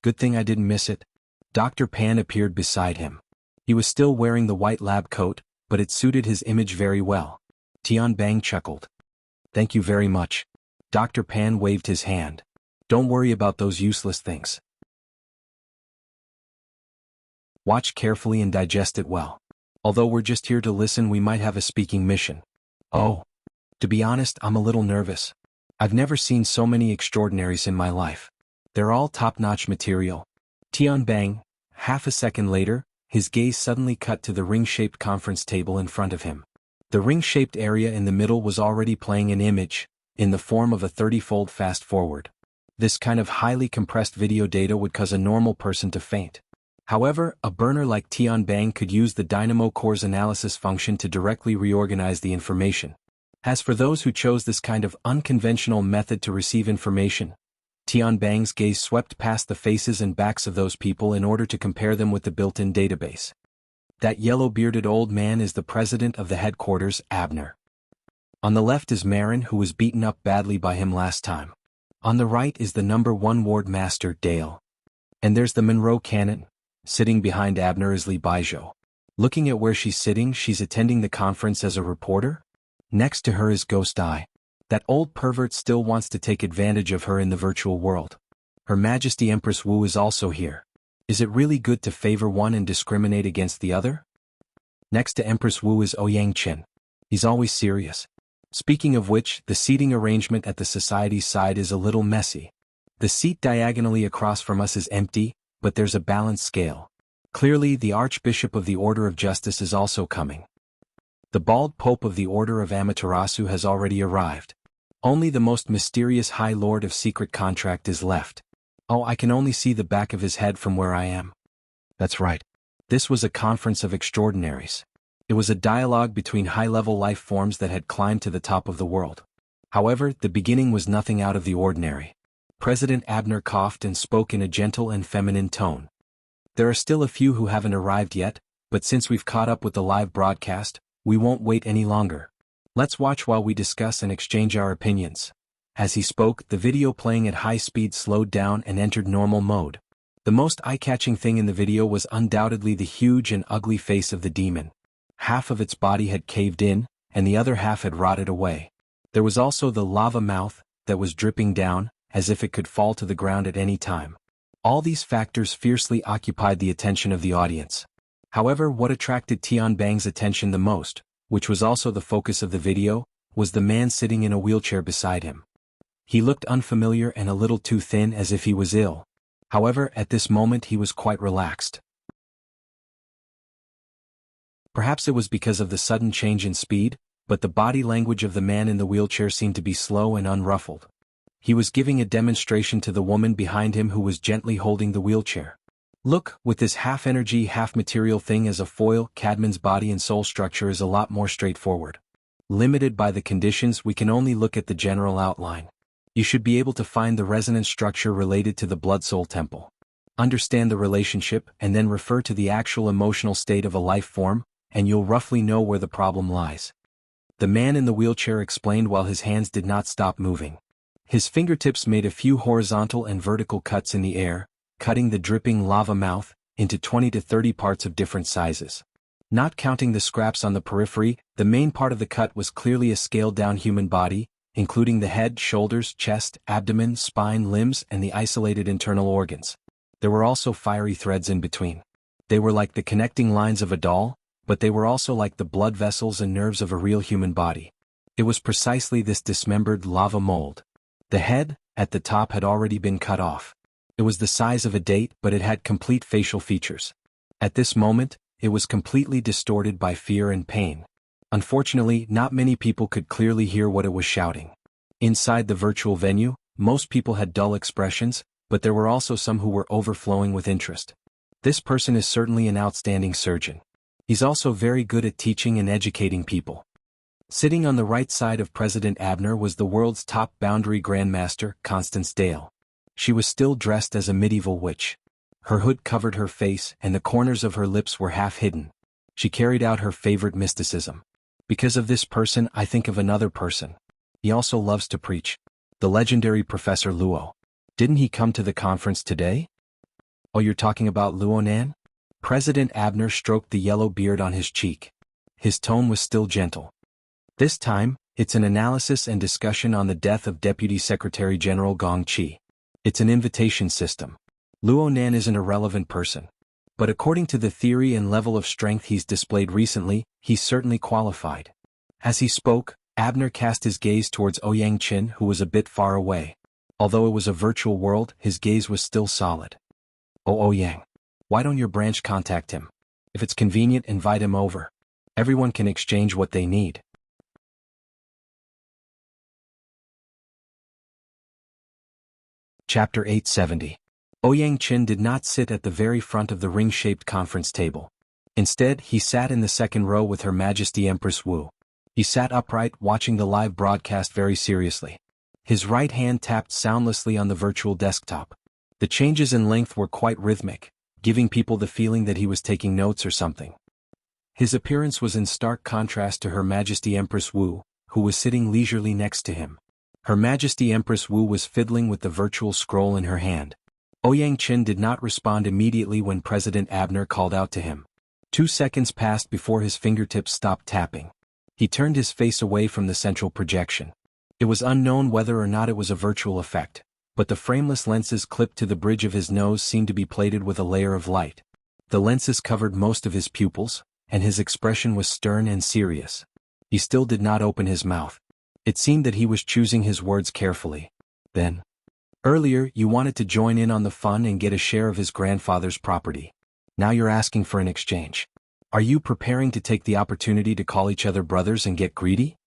Good thing I didn't miss it. Dr. Pan appeared beside him. He was still wearing the white lab coat, but it suited his image very well. Tianbang chuckled. Thank you very much. Dr. Pan waved his hand. Don't worry about those useless things. Watch carefully and digest it well. Although we're just here to listen, we might have a speaking mission. Oh. To be honest, I'm a little nervous. I've never seen so many extraordinaries in my life. They're all top-notch material. Tianbang, half a second later, his gaze suddenly cut to the ring-shaped conference table in front of him. The ring-shaped area in the middle was already playing an image, in the form of a 30-fold fast-forward. This kind of highly compressed video data would cause a normal person to faint. However, a burner like Tianbang could use the Dynamo Core's analysis function to directly reorganize the information. As for those who chose this kind of unconventional method to receive information, Tianbang's gaze swept past the faces and backs of those people in order to compare them with the built-in database. That yellow-bearded old man is the president of the headquarters, Abner. On the left is Marin, who was beaten up badly by him last time. On the right is the #1 ward master, Dale. And there's the Monroe Cannon. Sitting behind Abner is Li Baijiu. Looking at where she's sitting, she's attending the conference as a reporter. Next to her is Ghost Eye. That old pervert still wants to take advantage of her in the virtual world. Her Majesty Empress Wu is also here. Is it really good to favor one and discriminate against the other? Next to Empress Wu is Ouyang Qin. He's always serious. Speaking of which, the seating arrangement at the society's side is a little messy. The seat diagonally across from us is empty, but there's a balanced scale. Clearly, the Archbishop of the Order of Justice is also coming. The bald Pope of the Order of Amaterasu has already arrived. Only the most mysterious High Lord of Secret Contract is left. Oh, I can only see the back of his head from where I am. That's right. This was a conference of extraordinaries. It was a dialogue between high-level life forms that had climbed to the top of the world. However, the beginning was nothing out of the ordinary. President Abner coughed and spoke in a gentle and feminine tone. There are still a few who haven't arrived yet, but since we've caught up with the live broadcast, we won't wait any longer. Let's watch while we discuss and exchange our opinions. As he spoke, the video playing at high speed slowed down and entered normal mode. The most eye-catching thing in the video was undoubtedly the huge and ugly face of the demon. Half of its body had caved in, and the other half had rotted away. There was also the lava mouth that was dripping down, as if it could fall to the ground at any time. All these factors fiercely occupied the attention of the audience. However, what attracted Tianbang's attention the most, which was also the focus of the video, was the man sitting in a wheelchair beside him. He looked unfamiliar and a little too thin, as if he was ill. However, at this moment he was quite relaxed. Perhaps it was because of the sudden change in speed, but the body language of the man in the wheelchair seemed to be slow and unruffled. He was giving a demonstration to the woman behind him who was gently holding the wheelchair. Look, with this half-energy, half-material thing as a foil, Cadman's body and soul structure is a lot more straightforward. Limited by the conditions, we can only look at the general outline. You should be able to find the resonance structure related to the blood-soul temple. Understand the relationship and then refer to the actual emotional state of a life form, and you'll roughly know where the problem lies. the man in the wheelchair explained while his hands did not stop moving. His fingertips made a few horizontal and vertical cuts in the air, cutting the dripping lava mouth into 20 to 30 parts of different sizes. Not counting the scraps on the periphery, the main part of the cut was clearly a scaled-down human body, including the head, shoulders, chest, abdomen, spine, limbs, and the isolated internal organs. There were also fiery threads in between. They were like the connecting lines of a doll, but they were also like the blood vessels and nerves of a real human body. It was precisely this dismembered lava mold. The head, at the top, had already been cut off. It was the size of a date, but it had complete facial features. At this moment, it was completely distorted by fear and pain. Unfortunately, not many people could clearly hear what it was shouting. Inside the virtual venue, most people had dull expressions, but there were also some who were overflowing with interest. This person is certainly an outstanding surgeon. He's also very good at teaching and educating people. Sitting on the right side of President Abner was the world's top boundary grandmaster, Constance Dale. She was still dressed as a medieval witch. Her hood covered her face and the corners of her lips were half hidden. She carried out her favorite mysticism. Because of this person, I think of another person. He also loves to preach. The legendary Professor Luo. Didn't he come to the conference today? Oh, you're talking about Luo Nan? President Abner stroked the yellow beard on his cheek. His tone was still gentle. This time, it's an analysis and discussion on the death of Deputy Secretary General Gong Qi. It's an invitation system. Luo Nan is an irrelevant person. But according to the theory and level of strength he's displayed recently, he's certainly qualified. As he spoke, Abner cast his gaze towards Ouyang Qin, who was a bit far away. Although it was a virtual world, his gaze was still solid. Oh Ouyang. Why don't your branch contact him? If it's convenient, invite him over. Everyone can exchange what they need. Chapter 870. Ouyang Qin did not sit at the very front of the ring-shaped conference table. Instead, he sat in the second row with Her Majesty Empress Wu. He sat upright, watching the live broadcast very seriously. His right hand tapped soundlessly on the virtual desktop. The changes in length were quite rhythmic, giving people the feeling that he was taking notes or something. His appearance was in stark contrast to Her Majesty Empress Wu, who was sitting leisurely next to him. Her Majesty Empress Wu was fiddling with the virtual scroll in her hand. Ouyang Qin did not respond immediately when President Abner called out to him. 2 seconds passed before his fingertips stopped tapping. He turned his face away from the central projection. It was unknown whether or not it was a virtual effect, but the frameless lenses clipped to the bridge of his nose seemed to be plated with a layer of light. The lenses covered most of his pupils, and his expression was stern and serious. He still did not open his mouth. It seemed that he was choosing his words carefully. Then, earlier you wanted to join in on the fun and get a share of his grandfather's property. Now you're asking for an exchange. Are you preparing to take the opportunity to call each other brothers and get greedy?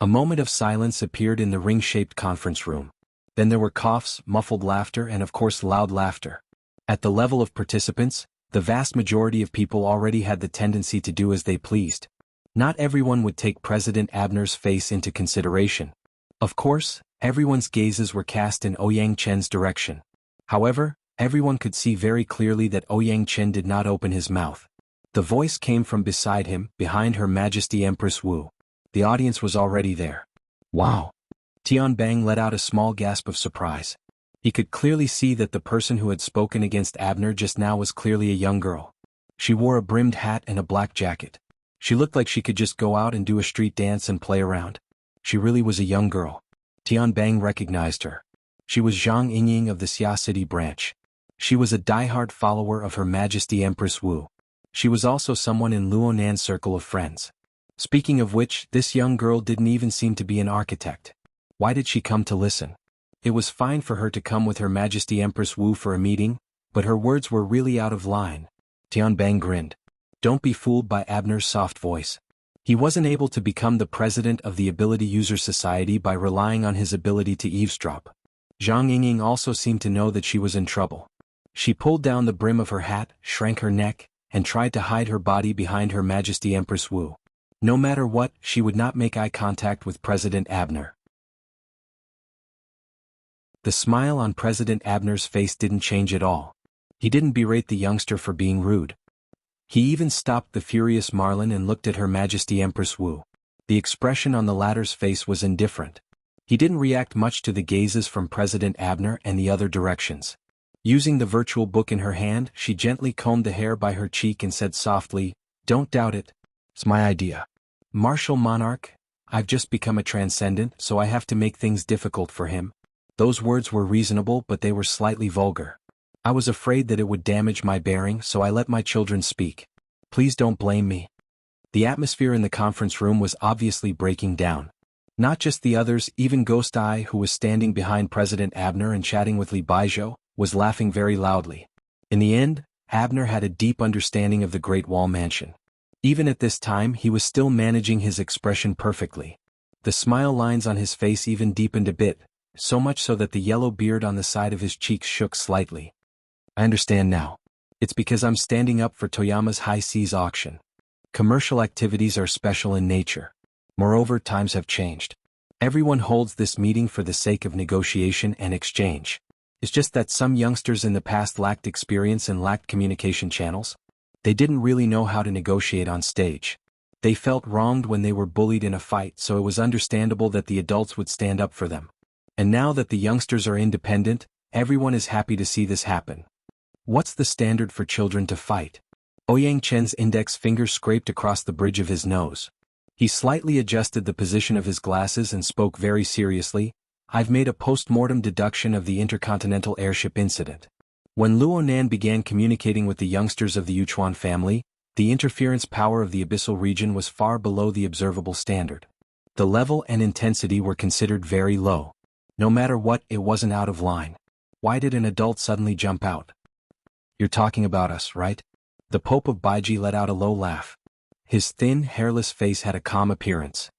A moment of silence appeared in the ring-shaped conference room. Then there were coughs, muffled laughter, and of course loud laughter. At the level of participants, the vast majority of people already had the tendency to do as they pleased. Not everyone would take President Abner's face into consideration. Of course, everyone's gazes were cast in Ouyang Qin's direction. However, everyone could see very clearly that Ouyang Qin did not open his mouth. The voice came from beside him, behind Her Majesty Empress Wu. The audience was already there. Wow! Tianbang let out a small gasp of surprise. He could clearly see that the person who had spoken against Abner just now was clearly a young girl. She wore a brimmed hat and a black jacket. She looked like she could just go out and do a street dance and play around. She really was a young girl. Tianbang recognized her. She was Zhang Yingying of the Xia City branch. She was a die-hard follower of Her Majesty Empress Wu. She was also someone in Luo Nan's circle of friends. Speaking of which, this young girl didn't even seem to be an architect. Why did she come to listen? It was fine for her to come with Her Majesty Empress Wu for a meeting, but her words were really out of line. Tianbang grinned. Don't be fooled by Abner's soft voice. He wasn't able to become the president of the Ability User Society by relying on his ability to eavesdrop. Zhang Yingying also seemed to know that she was in trouble. She pulled down the brim of her hat, shrank her neck, and tried to hide her body behind Her Majesty Empress Wu. No matter what, she would not make eye contact with President Abner. The smile on President Abner's face didn't change at all. He didn't berate the youngster for being rude. He even stopped the furious Marlin and looked at Her Majesty Empress Wu. The expression on the latter's face was indifferent. He didn't react much to the gazes from President Abner and the other directions. Using the virtual book in her hand, she gently combed the hair by her cheek and said softly, "Don't doubt it. It's my idea. Martial monarch, I've just become a transcendent, so I have to make things difficult for him." Those words were reasonable, but they were slightly vulgar. I was afraid that it would damage my bearing, so I let my children speak. Please don't blame me. The atmosphere in the conference room was obviously breaking down. Not just the others, even Ghost Eye, who was standing behind President Abner and chatting with Li Baijiu, was laughing very loudly. In the end, Abner had a deep understanding of the Great Wall Mansion. Even at this time, he was still managing his expression perfectly. The smile lines on his face even deepened a bit, so much so that the yellow beard on the side of his cheeks shook slightly. I understand now. It's because I'm standing up for Toyama's high seas auction. Commercial activities are special in nature. Moreover, times have changed. Everyone holds this meeting for the sake of negotiation and exchange. It's just that some youngsters in the past lacked experience and lacked communication channels. They didn't really know how to negotiate on stage. They felt wronged when they were bullied in a fight, so it was understandable that the adults would stand up for them. And now that the youngsters are independent, everyone is happy to see this happen. What's the standard for children to fight? Ouyang Chen's index finger scraped across the bridge of his nose. He slightly adjusted the position of his glasses and spoke very seriously. I've made a post-mortem deduction of the intercontinental airship incident. When Luo Nan began communicating with the youngsters of the Yuchuan family, the interference power of the abyssal region was far below the observable standard. The level and intensity were considered very low. No matter what, it wasn't out of line. Why did an adult suddenly jump out? You're talking about us, right? The Pope of Baiji let out a low laugh. His thin, hairless face had a calm appearance.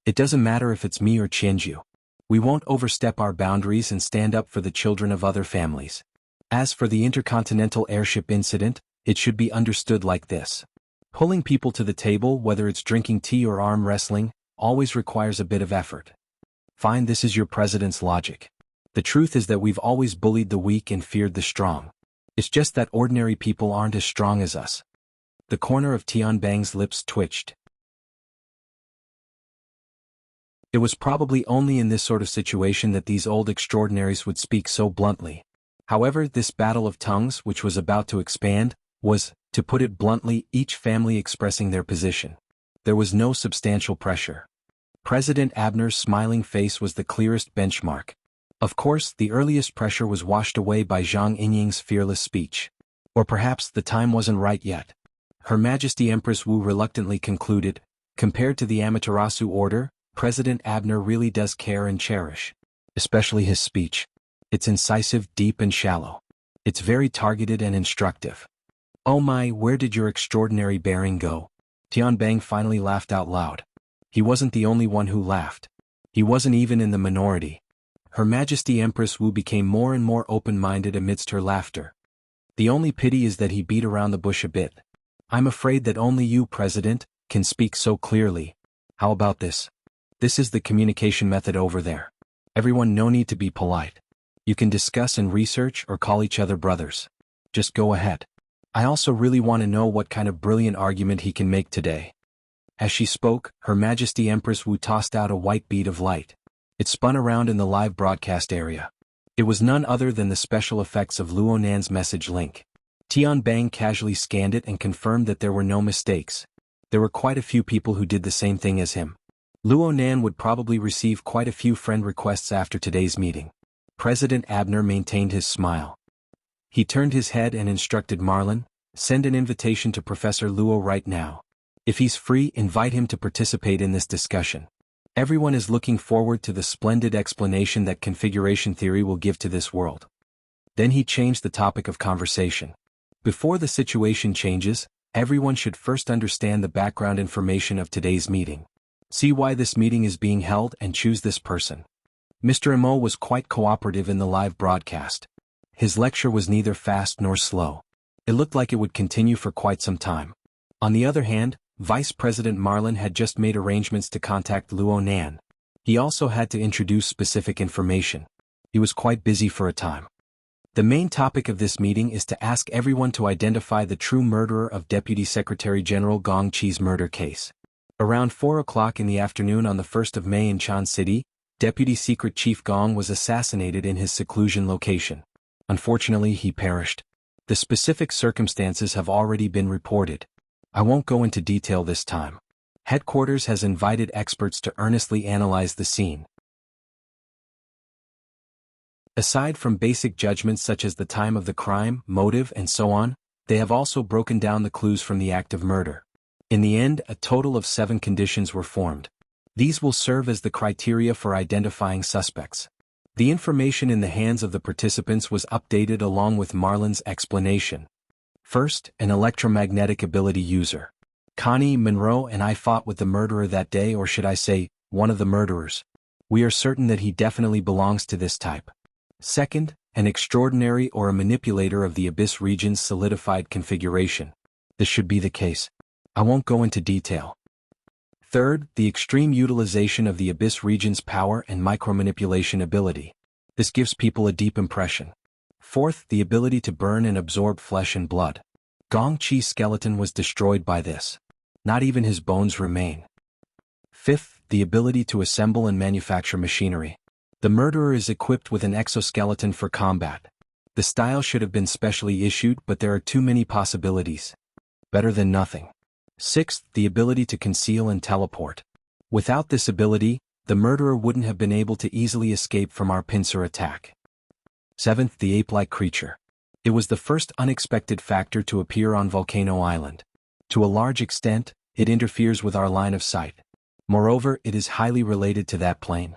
It doesn't matter if it's me or Qianju. We won't overstep our boundaries and stand up for the children of other families. As for the intercontinental airship incident, it should be understood like this. Pulling people to the table, whether it's drinking tea or arm wrestling, always requires a bit of effort. Fine, this is your president's logic. The truth is that we've always bullied the weak and feared the strong. It's just that ordinary people aren't as strong as us. The corner of Tianbang's lips twitched. It was probably only in this sort of situation that these old extraordinaries would speak so bluntly. However, this battle of tongues, which was about to expand, was, to put it bluntly, each family expressing their position. There was no substantial pressure. President Abner's smiling face was the clearest benchmark. Of course, the earliest pressure was washed away by Zhang Inying's fearless speech. Or perhaps the time wasn't right yet. Her Majesty Empress Wu reluctantly concluded, compared to the Amaterasu order, President Abner really does care and cherish. Especially his speech. It's incisive, deep and shallow. It's very targeted and instructive. Oh my, where did your extraordinary bearing go? Tianbang finally laughed out loud. He wasn't the only one who laughed. He wasn't even in the minority. Her Majesty Empress Wu became more and more open-minded amidst her laughter. The only pity is that he beat around the bush a bit. I'm afraid that only you, President, can speak so clearly. How about this? This is the communication method over there. Everyone, no need to be polite. You can discuss and research or call each other brothers. Just go ahead. I also really want to know what kind of brilliant argument he can make today. As she spoke, Her Majesty Empress Wu tossed out a white bead of light. It spun around in the live broadcast area. It was none other than the special effects of Luo Nan's message link. Tianbang casually scanned it and confirmed that there were no mistakes. There were quite a few people who did the same thing as him. Luo Nan would probably receive quite a few friend requests after today's meeting. President Abner maintained his smile. He turned his head and instructed Marlin, send an invitation to Professor Luo right now. If he's free, invite him to participate in this discussion. Everyone is looking forward to the splendid explanation that configuration theory will give to this world. Then he changed the topic of conversation. Before the situation changes, everyone should first understand the background information of today's meeting. See why this meeting is being held and choose this person. Mr. Imo was quite cooperative in the live broadcast. His lecture was neither fast nor slow. It looked like it would continue for quite some time. On the other hand, Vice President Marlin had just made arrangements to contact Luo Nan. He also had to introduce specific information. He was quite busy for a time. The main topic of this meeting is to ask everyone to identify the true murderer of Deputy Secretary General Gong Qi's murder case. Around 4 o'clock in the afternoon on the 1st of May in Chan City, Deputy Secret Chief Gong was assassinated in his seclusion location. Unfortunately, he perished. The specific circumstances have already been reported. I won't go into detail this time. Headquarters has invited experts to earnestly analyze the scene. Aside from basic judgments such as the time of the crime, motive, and so on, they have also broken down the clues from the act of murder. In the end, a total of 7 conditions were formed. These will serve as the criteria for identifying suspects. The information in the hands of the participants was updated along with Marlon's explanation. First, an electromagnetic ability user. Connie, Monroe, and I fought with the murderer that day, or should I say, one of the murderers. We are certain that he definitely belongs to this type. Second, an extraordinary or a manipulator of the Abyss region's solidified configuration. This should be the case. I won't go into detail. Third, the extreme utilization of the Abyss region's power and micromanipulation ability. This gives people a deep impression. Fourth, the ability to burn and absorb flesh and blood. Gong Chi's skeleton was destroyed by this. Not even his bones remain. Fifth, the ability to assemble and manufacture machinery. The murderer is equipped with an exoskeleton for combat. The style should have been specially issued, but there are too many possibilities. Better than nothing. Sixth, the ability to conceal and teleport. Without this ability, the murderer wouldn't have been able to easily escape from our pincer attack. Seventh, the ape-like creature. It was the first unexpected factor to appear on Volcano Island. To a large extent, it interferes with our line of sight. Moreover, it is highly related to that plane.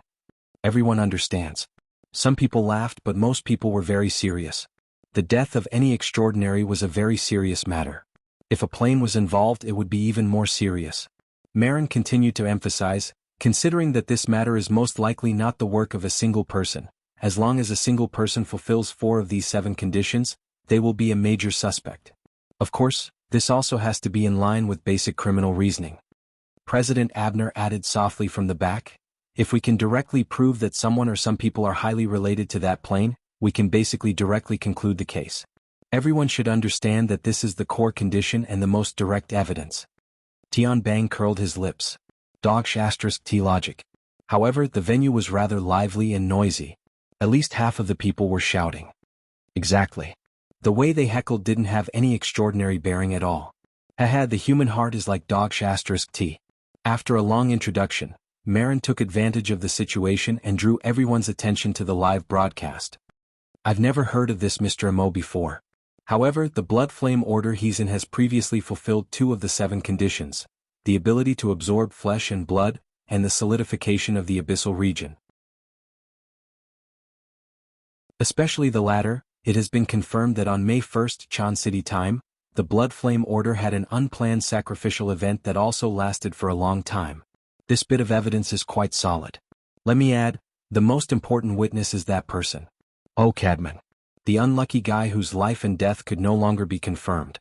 Everyone understands. Some people laughed, but most people were very serious. The death of any extraordinary was a very serious matter. If a plane was involved, it would be even more serious. Marin continued to emphasize, considering that this matter is most likely not the work of a single person, as long as a single person fulfills 4 of these 7 conditions, they will be a major suspect. Of course, this also has to be in line with basic criminal reasoning. President Abner added softly from the back, if we can directly prove that someone or some people are highly related to that plane, we can basically directly conclude the case. Everyone should understand that this is the core condition and the most direct evidence. Tian Bang curled his lips. T logic. However, the venue was rather lively and noisy. At least half of the people were shouting. Exactly. The way they heckled didn't have any extraordinary bearing at all. The human heart is like T. After a long introduction, Marin took advantage of the situation and drew everyone's attention to the live broadcast. I've never heard of this Mr. Mo before. However, the Blood Flame Order he's in has previously fulfilled 2 of the 7 conditions, the ability to absorb flesh and blood, and the solidification of the abyssal region. Especially the latter, it has been confirmed that on May 1st Chan City time, the Blood Flame Order had an unplanned sacrificial event that also lasted for a long time. This bit of evidence is quite solid. Let me add, the most important witness is that person. Oh, Cadman. The unlucky guy whose life and death could no longer be confirmed.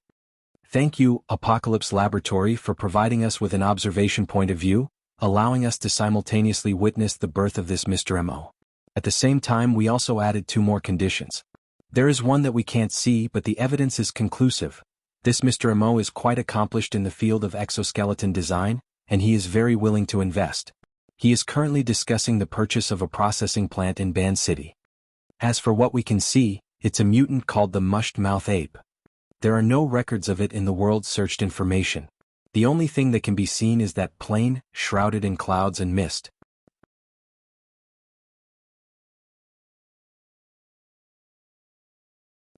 Thank you, Apocalypse Laboratory, for providing us with an observation point of view, allowing us to simultaneously witness the birth of this Mr. Mo. At the same time, we also added 2 more conditions. There is one that we can't see, but the evidence is conclusive. This Mr. Mo is quite accomplished in the field of exoskeleton design, and he is very willing to invest. He is currently discussing the purchase of a processing plant in Ban City. As for what we can see, it's a mutant called the mushed-mouth ape. There are no records of it in the world-searched information. The only thing that can be seen is that plane, shrouded in clouds and mist.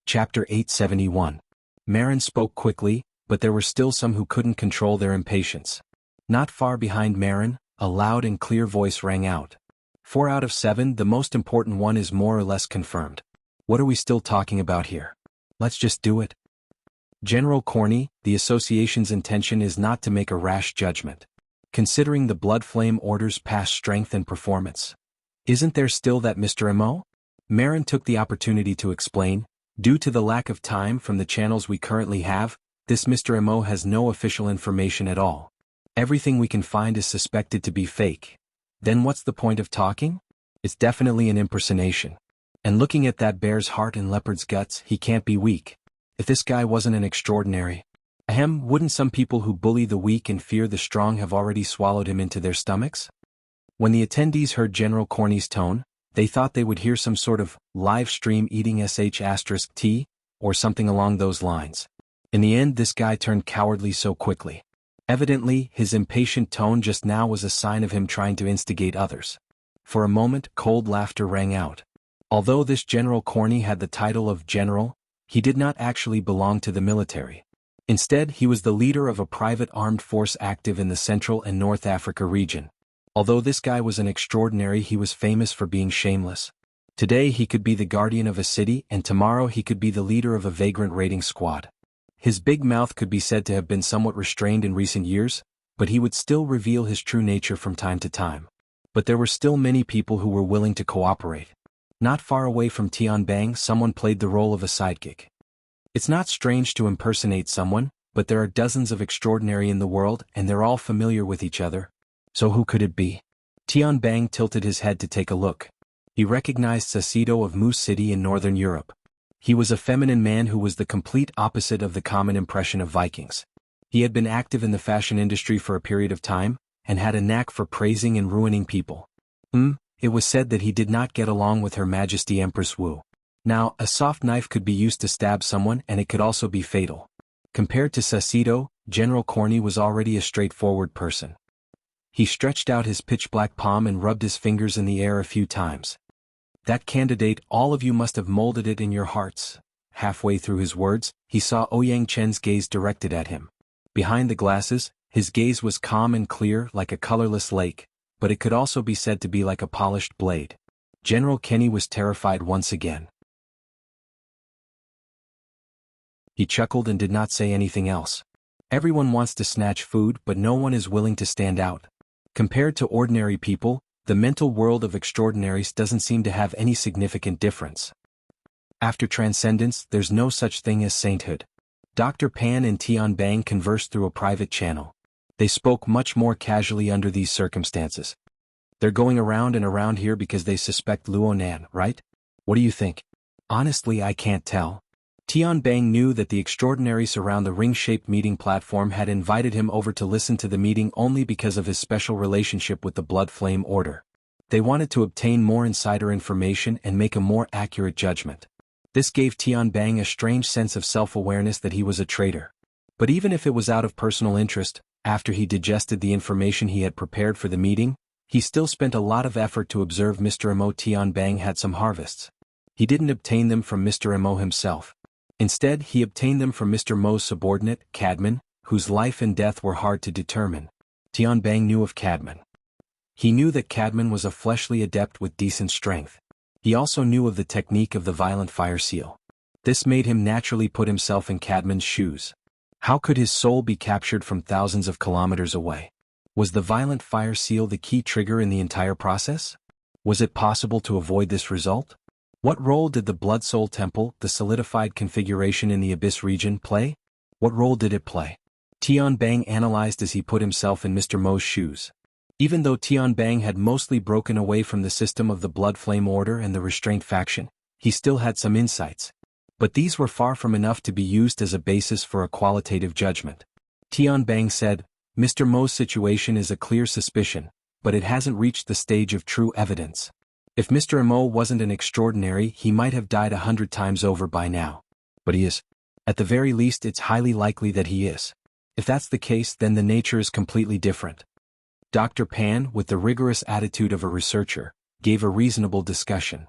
Chapter 871. Marin spoke quickly, but there were still some who couldn't control their impatience. Not far behind Marin, a loud and clear voice rang out. 4 out of 7, the most important one is more or less confirmed. What are we still talking about here? Let's just do it. General Corney, the association's intention is not to make a rash judgment. Considering the Blood Flame Order's past strength and performance. Isn't there still that Mr. Mo? Marin took the opportunity to explain, due to the lack of time from the channels we currently have, this Mr. Mo has no official information at all. Everything we can find is suspected to be fake. Then what's the point of talking? It's definitely an impersonation. And looking at that bear's heart and leopard's guts, he can't be weak. If this guy wasn't an extraordinary. Ahem, wouldn't some people who bully the weak and fear the strong have already swallowed him into their stomachs? When the attendees heard General Corny's tone, they thought they would hear some sort of live stream eating sh*t, or something along those lines. In the end, this guy turned cowardly so quickly. Evidently, his impatient tone just now was a sign of him trying to instigate others. For a moment, cold laughter rang out. Although this General Corny had the title of general, he did not actually belong to the military. Instead, he was the leader of a private armed force active in the Central and North Africa region. Although this guy was an extraordinary, he was famous for being shameless. Today he could be the guardian of a city, and tomorrow he could be the leader of a vagrant raiding squad. His big mouth could be said to have been somewhat restrained in recent years, but he would still reveal his true nature from time to time. But there were still many people who were willing to cooperate. Not far away from Tianbang, someone played the role of a sidekick. It's not strange to impersonate someone, but there are dozens of extraordinary in the world, and they're all familiar with each other. So who could it be? Tianbang tilted his head to take a look. He recognized Sacido of Moose City in northern Europe. He was a feminine man who was the complete opposite of the common impression of Vikings. He had been active in the fashion industry for a period of time, and had a knack for praising and ruining people. It was said that he did not get along with Her Majesty Empress Wu. Now, a soft knife could be used to stab someone, and it could also be fatal. Compared to Sacido, General Corny was already a straightforward person. He stretched out his pitch-black palm and rubbed his fingers in the air a few times. That candidate, all of you must have molded it in your hearts. Halfway through his words, he saw Ouyang Chen's gaze directed at him. Behind the glasses, his gaze was calm and clear like a colorless lake, but it could also be said to be like a polished blade. General Kenny was terrified once again. He chuckled and did not say anything else. Everyone wants to snatch food, but no one is willing to stand out. Compared to ordinary people, the mental world of extraordinaries doesn't seem to have any significant difference. After transcendence, there's no such thing as sainthood. Dr. Pan and Tianbang conversed through a private channel. They spoke much more casually under these circumstances. They're going around and around here because they suspect Luonan, right? What do you think? Honestly, I can't tell. Tianbang knew that the extraordinaries around the ring-shaped meeting platform had invited him over to listen to the meeting only because of his special relationship with the Blood Flame Order. They wanted to obtain more insider information and make a more accurate judgment. This gave Tianbang a strange sense of self-awareness that he was a traitor. But even if it was out of personal interest, after he digested the information he had prepared for the meeting, he still spent a lot of effort to observe Mr. Mo. Tianbang had some harvests. He didn't obtain them from Mr. Mo himself. Instead, he obtained them from Mr. Mo's subordinate, Cadman, whose life and death were hard to determine. Tianbang knew of Cadman. He knew that Cadman was a fleshly adept with decent strength. He also knew of the technique of the violent fire seal. This made him naturally put himself in Cadman's shoes. How could his soul be captured from thousands of kilometers away? Was the violent fire seal the key trigger in the entire process? Was it possible to avoid this result? What role did the Blood Soul Temple, the solidified configuration in the Abyss region, play? What role did it play? Tianbang analyzed as he put himself in Mr. Mo's shoes. Even though Tianbang had mostly broken away from the system of the Blood Flame Order and the Restraint faction, he still had some insights. But these were far from enough to be used as a basis for a qualitative judgment. Tianbang said, Mr. Mo's situation is a clear suspicion, but it hasn't reached the stage of true evidence. If Mr. Mo wasn't an extraordinary, he might have died 100 times over by now. But he is. At the very least, it's highly likely that he is. If that's the case, then the nature is completely different. Dr. Pan, with the rigorous attitude of a researcher, gave a reasonable discussion.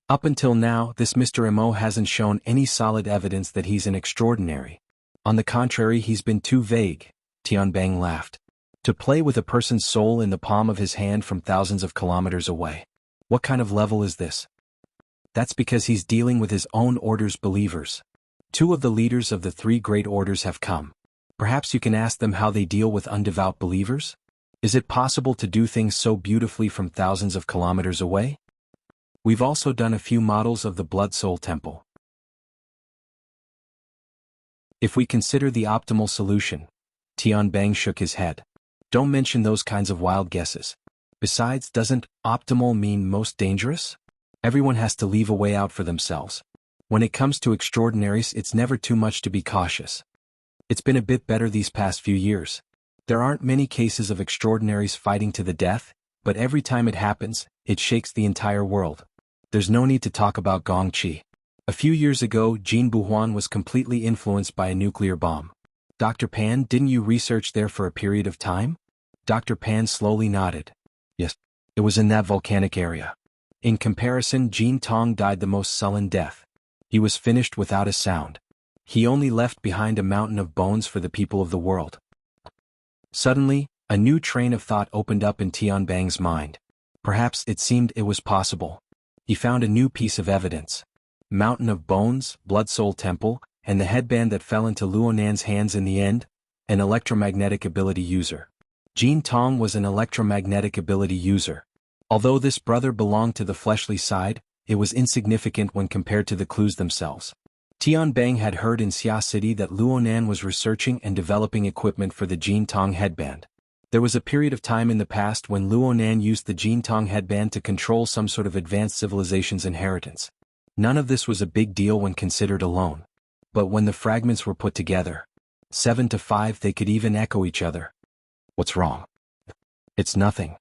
Up until now, this Mr. Mo hasn't shown any solid evidence that he's an extraordinary. On the contrary, he's been too vague. Tianbang laughed. To play with a person's soul in the palm of his hand from thousands of kilometers away. What kind of level is this? That's because he's dealing with his own order's believers. 2 of the leaders of the 3 great orders have come. Perhaps you can ask them how they deal with undevout believers? Is it possible to do things so beautifully from thousands of kilometers away? We've also done a few models of the Blood Soul Temple. If we consider the optimal solution, Tianbang shook his head. Don't mention those kinds of wild guesses. Besides, doesn't optimal mean most dangerous? Everyone has to leave a way out for themselves. When it comes to extraordinaries, it's never too much to be cautious. It's been a bit better these past few years. There aren't many cases of extraordinaries fighting to the death, but every time it happens, it shakes the entire world. There's no need to talk about Gongqi. A few years ago, Jin Buhuan was completely influenced by a nuclear bomb. Dr. Pan, didn't you research there for a period of time? Dr. Pan slowly nodded. Yes, it was in that volcanic area. In comparison, Jin Tong died the most sullen death. He was finished without a sound. He only left behind a mountain of bones for the people of the world. Suddenly, a new train of thought opened up in Tianbang's mind. Perhaps it seemed it was possible. He found a new piece of evidence. Mountain of Bones, Blood Soul Temple, and the headband that fell into Luonan's hands in the end, an electromagnetic ability user. Jin Tong was an electromagnetic ability user. Although this brother belonged to the fleshly side, it was insignificant when compared to the clues themselves. Tianbang had heard in Xia City that Luonan was researching and developing equipment for the Jin Tong headband. There was a period of time in the past when Luonan used the Jin Tong headband to control some sort of advanced civilization's inheritance. None of this was a big deal when considered alone. But when the fragments were put together, 7 to 5, they could even echo each other. What's wrong? It's nothing.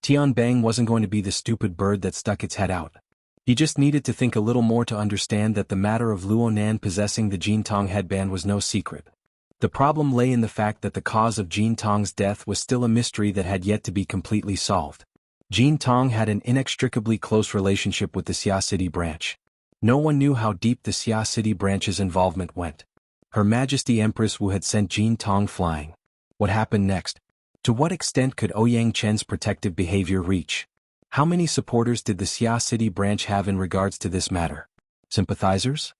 Tianbang wasn't going to be the stupid bird that stuck its head out. He just needed to think a little more to understand that the matter of Luonan possessing the Jin Tong headband was no secret. The problem lay in the fact that the cause of Jin Tong's death was still a mystery that had yet to be completely solved. Jin Tong had an inextricably close relationship with the Xia City branch. No one knew how deep the Xia City branch's involvement went. Her Majesty Empress Wu had sent Jin Tong flying. What happened next? To what extent could Ouyang Chen's protective behavior reach? How many supporters did the Xia City branch have in regards to this matter? Sympathizers?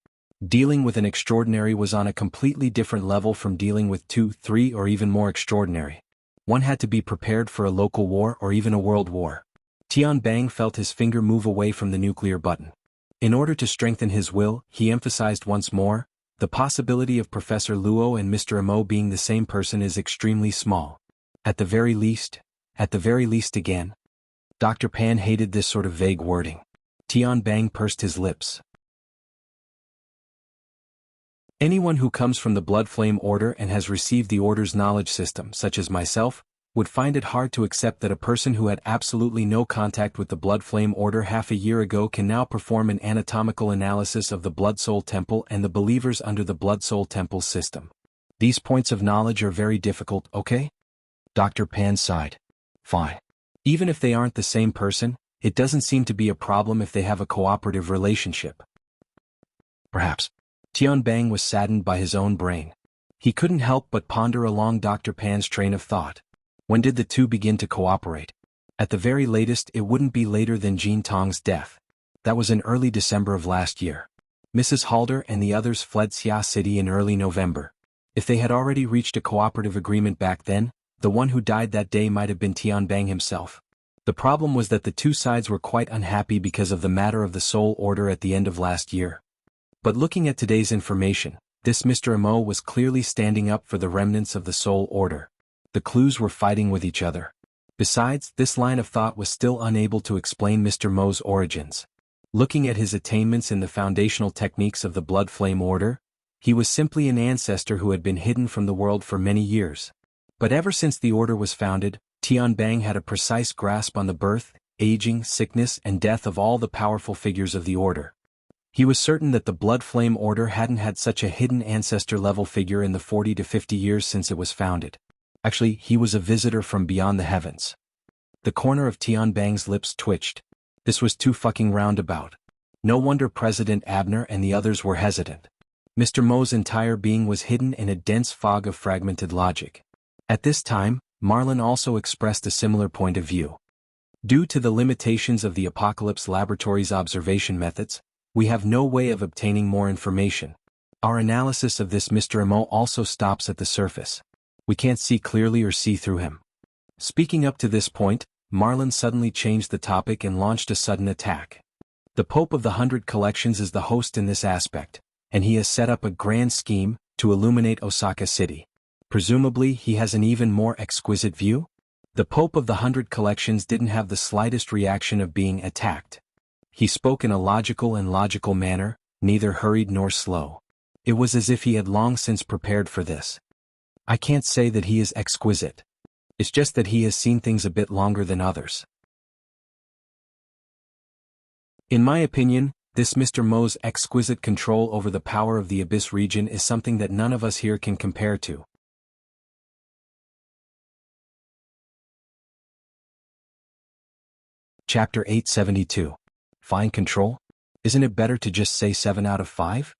Dealing with an extraordinary was on a completely different level from dealing with 2, 3, or even more extraordinary. One had to be prepared for a local war or even a world war. Tianbang felt his finger move away from the nuclear button. In order to strengthen his will, he emphasized once more, the possibility of Professor Luo and Mr. Amo being the same person is extremely small. At the very least again. Dr. Pan hated this sort of vague wording. Tianbang pursed his lips. Anyone who comes from the Blood Flame Order and has received the Order's knowledge system, such as myself, would find it hard to accept that a person who had absolutely no contact with the Blood Flame Order half a year ago can now perform an anatomical analysis of the Blood Soul Temple and the believers under the Blood Soul Temple system. These points of knowledge are very difficult, okay? Dr. Pan sighed. Fine. Even if they aren't the same person, it doesn't seem to be a problem if they have a cooperative relationship. Perhaps. Tianbang was saddened by his own brain. He couldn't help but ponder along Dr. Pan's train of thought. When did the two begin to cooperate? At the very latest, it wouldn't be later than Jin Tong's death. That was in early December of last year. Mrs. Halder and the others fled Xia City in early November. If they had already reached a cooperative agreement back then, the one who died that day might have been Tianbang himself. The problem was that the two sides were quite unhappy because of the matter of the Soul Order at the end of last year. But looking at today's information, this Mr. Amo was clearly standing up for the remnants of the Soul Order. The clues were fighting with each other. Besides, this line of thought was still unable to explain Mr. Mo's origins. Looking at his attainments in the foundational techniques of the Blood Flame Order, he was simply an ancestor who had been hidden from the world for many years. But ever since the Order was founded, Tianbang had a precise grasp on the birth, aging, sickness, and death of all the powerful figures of the Order. He was certain that the Blood Flame Order hadn't had such a hidden ancestor-level figure in the 40 to 50 years since it was founded. Actually, he was a visitor from beyond the heavens. The corner of Tianbang's lips twitched. This was too fucking roundabout. No wonder President Abner and the others were hesitant. Mr. Mo's entire being was hidden in a dense fog of fragmented logic. At this time, Marlin also expressed a similar point of view. Due to the limitations of the Apocalypse Laboratory's observation methods, we have no way of obtaining more information. Our analysis of this Mr. Amo also stops at the surface. We can't see clearly or see through him. Speaking up to this point, Marlin suddenly changed the topic and launched a sudden attack. The Pope of the 100 Collections is the host in this aspect, and he has set up a grand scheme to illuminate Osaka City. Presumably, he has an even more exquisite view? The Pope of the 100 Collections didn't have the slightest reaction of being attacked. He spoke in a logical manner, neither hurried nor slow. It was as if he had long since prepared for this. I can't say that he is exquisite. It's just that he has seen things a bit longer than others. In my opinion, this Mr. Mo's exquisite control over the power of the Abyss region is something that none of us here can compare to. Chapter 872. Fine control? Isn't it better to just say 7 out of 5?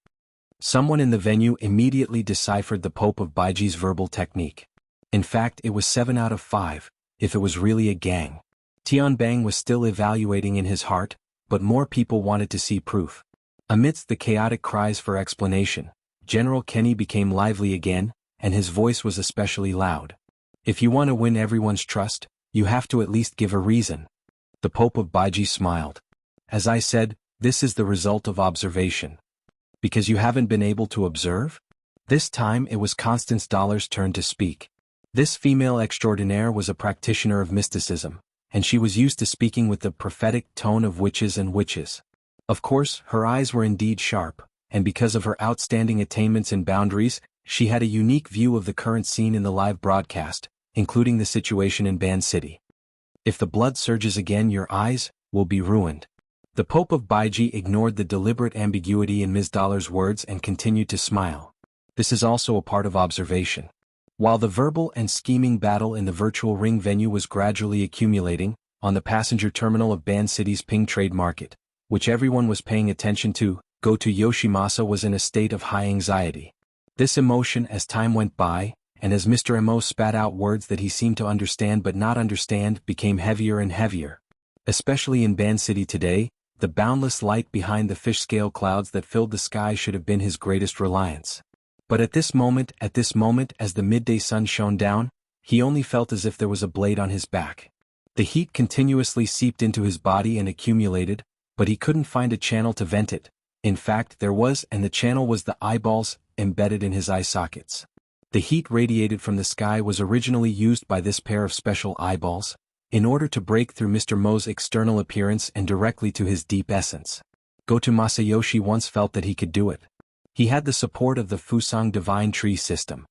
Someone in the venue immediately deciphered the Pope of Baiji's verbal technique. In fact, it was 7 out of 5, if it was really a gang. Tianbang was still evaluating in his heart, but more people wanted to see proof. Amidst the chaotic cries for explanation, General Kenny became lively again, and his voice was especially loud. If you want to win everyone's trust, you have to at least give a reason. The Pope of Baiji smiled. As I said, this is the result of observation. Because you haven't been able to observe? This time it was Constance Dollar's turn to speak. This female extraordinaire was a practitioner of mysticism, and she was used to speaking with the prophetic tone of witches and witches. Of course, her eyes were indeed sharp, and because of her outstanding attainments and boundaries, she had a unique view of the current scene in the live broadcast, including the situation in Ban City. If the blood surges again, your eyes will be ruined. The Pope of Baiji ignored the deliberate ambiguity in Ms. Dollar's words and continued to smile. This is also a part of observation. While the verbal and scheming battle in the virtual ring venue was gradually accumulating, on the passenger terminal of Ban City's Ping Trade Market, which everyone was paying attention to, Goto Yoshimasa was in a state of high anxiety. This emotion, as time went by, and as Mr. Mo spat out words that he seemed to understand but not understand, became heavier and heavier. Especially in Ban City today, the boundless light behind the fish-scale clouds that filled the sky should have been his greatest reliance. But at this moment, as the midday sun shone down, he only felt as if there was a blade on his back. The heat continuously seeped into his body and accumulated, but he couldn't find a channel to vent it. In fact, there was, and the channel was the eyeballs embedded in his eye sockets. The heat radiated from the sky was originally used by this pair of special eyeballs, in order to break through Mr. Mo's external appearance and directly to his deep essence. Goto Masayoshi once felt that he could do it. He had the support of the Fusang Divine Tree system.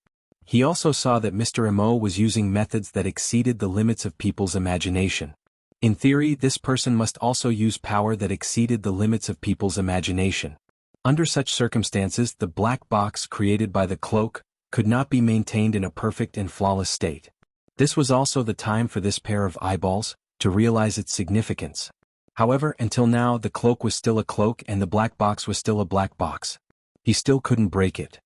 He also saw that Mr. Mo was using methods that exceeded the limits of people's imagination. In theory, this person must also use power that exceeded the limits of people's imagination. Under such circumstances, the black box created by the cloak could not be maintained in a perfect and flawless state. This was also the time for this pair of eyeballs to realize its significance. However, until now the cloak was still a cloak and the black box was still a black box. He still couldn't break it.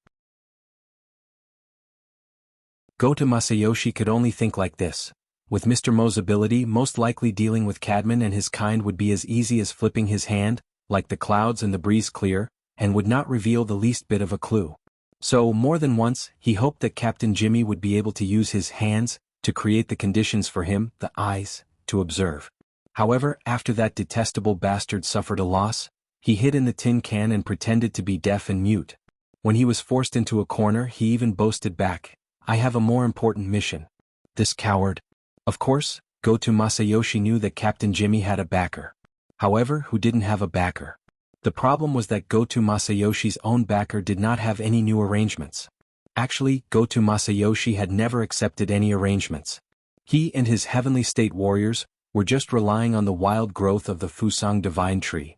Goto Masayoshi could only think like this. With Mr. Mo's ability, most likely dealing with Cadman and his kind would be as easy as flipping his hand, like the clouds and the breeze clear, and would not reveal the least bit of a clue. So, more than once, he hoped that Captain Jimmy would be able to use his hands to create the conditions for him, the eyes, to observe. However, after that detestable bastard suffered a loss, he hid in the tin can and pretended to be deaf and mute. When he was forced into a corner, he even boasted back, "I have a more important mission." This coward. Of course, Goto Masayoshi knew that Captain Jimmy had a backer. However, who didn't have a backer? The problem was that Goto Masayoshi's own backer did not have any new arrangements. Actually, Goto Masayoshi had never accepted any arrangements. He and his heavenly state warriors were just relying on the wild growth of the Fusang Divine Tree.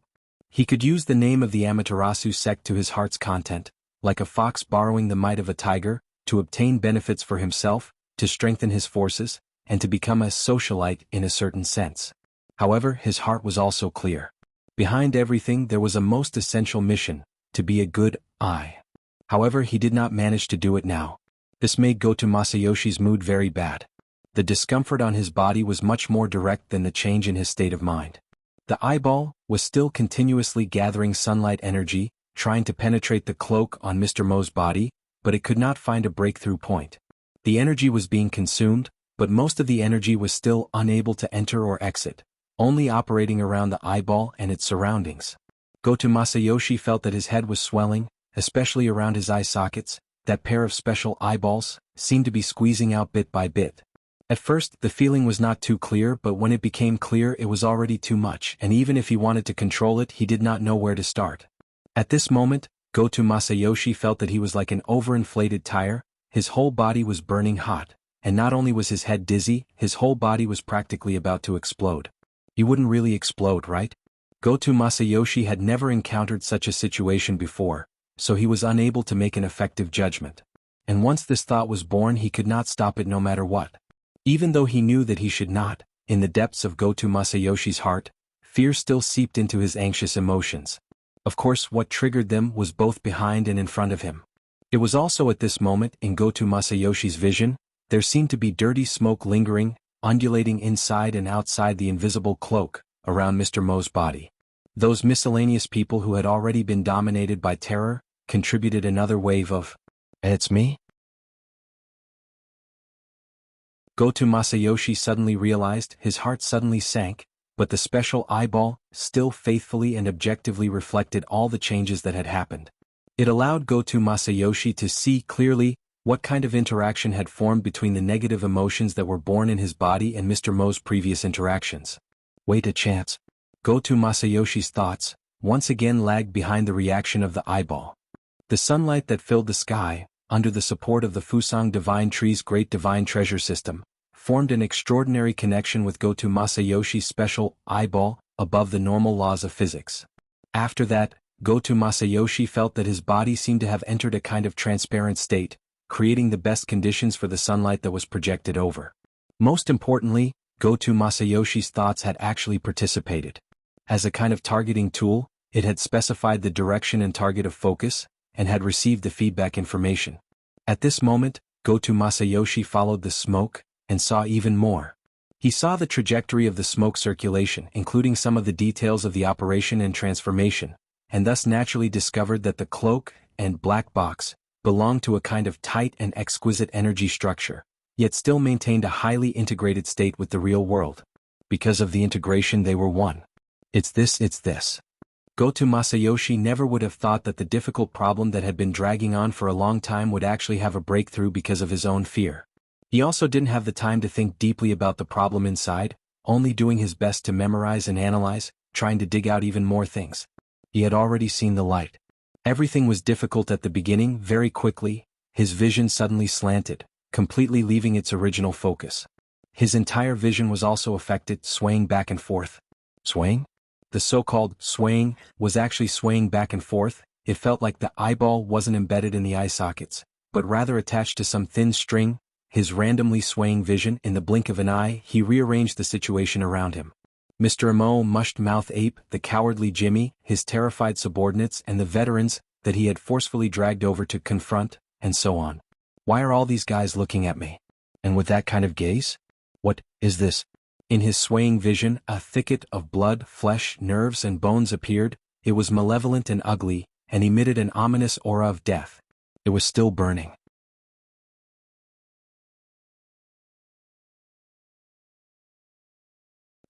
He could use the name of the Amaterasu sect to his heart's content, like a fox borrowing the might of a tiger, to obtain benefits for himself, to strengthen his forces, and to become a socialite in a certain sense. However, his heart was also clear. Behind everything there was a most essential mission, to be a good eye. However, he did not manage to do it now. This made Goto Masayoshi's mood very bad. The discomfort on his body was much more direct than the change in his state of mind. The eyeball was still continuously gathering sunlight energy, trying to penetrate the cloak on Mr. Mo's body, but it could not find a breakthrough point. The energy was being consumed, but most of the energy was still unable to enter or exit, only operating around the eyeball and its surroundings. Goto Masayoshi felt that his head was swelling, especially around his eye sockets. That pair of special eyeballs seemed to be squeezing out bit by bit. At first, the feeling was not too clear, but when it became clear it was already too much, and even if he wanted to control it, he did not know where to start. At this moment, Goto Masayoshi felt that he was like an overinflated tire, his whole body was burning hot, and not only was his head dizzy, his whole body was practically about to explode. You wouldn't really explode, right? Goto Masayoshi had never encountered such a situation before, so he was unable to make an effective judgment. And once this thought was born, he could not stop it no matter what. Even though he knew that he should not, in the depths of Goto Masayoshi's heart, fear still seeped into his anxious emotions. Of course, what triggered them was both behind and in front of him. It was also at this moment, in Goto Masayoshi's vision, there seemed to be dirty smoke lingering, undulating inside and outside the invisible cloak, around Mr. Mo's body. Those miscellaneous people who had already been dominated by terror, contributed another wave of, "It's me?" Goto Masayoshi suddenly realized, his heart suddenly sank, but the special eyeball still faithfully and objectively reflected all the changes that had happened. It allowed Goto Masayoshi to see clearly what kind of interaction had formed between the negative emotions that were born in his body and Mr. Mo's previous interactions. Wait a chance. Goto Masayoshi's thoughts once again lagged behind the reaction of the eyeball. The sunlight that filled the sky, under the support of the Fusang Divine Tree's Great Divine Treasure System, formed an extraordinary connection with Goto Masayoshi's special eyeball above the normal laws of physics. After that, Goto Masayoshi felt that his body seemed to have entered a kind of transparent state, creating the best conditions for the sunlight that was projected over. Most importantly, Goto Masayoshi's thoughts had actually participated. As a kind of targeting tool, it had specified the direction and target of focus, and had received the feedback information. At this moment, Goto Masayoshi followed the smoke, and saw even more. He saw the trajectory of the smoke circulation, including some of the details of the operation and transformation, and thus naturally discovered that the cloak and black box belonged to a kind of tight and exquisite energy structure, yet still maintained a highly integrated state with the real world. Because of the integration, they were one. It's this. Goto Masayoshi never would have thought that the difficult problem that had been dragging on for a long time would actually have a breakthrough because of his own fear. He also didn't have the time to think deeply about the problem inside, only doing his best to memorize and analyze, trying to dig out even more things. He had already seen the light. Everything was difficult at the beginning. Very quickly, his vision suddenly slanted, completely leaving its original focus. His entire vision was also affected, swaying back and forth. Swaying? The so-called swaying was actually swaying back and forth. It felt like the eyeball wasn't embedded in the eye sockets, but rather attached to some thin string. His randomly swaying vision, in the blink of an eye, he rearranged the situation around him. Mr. Mo, mushed-mouth ape, the cowardly Jimmy, his terrified subordinates, and the veterans that he had forcefully dragged over to confront, and so on. Why are all these guys looking at me? And with that kind of gaze? What is this? In his swaying vision, a thicket of blood, flesh, nerves, and bones appeared. It was malevolent and ugly, and emitted an ominous aura of death. It was still burning.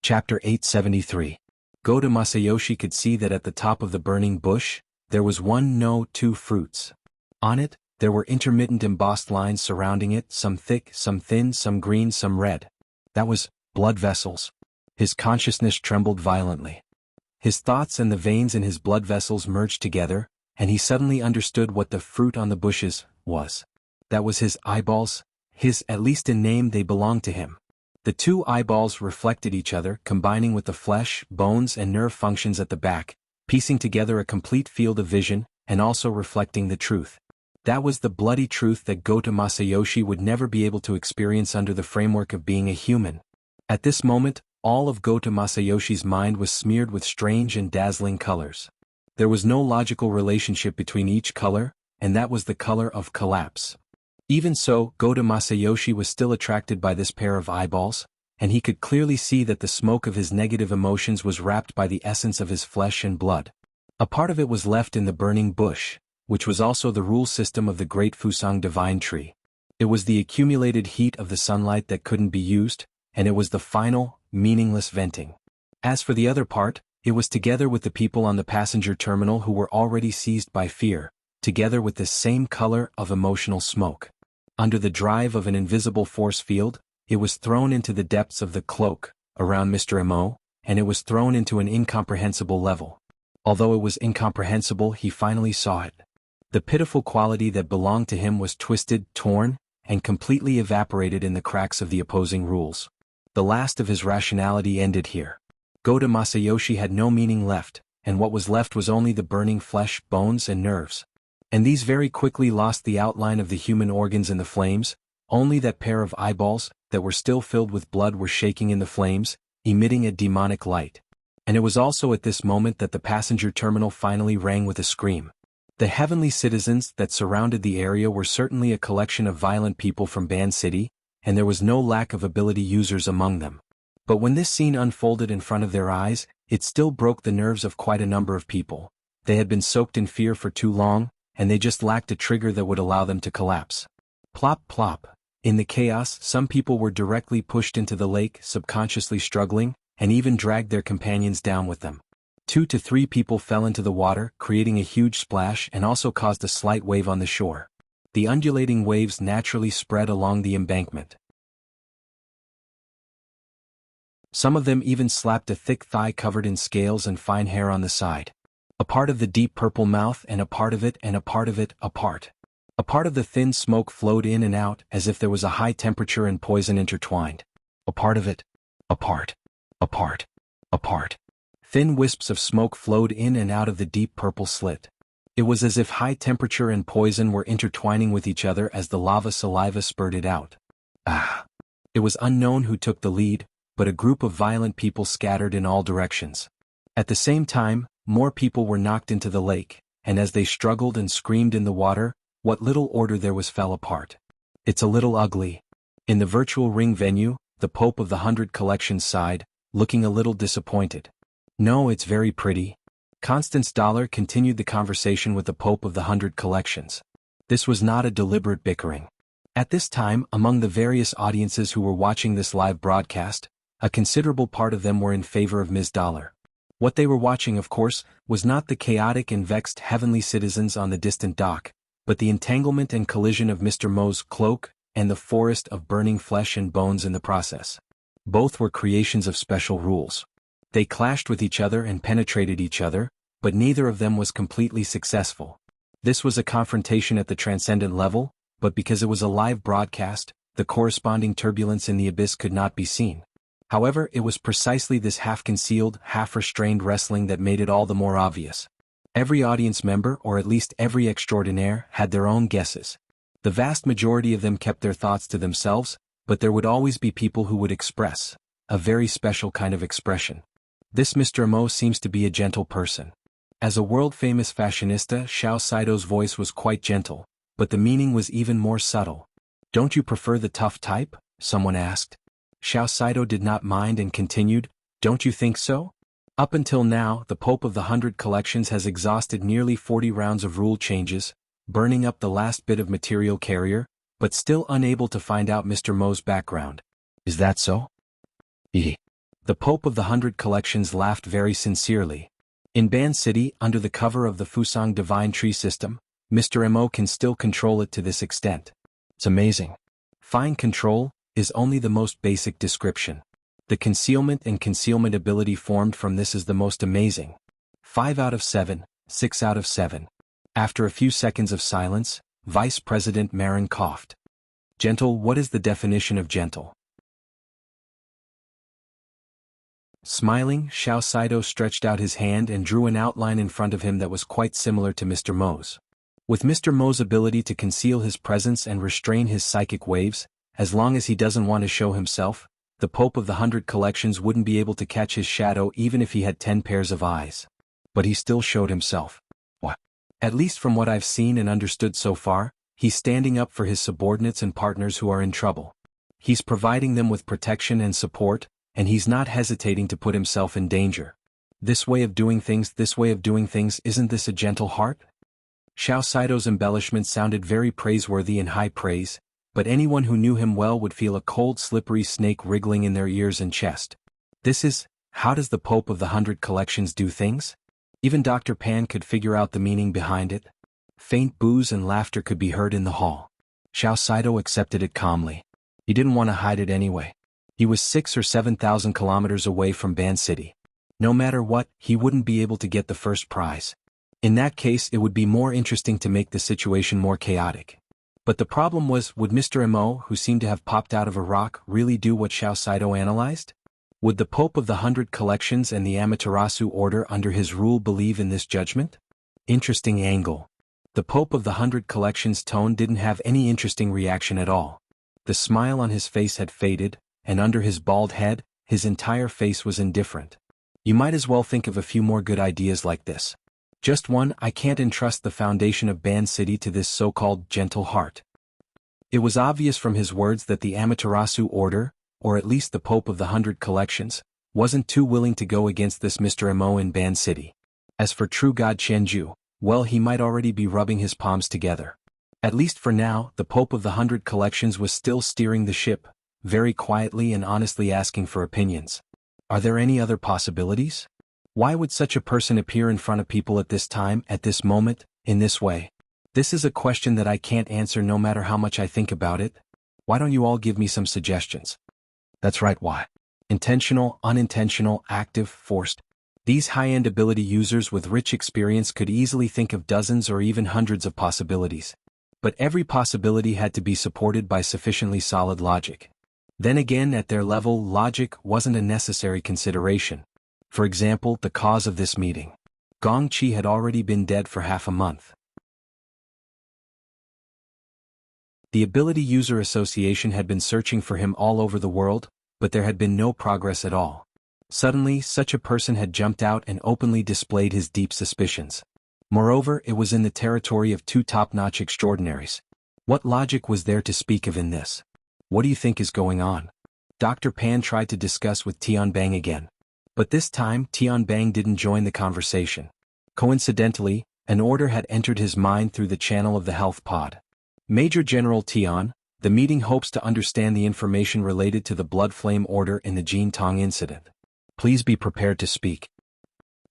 Chapter 873. Goto Masayoshi could see that at the top of the burning bush, there was two fruits. On it, there were intermittent embossed lines surrounding it, some thick, some thin, some green, some red. That was blood vessels. His consciousness trembled violently. His thoughts and the veins in his blood vessels merged together, and he suddenly understood what the fruit on the bushes was. That was his eyeballs. At least in name, they belonged to him. The two eyeballs reflected each other, combining with the flesh, bones, and nerve functions at the back, piecing together a complete field of vision, and also reflecting the truth. That was the bloody truth that Goto Masayoshi would never be able to experience under the framework of being a human. At this moment, all of Goto Masayoshi's mind was smeared with strange and dazzling colors. There was no logical relationship between each color, and that was the color of collapse. Even so, Goto Masayoshi was still attracted by this pair of eyeballs, and he could clearly see that the smoke of his negative emotions was wrapped by the essence of his flesh and blood. A part of it was left in the burning bush, which was also the rule system of the great Fusang Divine Tree. It was the accumulated heat of the sunlight that couldn't be used, and it was the final, meaningless venting. As for the other part, it was together with the people on the passenger terminal who were already seized by fear, together with this same color of emotional smoke. Under the drive of an invisible force field, it was thrown into the depths of the cloak, around Mr. Mo, and it was thrown into an incomprehensible level. Although it was incomprehensible, he finally saw it. The pitiful quality that belonged to him was twisted, torn, and completely evaporated in the cracks of the opposing rules. The last of his rationality ended here. Go to Masayoshi had no meaning left, and what was left was only the burning flesh, bones and nerves. And these very quickly lost the outline of the human organs in the flames. Only that pair of eyeballs, that were still filled with blood, were shaking in the flames, emitting a demonic light. And it was also at this moment that the passenger terminal finally rang with a scream. The heavenly citizens that surrounded the area were certainly a collection of violent people from Ban City, and there was no lack of ability users among them. But when this scene unfolded in front of their eyes, it still broke the nerves of quite a number of people. They had been soaked in fear for too long, and they just lacked a trigger that would allow them to collapse. Plop plop. In the chaos, some people were directly pushed into the lake, subconsciously struggling, and even dragged their companions down with them. 2 to 3 people fell into the water, creating a huge splash and also caused a slight wave on the shore. The undulating waves naturally spread along the embankment. Some of them even slapped a thick thigh covered in scales and fine hair on the side. A part of the deep purple mouth and a part of it and a part of it, a part. A part of the thin smoke flowed in and out as if there was a high temperature and poison intertwined. A part of it. A part. A part. A part. Thin wisps of smoke flowed in and out of the deep purple slit. It was as if high temperature and poison were intertwining with each other as the lava saliva spurted out. Ah! It was unknown who took the lead, but a group of violent people scattered in all directions. At the same time, more people were knocked into the lake, and as they struggled and screamed in the water, what little order there was fell apart. It's a little ugly. In the virtual ring venue, the Pope of the 100 Collections sighed, looking a little disappointed. No, it's very pretty. Constance Dollar continued the conversation with the Pope of the 100 Collections. This was not a deliberate bickering. At this time, among the various audiences who were watching this live broadcast, a considerable part of them were in favor of Ms. Dollar. What they were watching, of course, was not the chaotic and vexed heavenly citizens on the distant dock, but the entanglement and collision of Mr. Mo's cloak and the forest of burning flesh and bones in the process. Both were creations of special rules. They clashed with each other and penetrated each other, but neither of them was completely successful. This was a confrontation at the transcendent level, but because it was a live broadcast, the corresponding turbulence in the abyss could not be seen. However, it was precisely this half-concealed, half-restrained wrestling that made it all the more obvious. Every audience member, or at least every extraordinaire, had their own guesses. The vast majority of them kept their thoughts to themselves, but there would always be people who would express a very special kind of expression. This Mr. Mo seems to be a gentle person. As a world-famous fashionista, Xiao Saido's voice was quite gentle, but the meaning was even more subtle. Don't you prefer the tough type? Someone asked. Xiao Saido did not mind and continued, don't you think so? Up until now, the Pope of the 100 Collections has exhausted nearly 40 rounds of rule changes, burning up the last bit of material carrier, but still unable to find out Mr. Mo's background. Is that so? The Pope of the 100 Collections laughed very sincerely. In Ban City, under the cover of the Fusang Divine Tree System, Mr. Mo can still control it to this extent. It's amazing. Fine control is only the most basic description. The concealment and concealment ability formed from this is the most amazing. 5 out of 7, 6 out of 7. After a few seconds of silence, Vice President Marin coughed. Gentle, what is the definition of gentle? Smiling, Xiao Saido stretched out his hand and drew an outline in front of him that was quite similar to Mr. Mo's. With Mr. Mo's ability to conceal his presence and restrain his psychic waves, as long as he doesn't want to show himself, the Pope of the 100 Collections wouldn't be able to catch his shadow even if he had 10 pairs of eyes. But he still showed himself. What? At least from what I've seen and understood so far, he's standing up for his subordinates and partners who are in trouble. He's providing them with protection and support, and he's not hesitating to put himself in danger. This way of doing things, isn't this a gentle heart? Xiao Saido's embellishment sounded very praiseworthy and high praise, but anyone who knew him well would feel a cold slippery snake wriggling in their ears and chest. How does the Pope of the 100 Collections do things? Even Dr. Pan could figure out the meaning behind it. Faint boos and laughter could be heard in the hall. Xiao Saido accepted it calmly. He didn't want to hide it anyway. He was 6,000 or 7,000 kilometers away from Ban City. No matter what, he wouldn't be able to get the first prize. In that case, it would be more interesting to make the situation more chaotic. But the problem was, would Mr. Mo, who seemed to have popped out of a rock, really do what Xiao Saito analyzed? Would the Pope of the 100 Collections and the Amaterasu Order under his rule believe in this judgment? Interesting angle. The Pope of the 100 Collections' tone didn't have any interesting reaction at all. The smile on his face had faded, and under his bald head, his entire face was indifferent. You might as well think of a few more good ideas like this. Just one: I can't entrust the foundation of Ban City to this so-called gentle heart. It was obvious from his words that the Amaterasu Order, or at least the Pope of the 100 Collections, wasn't too willing to go against this Mr. Mo in Ban City. As for True God Qianju, well, he might already be rubbing his palms together. At least for now, the Pope of the 100 Collections was still steering the ship, very quietly and honestly asking for opinions. Are there any other possibilities? Why would such a person appear in front of people at this time, at this moment, in this way? This is a question that I can't answer no matter how much I think about it. Why don't you all give me some suggestions? That's right, why? Intentional, unintentional, active, forced. These high-end ability users with rich experience could easily think of dozens or even hundreds of possibilities. But every possibility had to be supported by sufficiently solid logic. Then again, at their level, logic wasn't a necessary consideration. For example, the cause of this meeting. Gong Qi had already been dead for half a month. The Ability User Association had been searching for him all over the world, but there had been no progress at all. Suddenly, such a person had jumped out and openly displayed his deep suspicions. Moreover, it was in the territory of two top-notch extraordinaries. What logic was there to speak of in this? What do you think is going on? Dr. Pan tried to discuss with Tianbang again. But this time, Tianbang didn't join the conversation. Coincidentally, an order had entered his mind through the channel of the health pod. Major General Tian, the meeting hopes to understand the information related to the Blood Flame Order in the Jin Tong incident. Please be prepared to speak.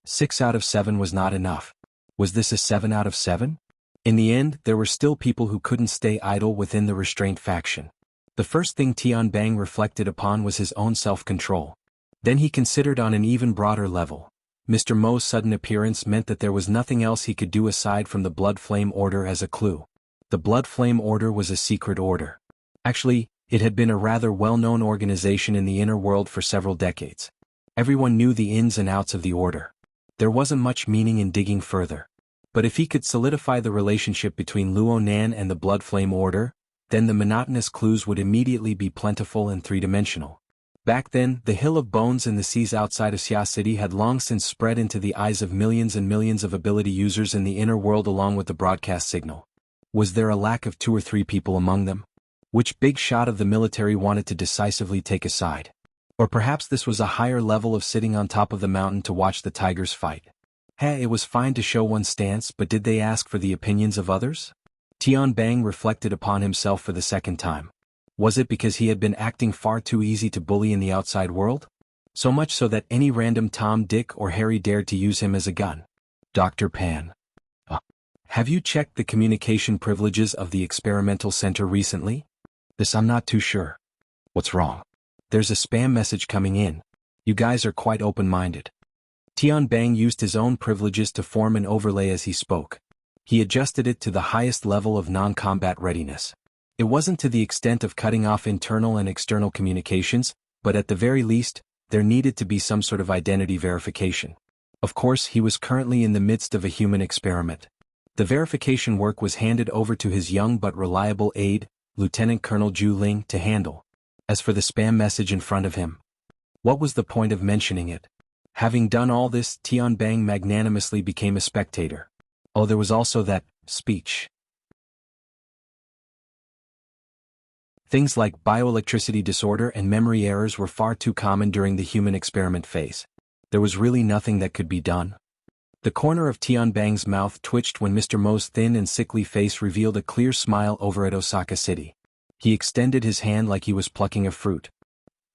6 out of 7 was not enough. Was this a 7 out of 7? In the end, there were still people who couldn't stay idle within the restraint faction. The first thing Tianbang reflected upon was his own self-control. Then he considered on an even broader level. Mr. Mo's sudden appearance meant that there was nothing else he could do aside from the Blood Flame Order as a clue. The Blood Flame Order was a secret order. Actually, it had been a rather well-known organization in the inner world for several decades. Everyone knew the ins and outs of the order. There wasn't much meaning in digging further. But if he could solidify the relationship between Luo Nan and the Blood Flame Order, then the monotonous clues would immediately be plentiful and three-dimensional. Back then, the Hill of Bones in the seas outside of Xia City had long since spread into the eyes of millions and millions of ability users in the inner world along with the broadcast signal. Was there a lack of 2 or 3 people among them? Which big shot of the military wanted to decisively take a side? Or perhaps this was a higher level of sitting on top of the mountain to watch the tigers fight. Hey, it was fine to show one's stance, but did they ask for the opinions of others? Tianbang reflected upon himself for the second time. Was it because he had been acting far too easy to bully in the outside world? So much so that any random Tom, Dick, or Harry dared to use him as a gun. Dr. Pan. Have you checked the communication privileges of the experimental center recently? This I'm not too sure. What's wrong? There's a spam message coming in. You guys are quite open-minded. Tianbang used his own privileges to form an overlay as he spoke. He adjusted it to the highest level of non-combat readiness. It wasn't to the extent of cutting off internal and external communications, but at the very least, there needed to be some sort of identity verification. Of course, he was currently in the midst of a human experiment. The verification work was handed over to his young but reliable aide, Lieutenant Colonel Zhu Ling, to handle. As for the spam message in front of him, what was the point of mentioning it? Having done all this, Tianbang magnanimously became a spectator. Oh, there was also that speech. Things like bioelectricity disorder and memory errors were far too common during the human experiment phase. There was really nothing that could be done. The corner of Tianbang's mouth twitched when Mr. Mo's thin and sickly face revealed a clear smile over at Osaka City. He extended his hand like he was plucking a fruit.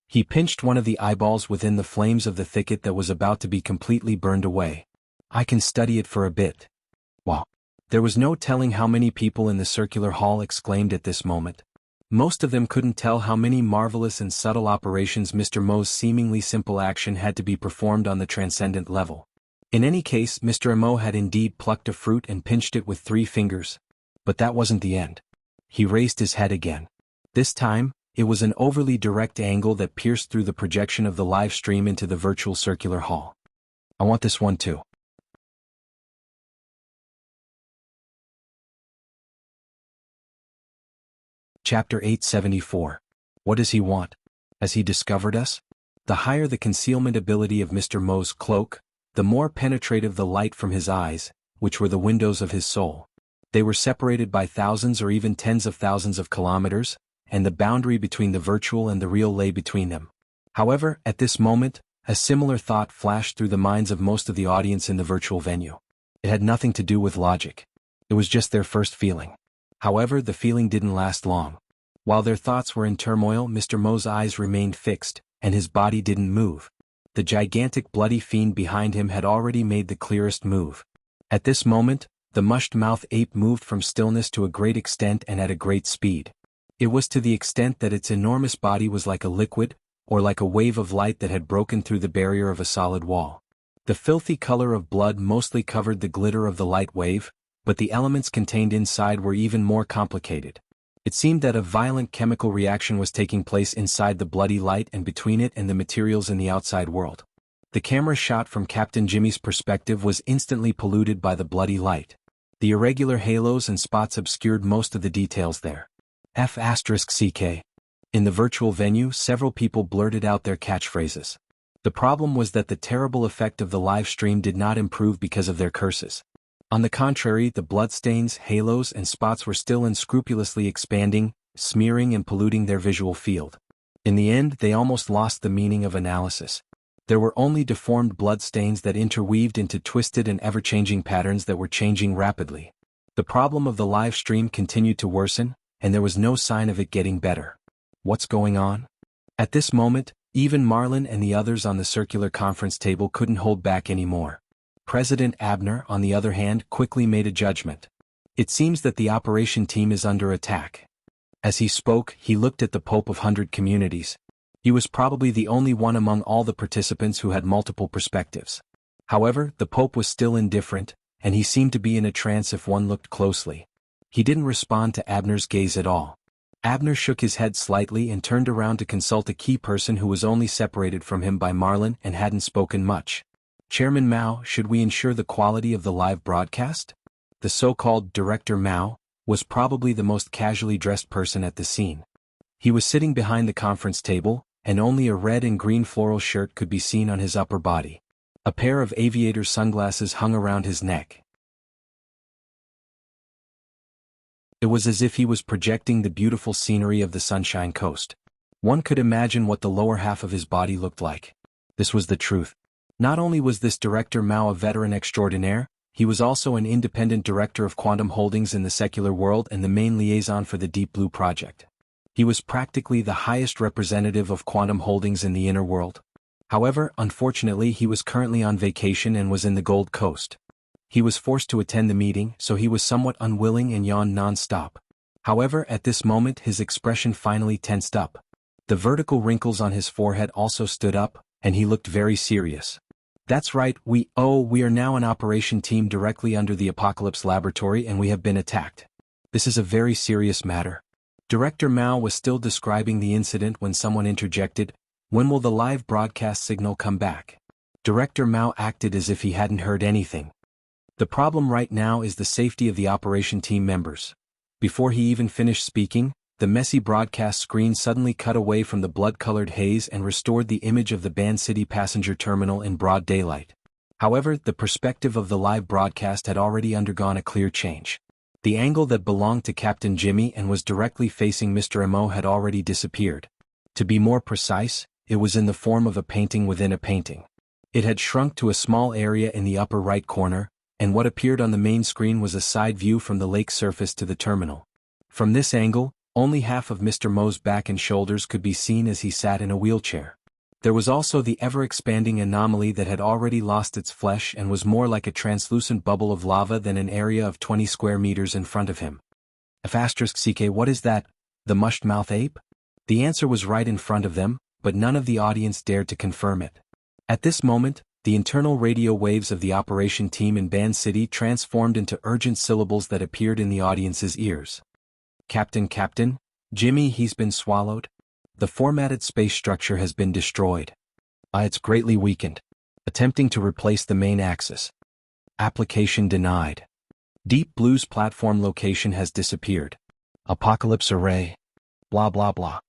He pinched one of the eyeballs within the flames of the thicket that was about to be completely burned away. I can study it for a bit. Wow. There was no telling how many people in the circular hall exclaimed at this moment. Most of them couldn't tell how many marvelous and subtle operations Mr. Mo's seemingly simple action had to be performed on the transcendent level. In any case, Mr. Mo had indeed plucked a fruit and pinched it with 3 fingers. But that wasn't the end. He raised his head again. This time, it was an overly direct angle that pierced through the projection of the live stream into the virtual circular hall. I want this one too. Chapter 874. What does he want? Has he discovered us? The higher the concealment ability of Mr. Mo's cloak, the more penetrative the light from his eyes, which were the windows of his soul. They were separated by thousands or even tens of thousands of kilometers, and the boundary between the virtual and the real lay between them. However, at this moment, a similar thought flashed through the minds of most of the audience in the virtual venue. It had nothing to do with logic. It was just their first feeling. However, the feeling didn't last long. While their thoughts were in turmoil, Mr. Mo's eyes remained fixed, and his body didn't move. The gigantic bloody fiend behind him had already made the clearest move. At this moment, the mushed-mouth ape moved from stillness to a great extent and at a great speed. It was to the extent that its enormous body was like a liquid, or like a wave of light that had broken through the barrier of a solid wall. The filthy color of blood mostly covered the glitter of the light wave, but the elements contained inside were even more complicated. It seemed that a violent chemical reaction was taking place inside the bloody light and between it and the materials in the outside world. The camera shot from Captain Jimmy's perspective was instantly polluted by the bloody light. The irregular halos and spots obscured most of the details there. F***CK. In the virtual venue, several people blurted out their catchphrases. The problem was that the terrible effect of the live stream did not improve because of their curses. On the contrary, the bloodstains, halos, and spots were still unscrupulously expanding, smearing and polluting their visual field. In the end, they almost lost the meaning of analysis. There were only deformed bloodstains that interweaved into twisted and ever-changing patterns that were changing rapidly. The problem of the live stream continued to worsen, and there was no sign of it getting better. What's going on? At this moment, even Marlin and the others on the circular conference table couldn't hold back anymore. President Abner, on the other hand, quickly made a judgment. It seems that the operation team is under attack. As he spoke, he looked at the Pope of 100 Communities. He was probably the only one among all the participants who had multiple perspectives. However, the Pope was still indifferent, and he seemed to be in a trance if one looked closely. He didn't respond to Abner's gaze at all. Abner shook his head slightly and turned around to consult a key person who was only separated from him by Marlin and hadn't spoken much. Chairman Mao, should we ensure the quality of the live broadcast? The so-called Director Mao was probably the most casually dressed person at the scene. He was sitting behind the conference table, and only a red and green floral shirt could be seen on his upper body. A pair of aviator sunglasses hung around his neck. It was as if he was projecting the beautiful scenery of the Sunshine Coast. One could imagine what the lower half of his body looked like. This was the truth. Not only was this Director Mao a veteran extraordinaire, he was also an independent director of Quantum Holdings in the secular world and the main liaison for the Deep Blue Project. He was practically the highest representative of Quantum Holdings in the inner world. However, unfortunately, he was currently on vacation and was in the Gold Coast. He was forced to attend the meeting, so he was somewhat unwilling and yawned non-stop. However, at this moment his expression finally tensed up. The vertical wrinkles on his forehead also stood up, and he looked very serious. That's right, we are now an operation team directly under the Apocalypse Laboratory and we have been attacked. This is a very serious matter. Director Mao was still describing the incident when someone interjected, "When will the live broadcast signal come back?" Director Mao acted as if he hadn't heard anything. The problem right now is the safety of the operation team members. Before he even finished speaking, the messy broadcast screen suddenly cut away from the blood-colored haze and restored the image of the Band City passenger terminal in broad daylight. However, the perspective of the live broadcast had already undergone a clear change. The angle that belonged to Captain Jimmy and was directly facing Mr. Mo had already disappeared. To be more precise, it was in the form of a painting within a painting. It had shrunk to a small area in the upper right corner, and what appeared on the main screen was a side view from the lake surface to the terminal. From this angle, only half of Mr. Mo's back and shoulders could be seen as he sat in a wheelchair. There was also the ever-expanding anomaly that had already lost its flesh and was more like a translucent bubble of lava than an area of 20 square meters in front of him. F***CK, what is that? The mushed-mouth ape? The answer was right in front of them, but none of the audience dared to confirm it. At this moment, the internal radio waves of the operation team in Band City transformed into urgent syllables that appeared in the audience's ears. Captain, Jimmy, he's been swallowed. The formatted space structure has been destroyed. It's greatly weakened. Attempting to replace the main axis. Application denied. Deep Blue's platform location has disappeared. Apocalypse array. Blah blah blah.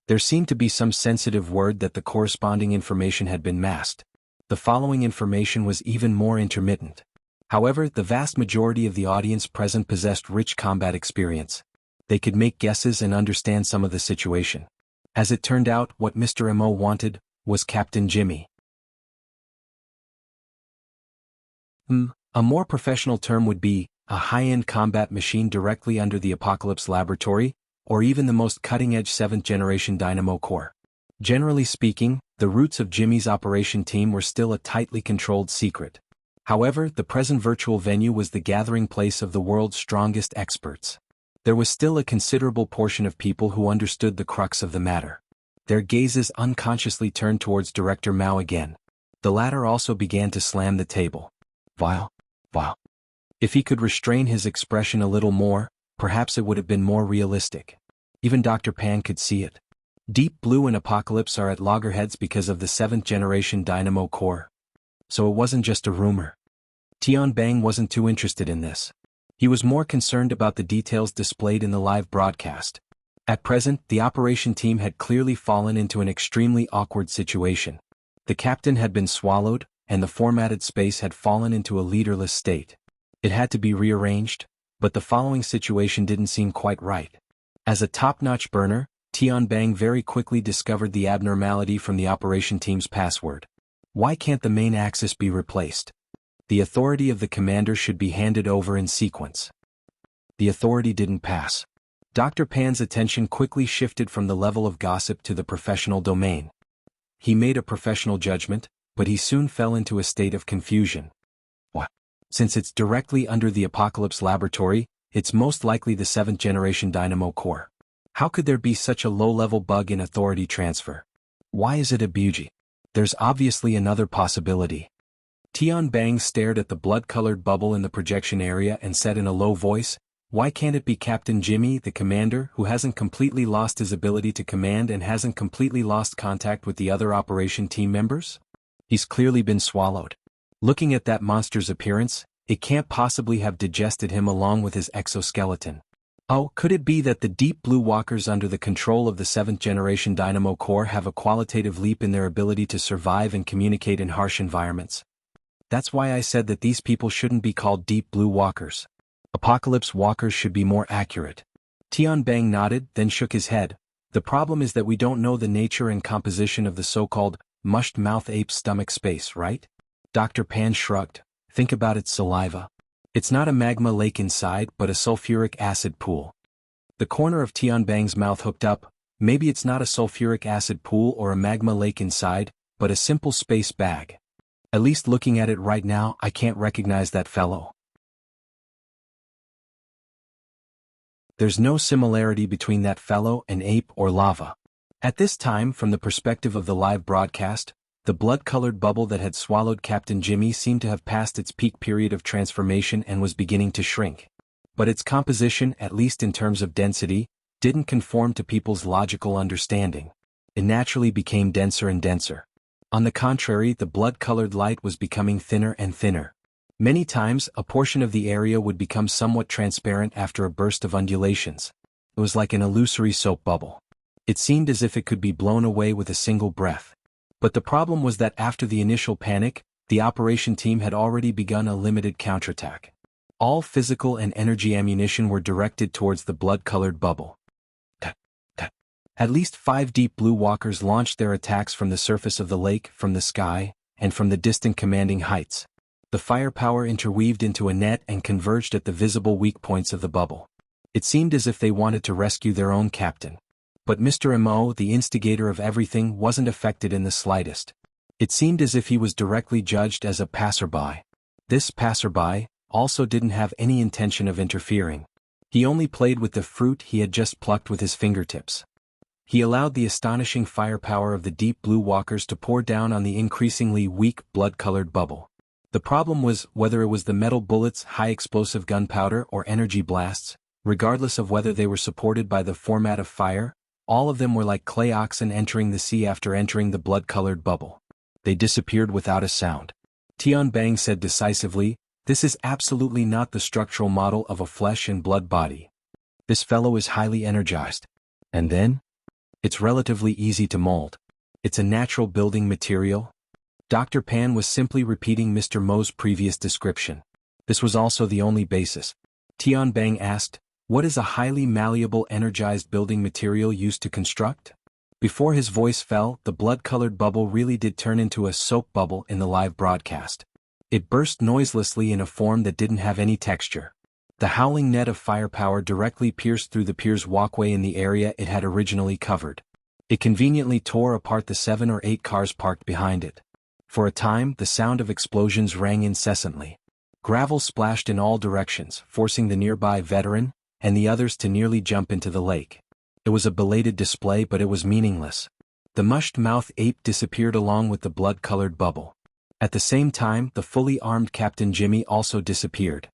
There seemed to be some sensitive word that the corresponding information had been masked. The following information was even more intermittent. However, the vast majority of the audience present possessed rich combat experience. They could make guesses and understand some of the situation. As it turned out, what Mr. M.O. wanted was Captain Jimmy. A more professional term would be a high-end combat machine directly under the Apocalypse laboratory, or even the most cutting-edge 7th-generation dynamo core. Generally speaking, the roots of Jimmy's operation team were still a tightly controlled secret. However, the present virtual venue was the gathering place of the world's strongest experts. There was still a considerable portion of people who understood the crux of the matter. Their gazes unconsciously turned towards Director Mao again. The latter also began to slam the table. Vile. If he could restrain his expression a little more, perhaps it would have been more realistic. Even Dr. Pan could see it. Deep Blue and Apocalypse are at loggerheads because of the 7th-generation dynamo core. So it wasn't just a rumor. Tian Bang wasn't too interested in this. He was more concerned about the details displayed in the live broadcast. At present, the operation team had clearly fallen into an extremely awkward situation. The captain had been swallowed, and the formatted space had fallen into a leaderless state. It had to be rearranged, but the following situation didn't seem quite right. As a top-notch burner, Tian Bang very quickly discovered the abnormality from the operation team's password. Why can't the main axis be replaced? The authority of the commander should be handed over in sequence. The authority didn't pass. Dr. Pan's attention quickly shifted from the level of gossip to the professional domain. He made a professional judgment, but he soon fell into a state of confusion. What? Since it's directly under the Apocalypse laboratory, it's most likely the 7th-generation dynamo core. How could there be such a low-level bug in authority transfer? Why is it a Buji? There's obviously another possibility. Tian Bang stared at the blood-colored bubble in the projection area and said in a low voice, "Why can't it be Captain Jimmy, the commander, who hasn't completely lost his ability to command and hasn't completely lost contact with the other operation team members? He's clearly been swallowed. Looking at that monster's appearance, it can't possibly have digested him along with his exoskeleton. Oh, could it be that the Deep Blue walkers under the control of the 7th-generation dynamo core have a qualitative leap in their ability to survive and communicate in harsh environments? That's why I said that these people shouldn't be called Deep Blue walkers. Apocalypse walkers should be more accurate." Tian Bang nodded, then shook his head. "The problem is that we don't know the nature and composition of the so-called mushed-mouth ape stomach space, right?" Dr. Pan shrugged. "Think about its saliva. It's not a magma lake inside, but a sulfuric acid pool." The corner of Tian Bang's mouth hooked up. Maybe it's not a sulfuric acid pool or a magma lake inside, but a simple space bag. At least looking at it right now, I can't recognize that fellow. There's no similarity between that fellow and ape or lava. At this time, from the perspective of the live broadcast, the blood-colored bubble that had swallowed Captain Jimmy seemed to have passed its peak period of transformation and was beginning to shrink. But its composition, at least in terms of density, didn't conform to people's logical understanding. It naturally became denser and denser. On the contrary, the blood-colored light was becoming thinner and thinner. Many times, a portion of the area would become somewhat transparent after a burst of undulations. It was like an illusory soap bubble. It seemed as if it could be blown away with a single breath. But the problem was that after the initial panic, the operation team had already begun a limited counterattack. All physical and energy ammunition were directed towards the blood-colored bubble. At least 5 Deep Blue walkers launched their attacks from the surface of the lake, from the sky, and from the distant commanding heights. The firepower interweaved into a net and converged at the visible weak points of the bubble. It seemed as if they wanted to rescue their own captain. But Mr. M.O., the instigator of everything, wasn't affected in the slightest. It seemed as if he was directly judged as a passerby. This passerby also didn't have any intention of interfering. He only played with the fruit he had just plucked with his fingertips. He allowed the astonishing firepower of the deep blue walkers to pour down on the increasingly weak, blood-colored bubble. The problem was whether it was the metal bullets, high-explosive gunpowder, or energy blasts, regardless of whether they were supported by the format of fire, all of them were like clay oxen entering the sea after entering the blood-colored bubble. They disappeared without a sound. Tian Bang said decisively, "This is absolutely not the structural model of a flesh and blood body. This fellow is highly energized. And then? It's relatively easy to mold. It's a natural building material." Dr. Pan was simply repeating Mr. Mo's previous description. This was also the only basis. Tian Bang asked, "What is a highly malleable energized building material used to construct?" Before his voice fell, the blood-colored bubble really did turn into a soap bubble in the live broadcast. It burst noiselessly in a form that didn't have any texture. The howling net of firepower directly pierced through the pier's walkway in the area it had originally covered. It conveniently tore apart the 7 or 8 cars parked behind it. For a time, the sound of explosions rang incessantly. Gravel splashed in all directions, forcing the nearby veteran and the others to nearly jump into the lake. It was a belated display, but it was meaningless. The mushed-mouthed ape disappeared along with the blood-colored bubble. At the same time, the fully armed Captain Jimmy also disappeared.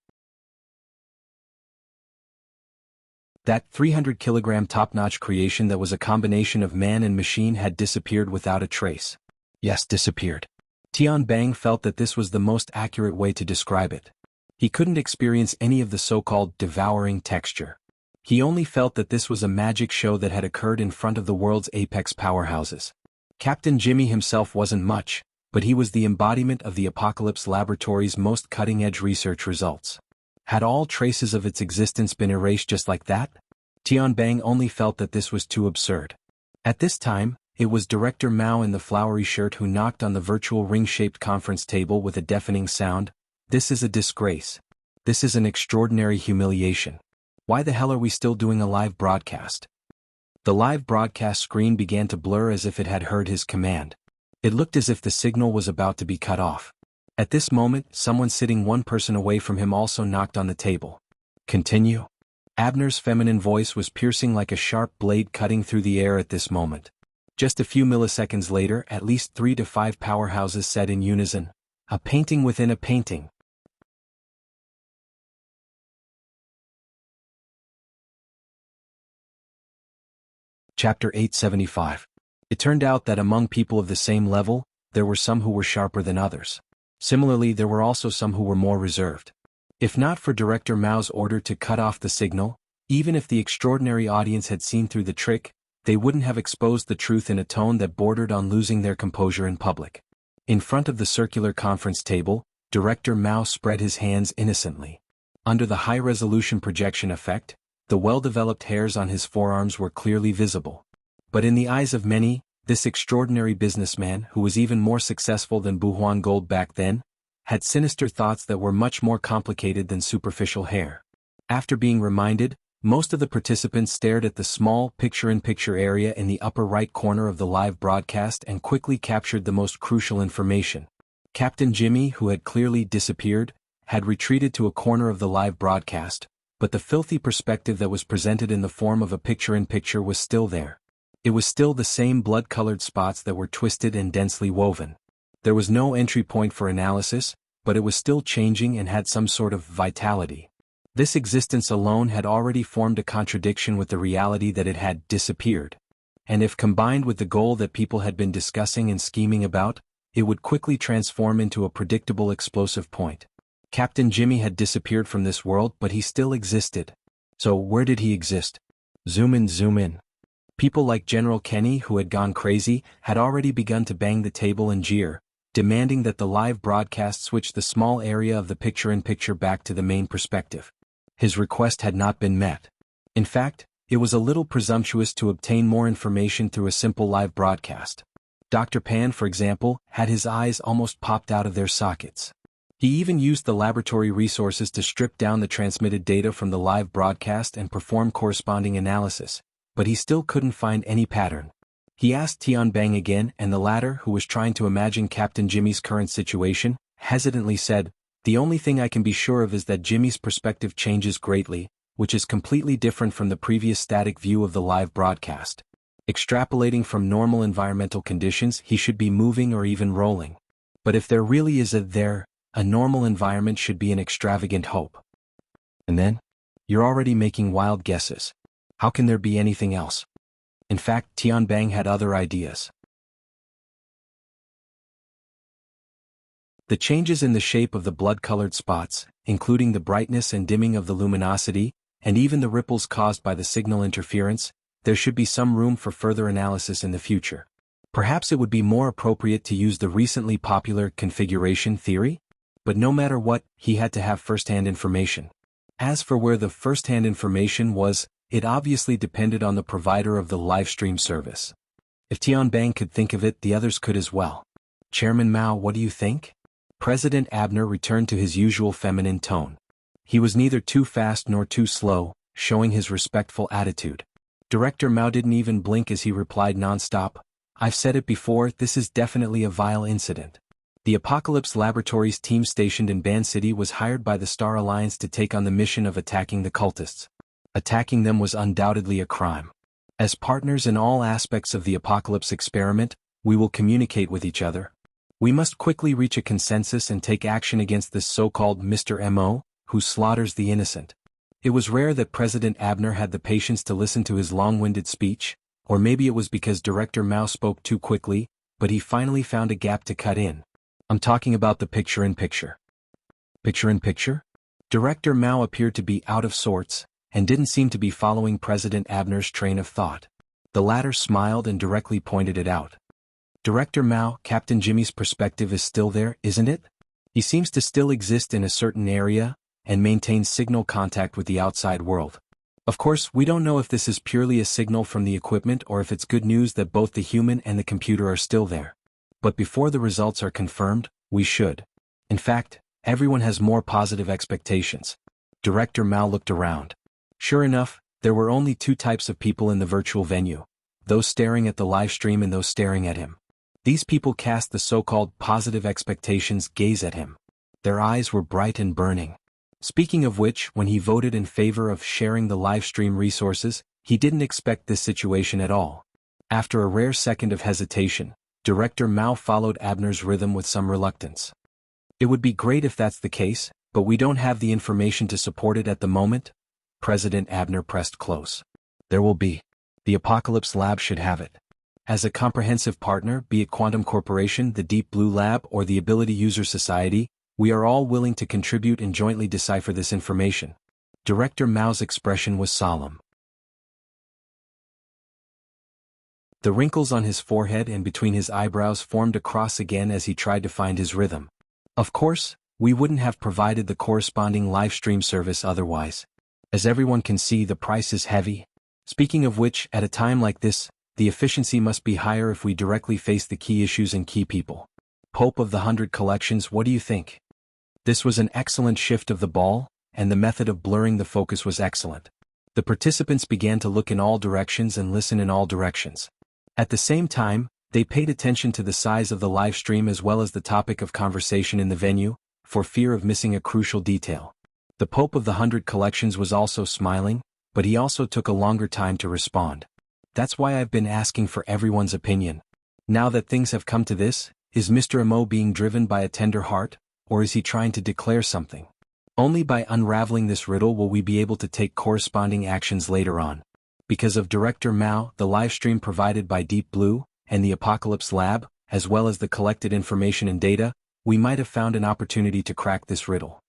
That 300-kilogram top-notch creation that was a combination of man and machine had disappeared without a trace. Yes, disappeared. Tian Bang felt that this was the most accurate way to describe it. He couldn't experience any of the so-called devouring texture. He only felt that this was a magic show that had occurred in front of the world's apex powerhouses. Captain Jimmy himself wasn't much, but he was the embodiment of the Apocalypse Laboratory's most cutting-edge research results. Had all traces of its existence been erased just like that? Tian Bang only felt that this was too absurd. At this time, it was Director Mao in the flowery shirt who knocked on the virtual ring-shaped conference table with a deafening sound. "This is a disgrace. This is an extraordinary humiliation. Why the hell are we still doing a live broadcast?" The live broadcast screen began to blur as if it had heard his command. It looked as if the signal was about to be cut off. At this moment, someone sitting one person away from him also knocked on the table. "Continue?" Abner's feminine voice was piercing like a sharp blade cutting through the air at this moment. Just a few milliseconds later, at least 3 to 5 powerhouses said in unison, "A painting within a painting." Chapter 875. It turned out that among people of the same level, there were some who were sharper than others. Similarly, there were also some who were more reserved. If not for Director Mao's order to cut off the signal, even if the extraordinary audience had seen through the trick, they wouldn't have exposed the truth in a tone that bordered on losing their composure in public. In front of the circular conference table, Director Mao spread his hands innocently. Under the high-resolution projection effect, the well-developed hairs on his forearms were clearly visible. But in the eyes of many, this extraordinary businessman, who was even more successful than Buhuan Gold back then, had sinister thoughts that were much more complicated than superficial hair. After being reminded, most of the participants stared at the small picture-in-picture area in the upper right corner of the live broadcast and quickly captured the most crucial information. Captain Jimmy, who had clearly disappeared, had retreated to a corner of the live broadcast, but the filthy perspective that was presented in the form of a picture-in-picture was still there. It was still the same blood-colored spots that were twisted and densely woven. There was no entry point for analysis, but it was still changing and had some sort of vitality. This existence alone had already formed a contradiction with the reality that it had disappeared. And if combined with the goal that people had been discussing and scheming about, it would quickly transform into a predictable explosive point. Captain Jimmy had disappeared from this world, but he still existed. So where did he exist? Zoom in, zoom in. People like General Kenny, who had gone crazy, had already begun to bang the table and jeer, demanding that the live broadcast switch the small area of the picture-in-picture back to the main perspective. His request had not been met. In fact, it was a little presumptuous to obtain more information through a simple live broadcast. Dr. Pan, for example, had his eyes almost popped out of their sockets. He even used the laboratory resources to strip down the transmitted data from the live broadcast and perform corresponding analysis, but he still couldn't find any pattern. He asked Tian Bang again, and the latter, who was trying to imagine Captain Jimmy's current situation, hesitantly said, "The only thing I can be sure of is that Jimmy's perspective changes greatly, which is completely different from the previous static view of the live broadcast. Extrapolating from normal environmental conditions, he should be moving or even rolling. But if there really is a there, a normal environment should be an extravagant hope. And then? You're already making wild guesses. How can there be anything else? In fact, Tianbang had other ideas. The changes in the shape of the blood-colored spots, including the brightness and dimming of the luminosity, and even the ripples caused by the signal interference, there should be some room for further analysis in the future. Perhaps it would be more appropriate to use the recently popular configuration theory? But no matter what, he had to have first-hand information. As for where the first-hand information was, it obviously depended on the provider of the live stream service. If Tianbang could think of it, the others could as well. Chairman Mao, what do you think? President Abner returned to his usual feminine tone. He was neither too fast nor too slow, showing his respectful attitude. Director Mao didn't even blink as he replied non-stop, "I've said it before, this is definitely a vile incident." The Apocalypse Laboratories team stationed in Ban City was hired by the Star Alliance to take on the mission of attacking the cultists. Attacking them was undoubtedly a crime. As partners in all aspects of the Apocalypse experiment, we will communicate with each other. We must quickly reach a consensus and take action against this so-called Mr. M.O., who slaughters the innocent. It was rare that President Abner had the patience to listen to his long-winded speech, or maybe it was because Director Mao spoke too quickly, but he finally found a gap to cut in. I'm talking about the picture-in-picture. Picture-in-picture? Director Mao appeared to be out of sorts, and didn't seem to be following President Abner's train of thought. The latter smiled and directly pointed it out. Director Mao, Captain Jimmy's perspective is still there, isn't it? He seems to still exist in a certain area, and maintains signal contact with the outside world. Of course, we don't know if this is purely a signal from the equipment or if it's good news that both the human and the computer are still there. But before the results are confirmed, we should. In fact, everyone has more positive expectations. Director Mao looked around. Sure enough, there were only two types of people in the virtual venue: those staring at the live stream and those staring at him. These people cast the so-called positive expectations gaze at him. Their eyes were bright and burning. Speaking of which, when he voted in favor of sharing the live stream resources, he didn't expect this situation at all. After a rare second of hesitation, Director Mao followed Abner's rhythm with some reluctance. It would be great if that's the case, but we don't have the information to support it at the moment. President Abner pressed close. There will be. The Apocalypse Lab should have it. As a comprehensive partner, be it Quantum Corporation, the Deep Blue Lab, or the Ability User Society, we are all willing to contribute and jointly decipher this information. Director Mao's expression was solemn. The wrinkles on his forehead and between his eyebrows formed across again as he tried to find his rhythm. Of course, we wouldn't have provided the corresponding live stream service otherwise. As everyone can see, the price is heavy. Speaking of which, at a time like this, the efficiency must be higher if we directly face the key issues and key people. Pope of the 100 Collections, what do you think? This was an excellent shift of the ball, and the method of blurring the focus was excellent. The participants began to look in all directions and listen in all directions. At the same time, they paid attention to the size of the live stream as well as the topic of conversation in the venue, for fear of missing a crucial detail. The Pope of the 100 Collections was also smiling, but he also took a longer time to respond. That's why I've been asking for everyone's opinion. Now that things have come to this, is Mr. Amo being driven by a tender heart, or is he trying to declare something? Only by unraveling this riddle will we be able to take corresponding actions later on. Because of Director Mao, the live stream provided by Deep Blue, and the Apocalypse Lab, as well as the collected information and data, we might have found an opportunity to crack this riddle.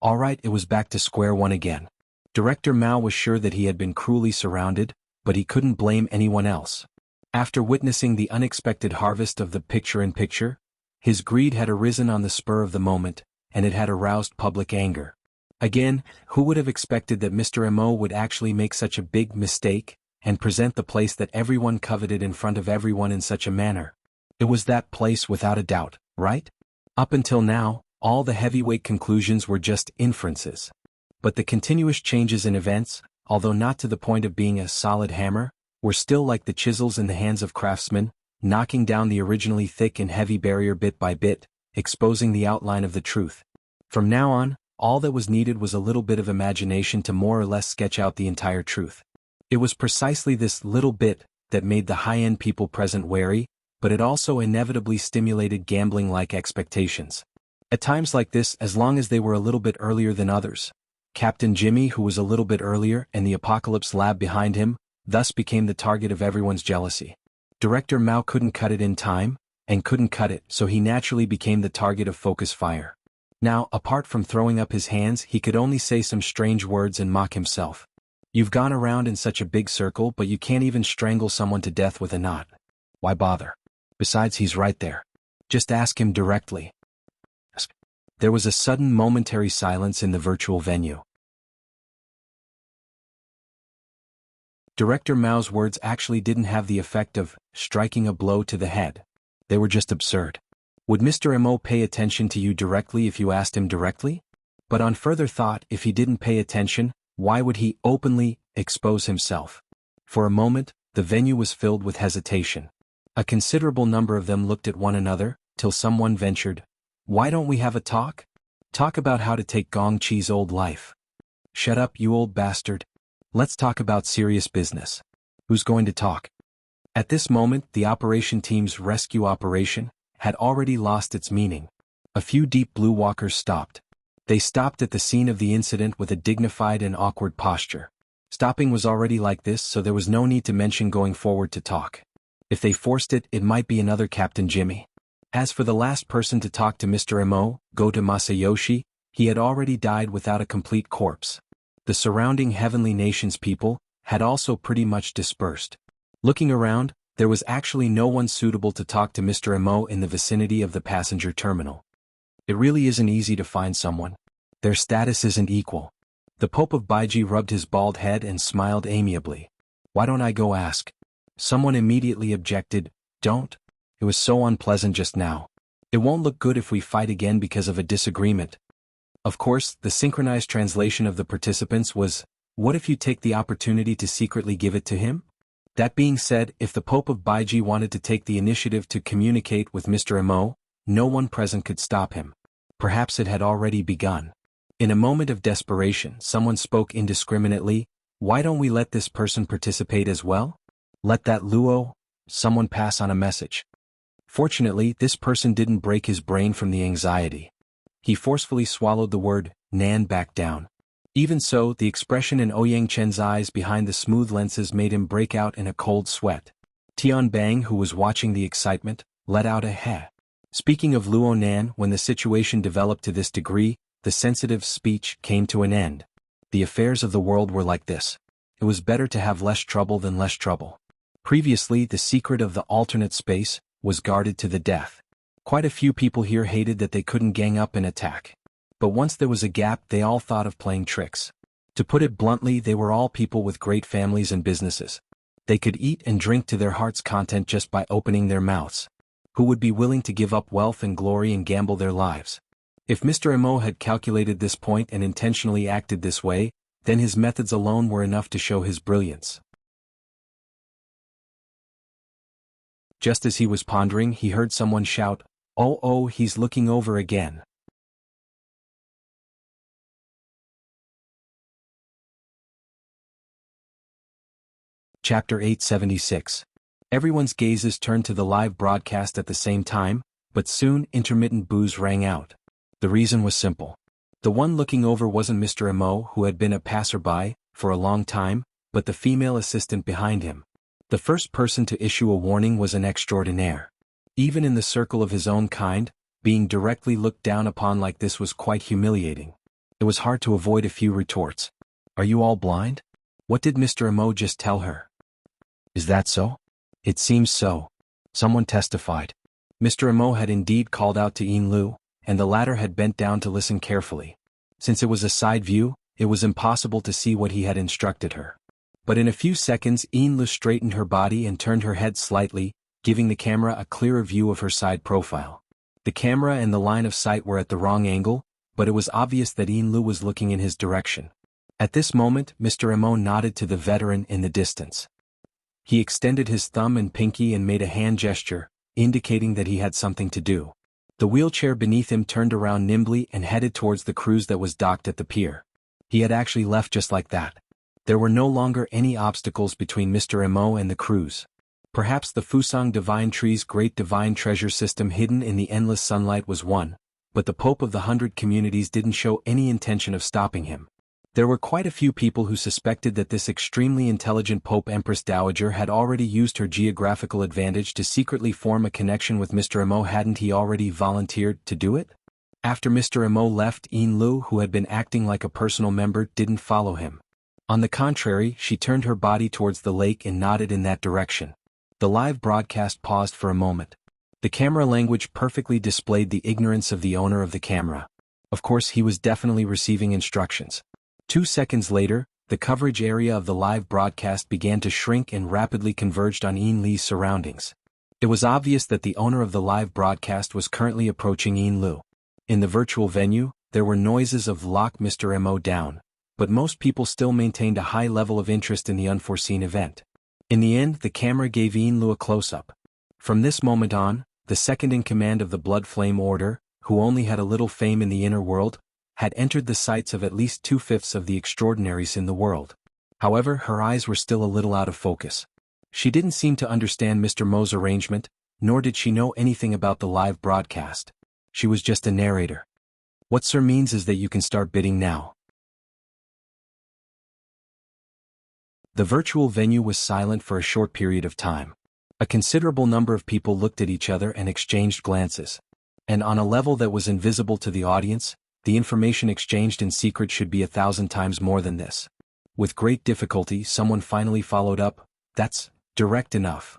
Alright, it was back to square one again. Director Mao was sure that he had been cruelly surrounded, but he couldn't blame anyone else. After witnessing the unexpected harvest of the picture-in-picture, his greed had arisen on the spur of the moment, and it had aroused public anger. Again, who would have expected that Mr. M.O. would actually make such a big mistake, and present the place that everyone coveted in front of everyone in such a manner? It was that place without a doubt, right? Up until now, all the heavyweight conclusions were just inferences. But the continuous changes in events, although not to the point of being a solid hammer, were still like the chisels in the hands of craftsmen, knocking down the originally thick and heavy barrier bit by bit, exposing the outline of the truth. From now on, all that was needed was a little bit of imagination to more or less sketch out the entire truth. It was precisely this little bit that made the high-end people present wary, but it also inevitably stimulated gambling-like expectations. At times like this, as long as they were a little bit earlier than others, Captain Jimmy, who was a little bit earlier, and the Apocalypse Lab behind him, thus became the target of everyone's jealousy. Director Mao couldn't cut it in time, and couldn't cut it, so he naturally became the target of focus fire. Now, apart from throwing up his hands, he could only say some strange words and mock himself. You've gone around in such a big circle, but you can't even strangle someone to death with a knot. Why bother? Besides, he's right there. Just ask him directly. There was a sudden momentary silence in the virtual venue. Director Mao's words actually didn't have the effect of striking a blow to the head. They were just absurd. Would Mr. Mo pay attention to you directly if you asked him directly? But on further thought, if he didn't pay attention, why would he openly expose himself? For a moment, the venue was filled with hesitation. A considerable number of them looked at one another, till someone ventured, "Why don't we have a talk? Talk about how to take Gong Chi's old life." "Shut up, you old bastard. Let's talk about serious business." "Who's going to talk?" At this moment, the operation team's rescue operation had already lost its meaning. A few deep blue walkers stopped. They stopped at the scene of the incident with a dignified and awkward posture. Stopping was already like this, so there was no need to mention going forward to talk. If they forced it, it might be another Captain Jimmy. As for the last person to talk to Mr. Mo, Goto Masayoshi, he had already died without a complete corpse. The surrounding Heavenly Nations people had also pretty much dispersed. Looking around, there was actually no one suitable to talk to Mr. Mo in the vicinity of the passenger terminal. It really isn't easy to find someone. Their status isn't equal. The Pope of Baiji rubbed his bald head and smiled amiably. "Why don't I go ask?" Someone immediately objected, "Don't. It was so unpleasant just now. It won't look good if we fight again because of a disagreement." Of course, the synchronized translation of the participants was, "What if you take the opportunity to secretly give it to him?" That being said, if the Pope of Baiji wanted to take the initiative to communicate with Mr. Mo, no one present could stop him. Perhaps it had already begun. In a moment of desperation, someone spoke indiscriminately, "Why don't we let this person participate as well? Let that Luo, someone pass on a message." Fortunately, this person didn't break his brain from the anxiety. He forcefully swallowed the word "Nan" back down. Even so, the expression in Ouyang Chen's eyes behind the smooth lenses made him break out in a cold sweat. Tian Bang, who was watching the excitement, let out a heh. Speaking of Luo Nan, when the situation developed to this degree, the sensitive speech came to an end. The affairs of the world were like this. It was better to have less trouble than less trouble. Previously, the secret of the alternate space was guarded to the death. Quite a few people here hated that they couldn't gang up and attack. But once there was a gap, they all thought of playing tricks. To put it bluntly, they were all people with great families and businesses. They could eat and drink to their heart's content just by opening their mouths. Who would be willing to give up wealth and glory and gamble their lives? If Mr. Mo had calculated this point and intentionally acted this way, then his methods alone were enough to show his brilliance. Just as he was pondering, he heard someone shout, "Oh, he's looking over again." Chapter 876. Everyone's gazes turned to the live broadcast at the same time, but soon intermittent boos rang out. The reason was simple. The one looking over wasn't Mr. Mo, who had been a passerby for a long time, but the female assistant behind him. The first person to issue a warning was an extraordinaire. Even in the circle of his own kind, being directly looked down upon like this was quite humiliating. It was hard to avoid a few retorts. "Are you all blind? What did Mr. Mo just tell her?" "Is that so?" "It seems so." Someone testified. Mr. Mo had indeed called out to Yin Lu, and the latter had bent down to listen carefully. Since it was a side view, it was impossible to see what he had instructed her. But in a few seconds, Yin Lu straightened her body and turned her head slightly, giving the camera a clearer view of her side profile. The camera and the line of sight were at the wrong angle, but it was obvious that Yin Lu was looking in his direction. At this moment, Mr. Mo nodded to the veteran in the distance. He extended his thumb and pinky and made a hand gesture, indicating that he had something to do. The wheelchair beneath him turned around nimbly and headed towards the cruise that was docked at the pier. He had actually left just like that. There were no longer any obstacles between Mr. Mo and the cruise. Perhaps the Fusang Divine Tree's great divine treasure system hidden in the endless sunlight was one, but the Pope of the 100 Communities didn't show any intention of stopping him. There were quite a few people who suspected that this extremely intelligent Pope Empress Dowager had already used her geographical advantage to secretly form a connection with Mr. Imo. Hadn't he already volunteered to do it? After Mr. Imo left, Yin Lu, who had been acting like a personal member, didn't follow him. On the contrary, she turned her body towards the lake and nodded in that direction. The live broadcast paused for a moment. The camera language perfectly displayed the ignorance of the owner of the camera. Of course, he was definitely receiving instructions. 2 seconds later, the coverage area of the live broadcast began to shrink and rapidly converged on Yin Li's surroundings. It was obvious that the owner of the live broadcast was currently approaching Yin Lu. In the virtual venue, there were noises of "lock Mr. Imo down," but most people still maintained a high level of interest in the unforeseen event. In the end, the camera gave Yin Lu a close-up. From this moment on, the second-in-command of the Blood Flame Order, who only had a little fame in the inner world, had entered the sights of at least 2/5 of the extraordinaries in the world. However, her eyes were still a little out of focus. She didn't seem to understand Mr. Mo's arrangement, nor did she know anything about the live broadcast. She was just a narrator. What Sir means is that you can start bidding now. The virtual venue was silent for a short period of time. A considerable number of people looked at each other and exchanged glances. And on a level that was invisible to the audience, the information exchanged in secret should be 1,000 times more than this. With great difficulty, someone finally followed up, "That's direct enough.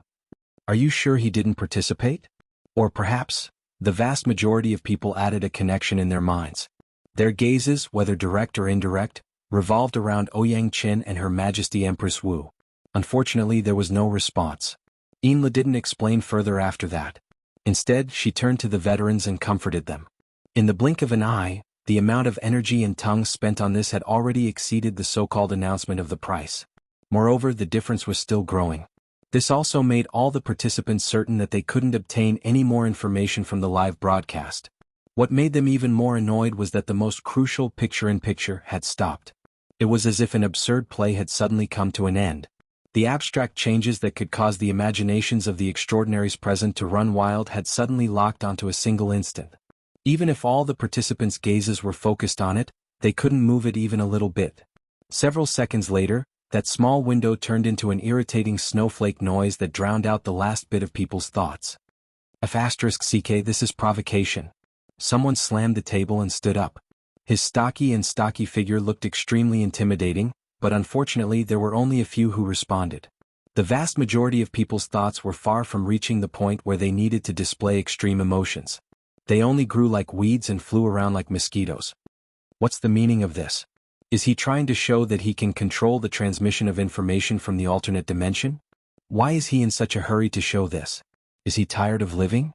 Are you sure he didn't participate?" Or perhaps, the vast majority of people added a connection in their minds. Their gazes, whether direct or indirect, revolved around Ouyang Qin and Her Majesty Empress Wu. Unfortunately, there was no response. Yinla didn't explain further after that. Instead, she turned to the veterans and comforted them. In the blink of an eye, the amount of energy and tongue spent on this had already exceeded the so-called announcement of the price. Moreover, the difference was still growing. This also made all the participants certain that they couldn't obtain any more information from the live broadcast. What made them even more annoyed was that the most crucial picture-in-picture had stopped. It was as if an absurd play had suddenly come to an end. The abstract changes that could cause the imaginations of the extraordinaries present to run wild had suddenly locked onto a single instant. Even if all the participants' gazes were focused on it, they couldn't move it even a little bit. Several seconds later, that small window turned into an irritating snowflake noise that drowned out the last bit of people's thoughts. F***CK, this is provocation. Someone slammed the table and stood up. His stocky figure looked extremely intimidating, but unfortunately there were only a few who responded. The vast majority of people's thoughts were far from reaching the point where they needed to display extreme emotions. They only grew like weeds and flew around like mosquitoes. What's the meaning of this? Is he trying to show that he can control the transmission of information from the alternate dimension? Why is he in such a hurry to show this? Is he tired of living?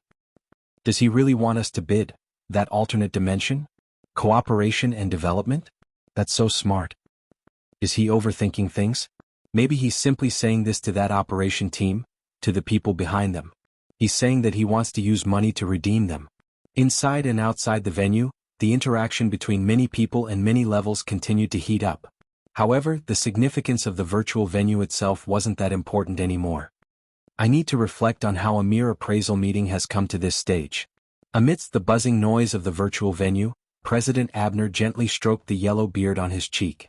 Does he really want us to bid that alternate dimension? Cooperation and development? That's so smart. Is he overthinking things? Maybe he's simply saying this to that operation team, to the people behind them. He's saying that he wants to use money to redeem them. Inside and outside the venue, the interaction between many people and many levels continued to heat up. However, the significance of the virtual venue itself wasn't that important anymore. I need to reflect on how a mere appraisal meeting has come to this stage. Amidst the buzzing noise of the virtual venue, President Abner gently stroked the yellow beard on his cheek.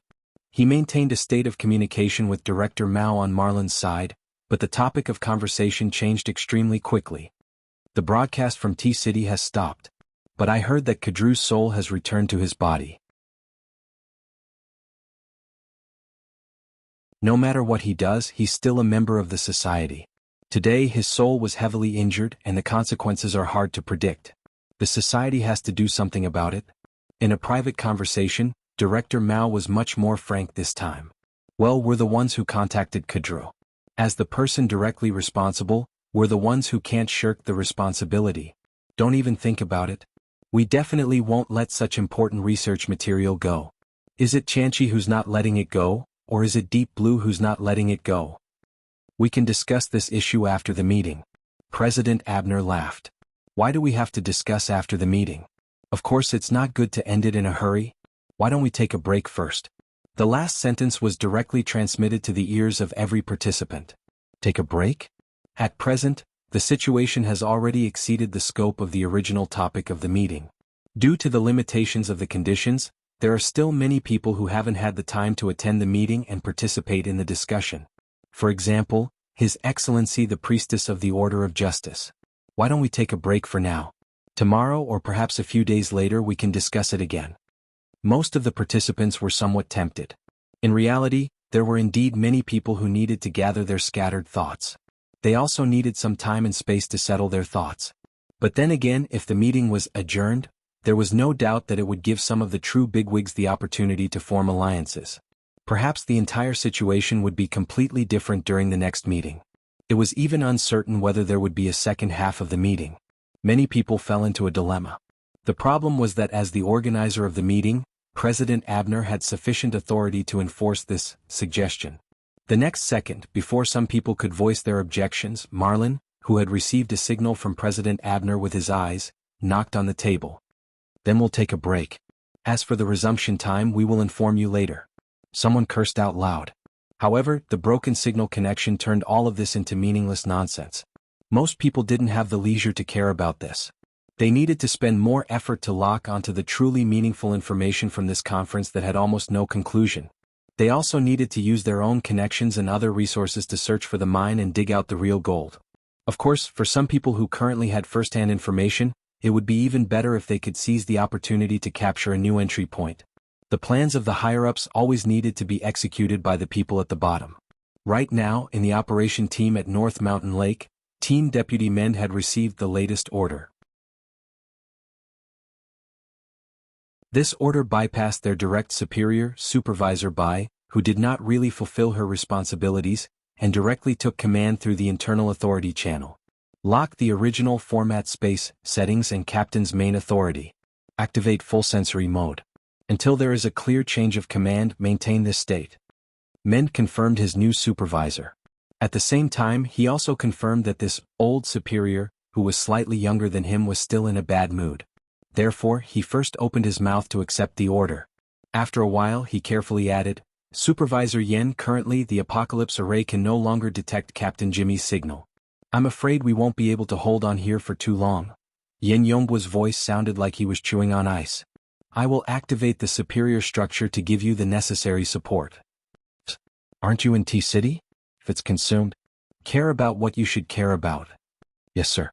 He maintained a state of communication with Director Mao on Marlin's side, but the topic of conversation changed extremely quickly. The broadcast from T-City has stopped, but I heard that Kadru's soul has returned to his body. No matter what he does, he's still a member of the society. Today his soul was heavily injured and the consequences are hard to predict. The society has to do something about it. In a private conversation, Director Mao was much more frank this time. Well, we're the ones who contacted Kadru. As the person directly responsible, we're the ones who can't shirk the responsibility. Don't even think about it. We definitely won't let such important research material go. Is it Chanchi who's not letting it go, or is it Deep Blue who's not letting it go? We can discuss this issue after the meeting. President Abner laughed. Why do we have to discuss after the meeting? Of course it's not good to end it in a hurry. Why don't we take a break first? The last sentence was directly transmitted to the ears of every participant. Take a break? At present, the situation has already exceeded the scope of the original topic of the meeting. Due to the limitations of the conditions, there are still many people who haven't had the time to attend the meeting and participate in the discussion. For example, His Excellency the Priestess of the Order of Justice. Why don't we take a break for now? Tomorrow or perhaps a few days later we can discuss it again. Most of the participants were somewhat tempted. In reality, there were indeed many people who needed to gather their scattered thoughts. They also needed some time and space to settle their thoughts. But then again, if the meeting was adjourned, there was no doubt that it would give some of the true bigwigs the opportunity to form alliances. Perhaps the entire situation would be completely different during the next meeting. It was even uncertain whether there would be a second half of the meeting. Many people fell into a dilemma. The problem was that as the organizer of the meeting, President Abner had sufficient authority to enforce this suggestion. The next second, before some people could voice their objections, Marlin, who had received a signal from President Abner with his eyes, knocked on the table. Then we'll take a break. As for the resumption time, we will inform you later. Someone cursed out loud. However, the broken signal connection turned all of this into meaningless nonsense. Most people didn't have the leisure to care about this. They needed to spend more effort to lock onto the truly meaningful information from this conference that had almost no conclusion. They also needed to use their own connections and other resources to search for the mine and dig out the real gold. Of course, for some people who currently had first-hand information, it would be even better if they could seize the opportunity to capture a new entry point. The plans of the higher-ups always needed to be executed by the people at the bottom. Right now, in the operation team at North Mountain Lake, Team Deputy Mend had received the latest order. This order bypassed their direct superior, Supervisor Bai, who did not really fulfill her responsibilities, and directly took command through the internal authority channel. Lock the original format space, settings and captain's main authority. Activate full sensory mode. Until there is a clear change of command, maintain this state. Mend confirmed his new supervisor. At the same time, he also confirmed that this old superior, who was slightly younger than him, was still in a bad mood. Therefore, he first opened his mouth to accept the order. After a while, he carefully added, Supervisor Yen, currently the Apocalypse Array can no longer detect Captain Jimmy's signal. I'm afraid we won't be able to hold on here for too long. Yen Yongguo's voice sounded like he was chewing on ice. I will activate the superior structure to give you the necessary support. Aren't you in T-City? If it's consumed, care about what you should care about. Yes, sir.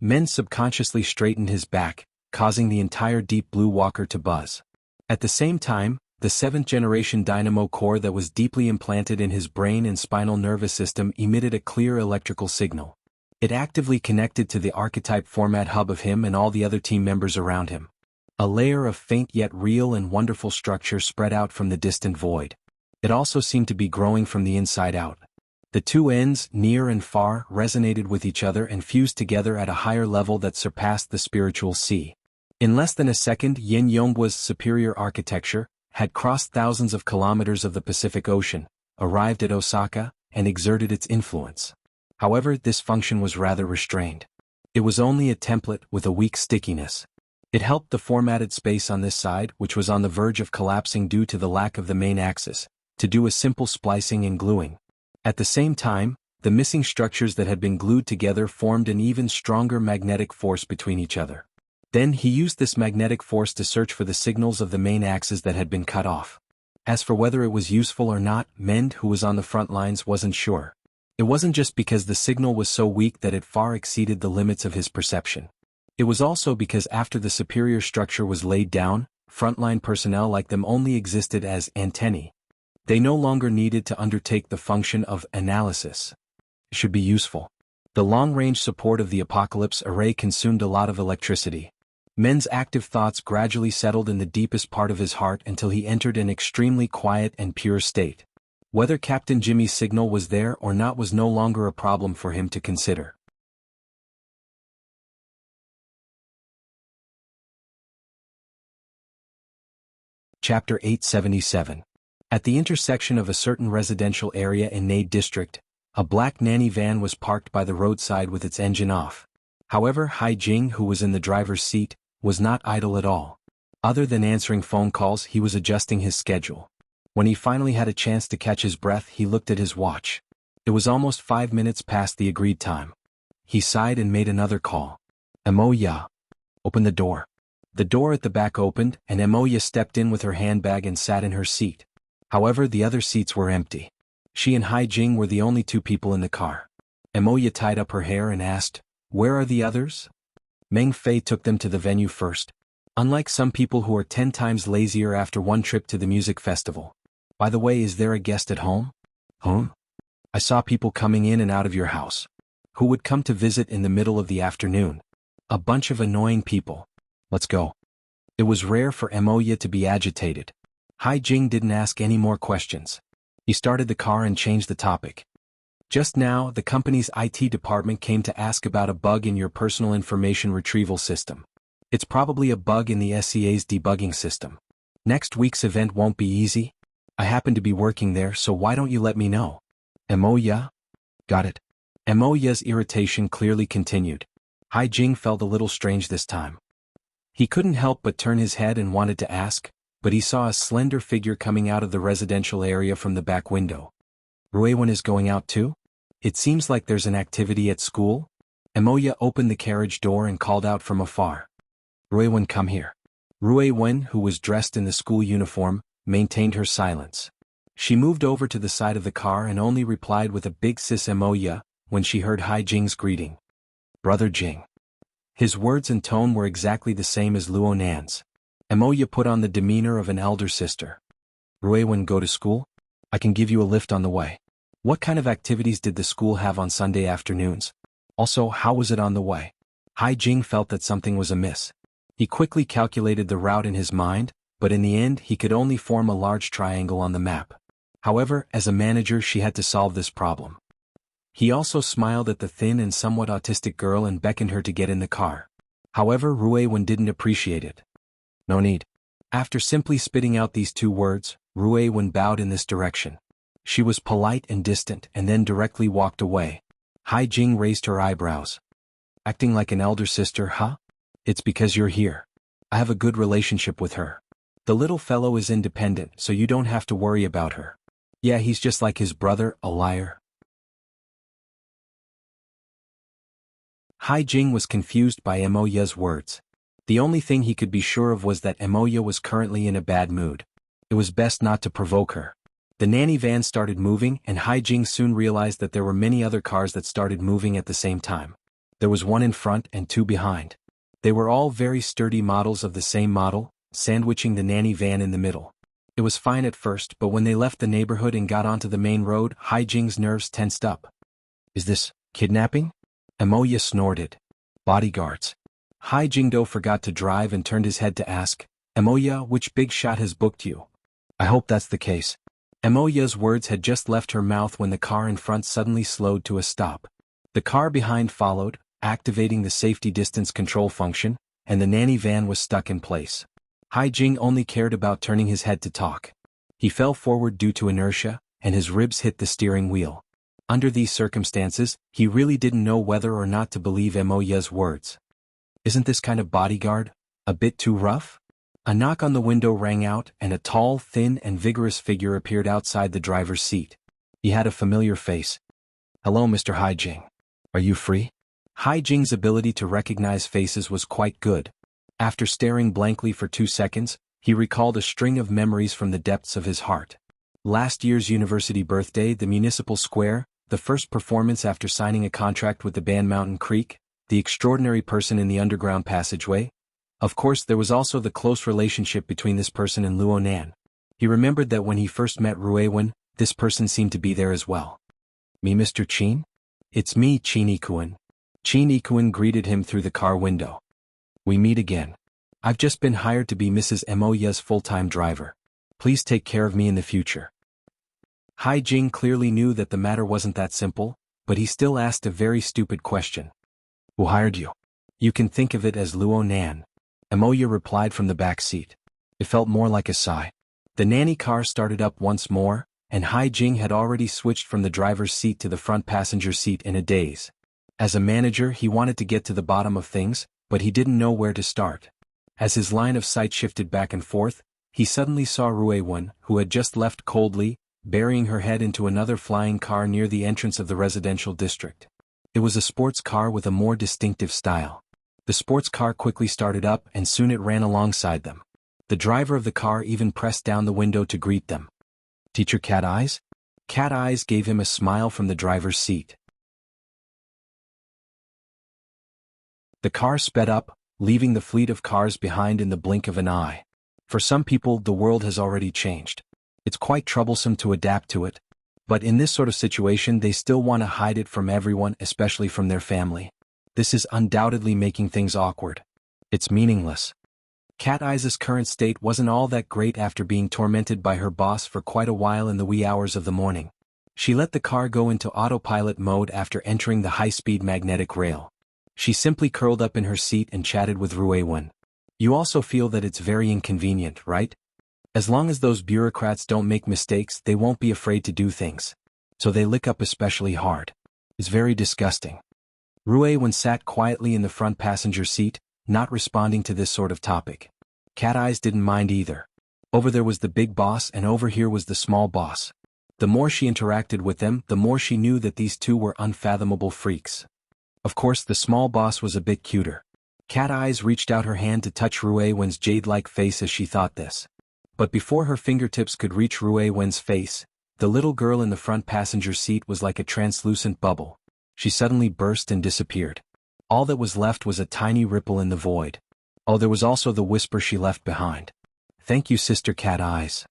Men subconsciously straightened his back, causing the entire Deep Blue Walker to buzz. At the same time, the 7th-generation dynamo core that was deeply implanted in his brain and spinal nervous system emitted a clear electrical signal. It actively connected to the archetype format hub of him and all the other team members around him. A layer of faint yet real and wonderful structure spread out from the distant void. It also seemed to be growing from the inside out. The two ends, near and far, resonated with each other and fused together at a higher level that surpassed the spiritual sea. In less than a second, Yin Yongguo's superior architecture had crossed thousands of kilometers of the Pacific Ocean, arrived at Osaka, and exerted its influence. However, this function was rather restrained. It was only a template with a weak stickiness. It helped the formatted space on this side, which was on the verge of collapsing due to the lack of the main axis, to do a simple splicing and gluing. At the same time, the missing structures that had been glued together formed an even stronger magnetic force between each other. Then he used this magnetic force to search for the signals of the main axis that had been cut off. As for whether it was useful or not, Mend, who was on the front lines, wasn't sure. It wasn't just because the signal was so weak that it far exceeded the limits of his perception. It was also because after the superior structure was laid down, frontline personnel like them only existed as antennae. They no longer needed to undertake the function of analysis. It should be useful. The long-range support of the Apocalypse Array consumed a lot of electricity. Men's active thoughts gradually settled in the deepest part of his heart until he entered an extremely quiet and pure state. Whether Captain Jimmy's signal was there or not was no longer a problem for him to consider. Chapter 877. At the intersection of a certain residential area in Nade District, a black nanny van was parked by the roadside with its engine off. However, Hai Jing, who was in the driver's seat, was not idle at all. Other than answering phone calls, he was adjusting his schedule. When he finally had a chance to catch his breath, he looked at his watch. It was almost 5 minutes past the agreed time. He sighed and made another call. Emoya. Open the door. The door at the back opened, and Emoya stepped in with her handbag and sat in her seat. However, the other seats were empty. She and Hai Jing were the only two people in the car. Emoya tied up her hair and asked, "Where are the others?" Meng Fei took them to the venue first. Unlike some people who are 10 times lazier after one trip to the music festival. By the way, is there a guest at home? Huh? I saw people coming in and out of your house. Who would come to visit in the middle of the afternoon? A bunch of annoying people. Let's go. It was rare for Emoya to be agitated. Hai Jing didn't ask any more questions. He started the car and changed the topic. Just now, the company's IT department came to ask about a bug in your personal information retrieval system. It's probably a bug in the SCA's debugging system. Next week's event won't be easy. I happen to be working there, so why don't you let me know? Emoya? Got it. Emoya's irritation clearly continued. Hai Jing felt a little strange this time. He couldn't help but turn his head and wanted to ask, but he saw a slender figure coming out of the residential area from the back window. Ruiwen is going out too? It seems like there's an activity at school? Emoya opened the carriage door and called out from afar. Ruiwen, come here. Ruiwen, who was dressed in the school uniform, maintained her silence. She moved over to the side of the car and only replied with a big sis Emoya when she heard Hai Jing's greeting. Brother Jing. His words and tone were exactly the same as Luo Nan's. Emoya put on the demeanor of an elder sister. Ruiwen, go to school? I can give you a lift on the way. What kind of activities did the school have on Sunday afternoons? Also, how was it on the way? Hai Jing felt that something was amiss. He quickly calculated the route in his mind, but in the end he could only form a large triangle on the map. However, as a manager she had to solve this problem. He also smiled at the thin and somewhat autistic girl and beckoned her to get in the car. However, Ruiwen didn't appreciate it. No need. After simply spitting out these two words, Ruiwen bowed in this direction. She was polite and distant and then directly walked away. Hai Jing raised her eyebrows. Acting like an elder sister, huh? It's because you're here. I have a good relationship with her. The little fellow is independent, so you don't have to worry about her. Yeah, he's just like his brother, a liar. Hai Jing was confused by Emoya's words. The only thing he could be sure of was that Emoya was currently in a bad mood. It was best not to provoke her. The nanny van started moving and Hai Jing soon realized that there were many other cars that started moving at the same time. There was one in front and two behind. They were all very sturdy models of the same model, sandwiching the nanny van in the middle. It was fine at first, but when they left the neighborhood and got onto the main road, Hai Jing's nerves tensed up. Is this kidnapping? Emoya snorted. Bodyguards. Hai Jingdo forgot to drive and turned his head to ask, Emoya, which big shot has booked you? I hope that's the case. Emoya's words had just left her mouth when the car in front suddenly slowed to a stop. The car behind followed, activating the safety distance control function, and the nanny van was stuck in place. Hai Jing only cared about turning his head to talk. He fell forward due to inertia, and his ribs hit the steering wheel. Under these circumstances, he really didn't know whether or not to believe Emoya's words. Isn't this kind of bodyguard a bit too rough? A knock on the window rang out and a tall, thin and vigorous figure appeared outside the driver's seat. He had a familiar face. Hello, Mr. Hai Jing. Are you free? Hai Jing's ability to recognize faces was quite good. After staring blankly for 2 seconds, he recalled a string of memories from the depths of his heart. Last year's university birthday, the municipal square, the first performance after signing a contract with the band Mountain Creek, the extraordinary person in the underground passageway. Of course, there was also the close relationship between this person and Luo Nan. He remembered that when he first met Ruiwen, this person seemed to be there as well. Me, Mr. Qin? It's me, Qin Ikuan. Qin Ikuan greeted him through the car window. We meet again. I've just been hired to be Mrs. Emoya's full-time driver. Please take care of me in the future. Hai Jing clearly knew that the matter wasn't that simple, but he still asked a very stupid question. Who hired you? You can think of it as Luo Nan. Emoya replied from the back seat. It felt more like a sigh. The nanny car started up once more, and Hai Jing had already switched from the driver's seat to the front passenger seat in a daze. As a manager, he wanted to get to the bottom of things, but he didn't know where to start. As his line of sight shifted back and forth, he suddenly saw Ruiwen, who had just left coldly, burying her head into another flying car near the entrance of the residential district. It was a sports car with a more distinctive style. The sports car quickly started up and soon it ran alongside them. The driver of the car even pressed down the window to greet them. "Teacher Cat Eyes?" Cat Eyes gave him a smile from the driver's seat. The car sped up, leaving the fleet of cars behind in the blink of an eye. For some people, the world has already changed. It's quite troublesome to adapt to it. But in this sort of situation, they still want to hide it from everyone, especially from their family. This is undoubtedly making things awkward. It's meaningless. Cat Eyes' current state wasn't all that great after being tormented by her boss for quite a while in the wee hours of the morning. She let the car go into autopilot mode after entering the high-speed magnetic rail. She simply curled up in her seat and chatted with Ruewen. "You also feel that it's very inconvenient, right? As long as those bureaucrats don't make mistakes, they won't be afraid to do things. So they lick up especially hard. It's very disgusting." Ruewen sat quietly in the front passenger seat, not responding to this sort of topic. Cat Eyes didn't mind either. Over there was the big boss and over here was the small boss. The more she interacted with them, the more she knew that these two were unfathomable freaks. Of course, the small boss was a bit cuter. Cat Eyes reached out her hand to touch Ruewen's jade-like face as she thought this. But before her fingertips could reach Ruewen's face, the little girl in the front passenger seat was like a translucent bubble. She suddenly burst and disappeared. All that was left was a tiny ripple in the void. Oh, there was also the whisper she left behind. "Thank you, Sister Cat Eyes."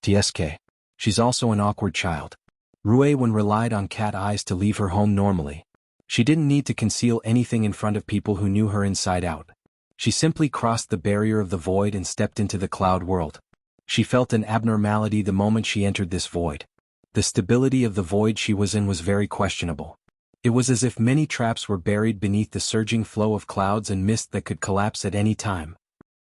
TSK. She's also an awkward child. Ruewen relied on Cat Eyes to leave her home normally. She didn't need to conceal anything in front of people who knew her inside out. She simply crossed the barrier of the void and stepped into the cloud world. She felt an abnormality the moment she entered this void. The stability of the void she was in was very questionable. It was as if many traps were buried beneath the surging flow of clouds and mist that could collapse at any time.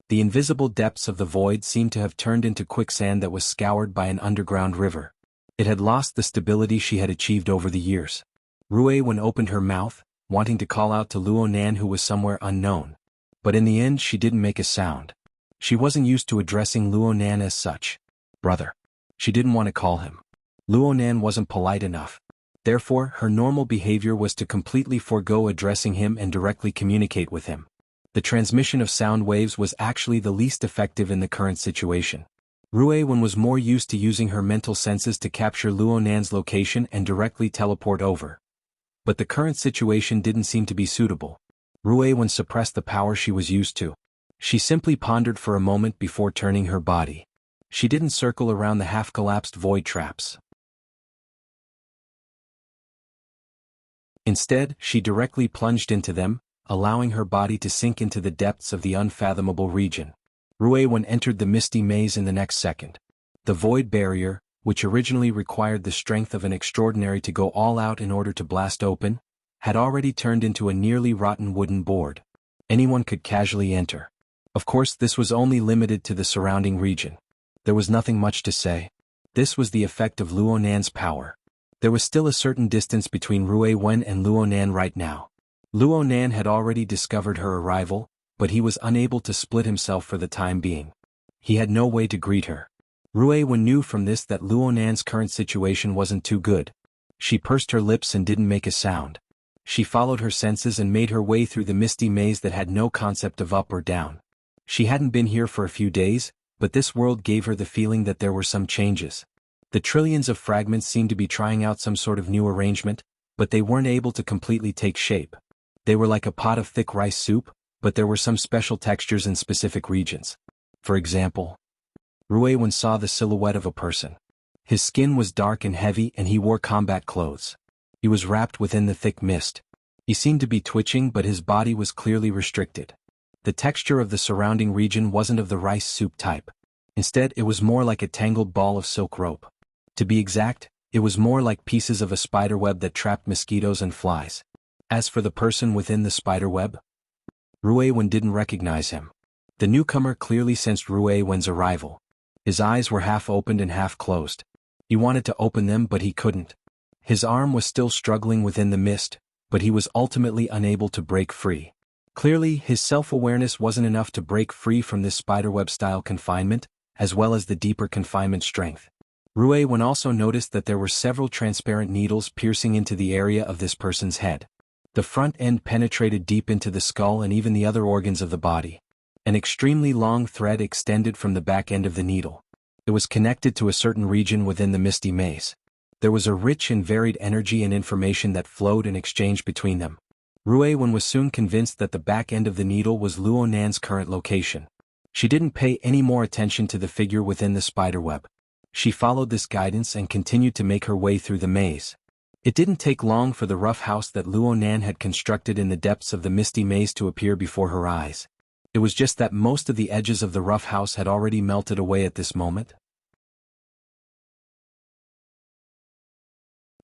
The invisible depths of the void seemed to have turned into quicksand that was scoured by an underground river. It had lost the stability she had achieved over the years. Ruewen opened her mouth, wanting to call out to Luonan who was somewhere unknown. But in the end she didn't make a sound. She wasn't used to addressing Luonan as such. "Brother." She didn't want to call him. Luonan wasn't polite enough. Therefore, her normal behavior was to completely forego addressing him and directly communicate with him. The transmission of sound waves was actually the least effective in the current situation. Ruewen was more used to using her mental senses to capture Luonan's location and directly teleport over. But the current situation didn't seem to be suitable. Ruewen suppressed the power she was used to. She simply pondered for a moment before turning her body. She didn't circle around the half-collapsed void traps. Instead, she directly plunged into them, allowing her body to sink into the depths of the unfathomable region. Ruewen entered the misty maze in the next second. The void barrier, which originally required the strength of an extraordinary to go all out in order to blast open, had already turned into a nearly rotten wooden board. Anyone could casually enter. Of course, this was only limited to the surrounding region. There was nothing much to say. This was the effect of Luonan's power. There was still a certain distance between Ruewen and Luonan right now. Luonan had already discovered her arrival, but he was unable to split himself for the time being. He had no way to greet her. Ruewen knew from this that Luonan's current situation wasn't too good. She pursed her lips and didn't make a sound. She followed her senses and made her way through the misty maze that had no concept of up or down. She hadn't been here for a few days, but this world gave her the feeling that there were some changes. The trillions of fragments seemed to be trying out some sort of new arrangement, but they weren't able to completely take shape. They were like a pot of thick rice soup, but there were some special textures in specific regions. For example, Ruewen saw the silhouette of a person. His skin was dark and heavy and he wore combat clothes. He was wrapped within the thick mist. He seemed to be twitching but his body was clearly restricted. The texture of the surrounding region wasn't of the rice soup type. Instead, it was more like a tangled ball of silk rope. To be exact, it was more like pieces of a spiderweb that trapped mosquitoes and flies. As for the person within the spiderweb, Ruewen didn't recognize him. The newcomer clearly sensed Ruewen's arrival. His eyes were half opened and half closed. He wanted to open them but he couldn't. His arm was still struggling within the mist, but he was ultimately unable to break free. Clearly, his self-awareness wasn't enough to break free from this spiderweb-style confinement, as well as the deeper confinement strength. Ruiwen also noticed that there were several transparent needles piercing into the area of this person's head. The front end penetrated deep into the skull and even the other organs of the body. An extremely long thread extended from the back end of the needle. It was connected to a certain region within the misty maze. There was a rich and varied energy and information that flowed and exchanged between them. Ruiwen was soon convinced that the back end of the needle was Luo Nan's current location. She didn't pay any more attention to the figure within the spiderweb. She followed this guidance and continued to make her way through the maze. It didn't take long for the rough house that Luo Nan had constructed in the depths of the misty maze to appear before her eyes. It was just that most of the edges of the rough house had already melted away at this moment.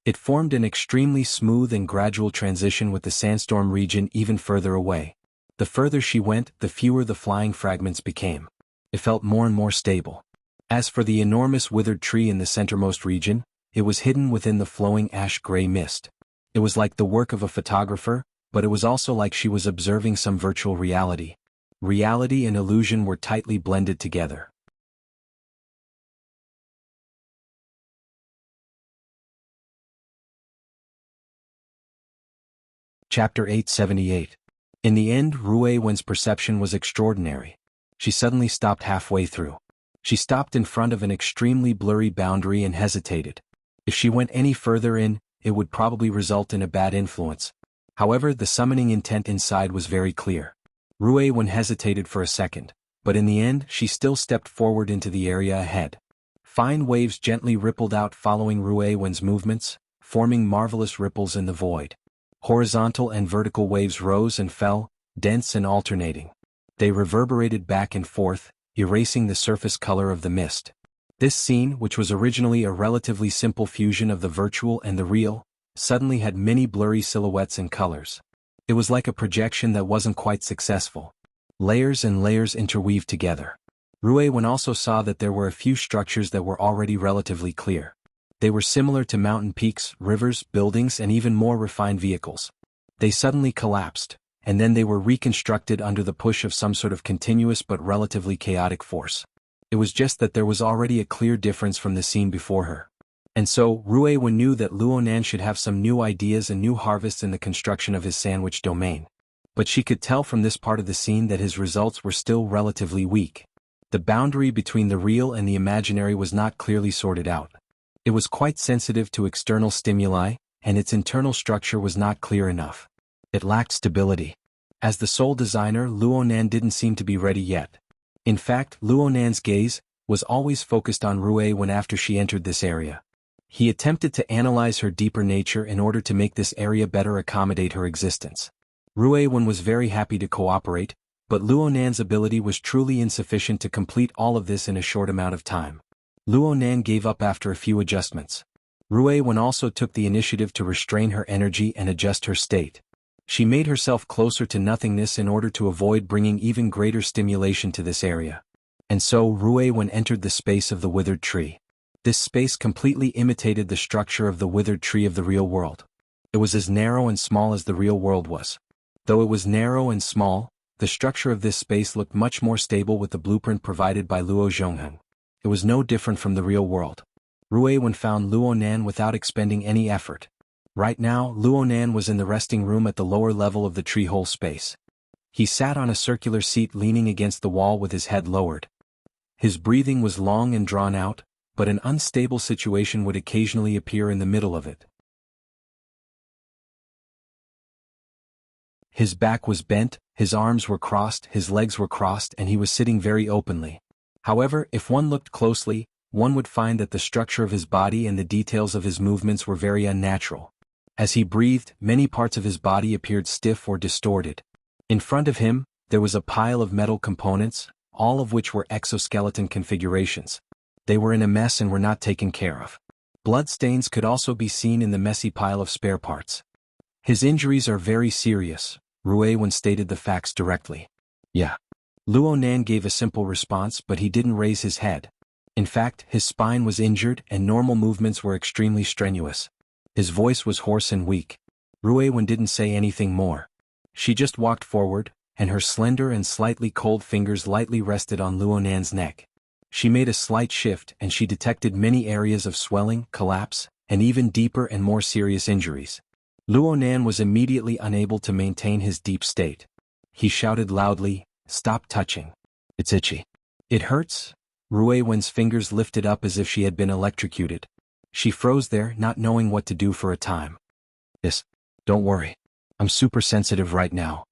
It formed an extremely smooth and gradual transition with the sandstorm region even further away. The further she went, the fewer the flying fragments became. It felt more and more stable. As for the enormous withered tree in the centermost region, it was hidden within the flowing ash-gray mist. It was like the work of a photographer, but it was also like she was observing some virtual reality. Reality and illusion were tightly blended together. Chapter 878. In the end, Ruiwen's perception was extraordinary. She suddenly stopped halfway through. She stopped in front of an extremely blurry boundary and hesitated. If she went any further in, it would probably result in a bad influence. However, the summoning intent inside was very clear. Ruiwen hesitated for a second, but in the end she still stepped forward into the area ahead. Fine waves gently rippled out following Ruiwen's movements, forming marvelous ripples in the void. Horizontal and vertical waves rose and fell, dense and alternating. They reverberated back and forth, erasing the surface color of the mist. This scene, which was originally a relatively simple fusion of the virtual and the real, suddenly had many blurry silhouettes and colors. It was like a projection that wasn't quite successful. Layers and layers interweaved together. Ruiwen also saw that there were a few structures that were already relatively clear. They were similar to mountain peaks, rivers, buildings, and even more refined vehicles. They suddenly collapsed, and then they were reconstructed under the push of some sort of continuous but relatively chaotic force. It was just that there was already a clear difference from the scene before her. And so, Ruiwen knew that Luo Nan should have some new ideas and new harvests in the construction of his sandwich domain. But she could tell from this part of the scene that his results were still relatively weak. The boundary between the real and the imaginary was not clearly sorted out. It was quite sensitive to external stimuli, and its internal structure was not clear enough. It lacked stability. As the sole designer, Luo Nan didn't seem to be ready yet. In fact, Luo Nan's gaze was always focused on Ruiwen after she entered this area. He attempted to analyze her deeper nature in order to make this area better accommodate her existence. Ruiwen was very happy to cooperate, but Luo Nan's ability was truly insufficient to complete all of this in a short amount of time. Luo Nan gave up after a few adjustments. Ruiwen also took the initiative to restrain her energy and adjust her state. She made herself closer to nothingness in order to avoid bringing even greater stimulation to this area. And so Ruiwen entered the space of the withered tree. This space completely imitated the structure of the withered tree of the real world. It was as narrow and small as the real world was. Though it was narrow and small, the structure of this space looked much more stable with the blueprint provided by Luo Zhongheng. It was no different from the real world. Ruiwen found Luo Nan without expending any effort. Right now, Luo Nan was in the resting room at the lower level of the tree hole space. He sat on a circular seat leaning against the wall with his head lowered. His breathing was long and drawn out, but an unstable situation would occasionally appear in the middle of it. His back was bent, his arms were crossed, his legs were crossed, and he was sitting very openly. However, if one looked closely, one would find that the structure of his body and the details of his movements were very unnatural. As he breathed, many parts of his body appeared stiff or distorted. In front of him, there was a pile of metal components, all of which were exoskeleton configurations. They were in a mess and were not taken care of. Bloodstains could also be seen in the messy pile of spare parts. His injuries are very serious, Ruiwen stated the facts directly. Yeah. Luo Nan gave a simple response, but he didn't raise his head. In fact, his spine was injured and normal movements were extremely strenuous. His voice was hoarse and weak. Ruiwen didn't say anything more. She just walked forward, and her slender and slightly cold fingers lightly rested on Luo Nan's neck. She made a slight shift and she detected many areas of swelling, collapse, and even deeper and more serious injuries. Luonan was immediately unable to maintain his deep state. He shouted loudly, "Stop touching. It's itchy." "It hurts?" Rui Wen's fingers lifted up as if she had been electrocuted. She froze there, not knowing what to do for a time. "Yes. Don't worry. I'm super sensitive right now."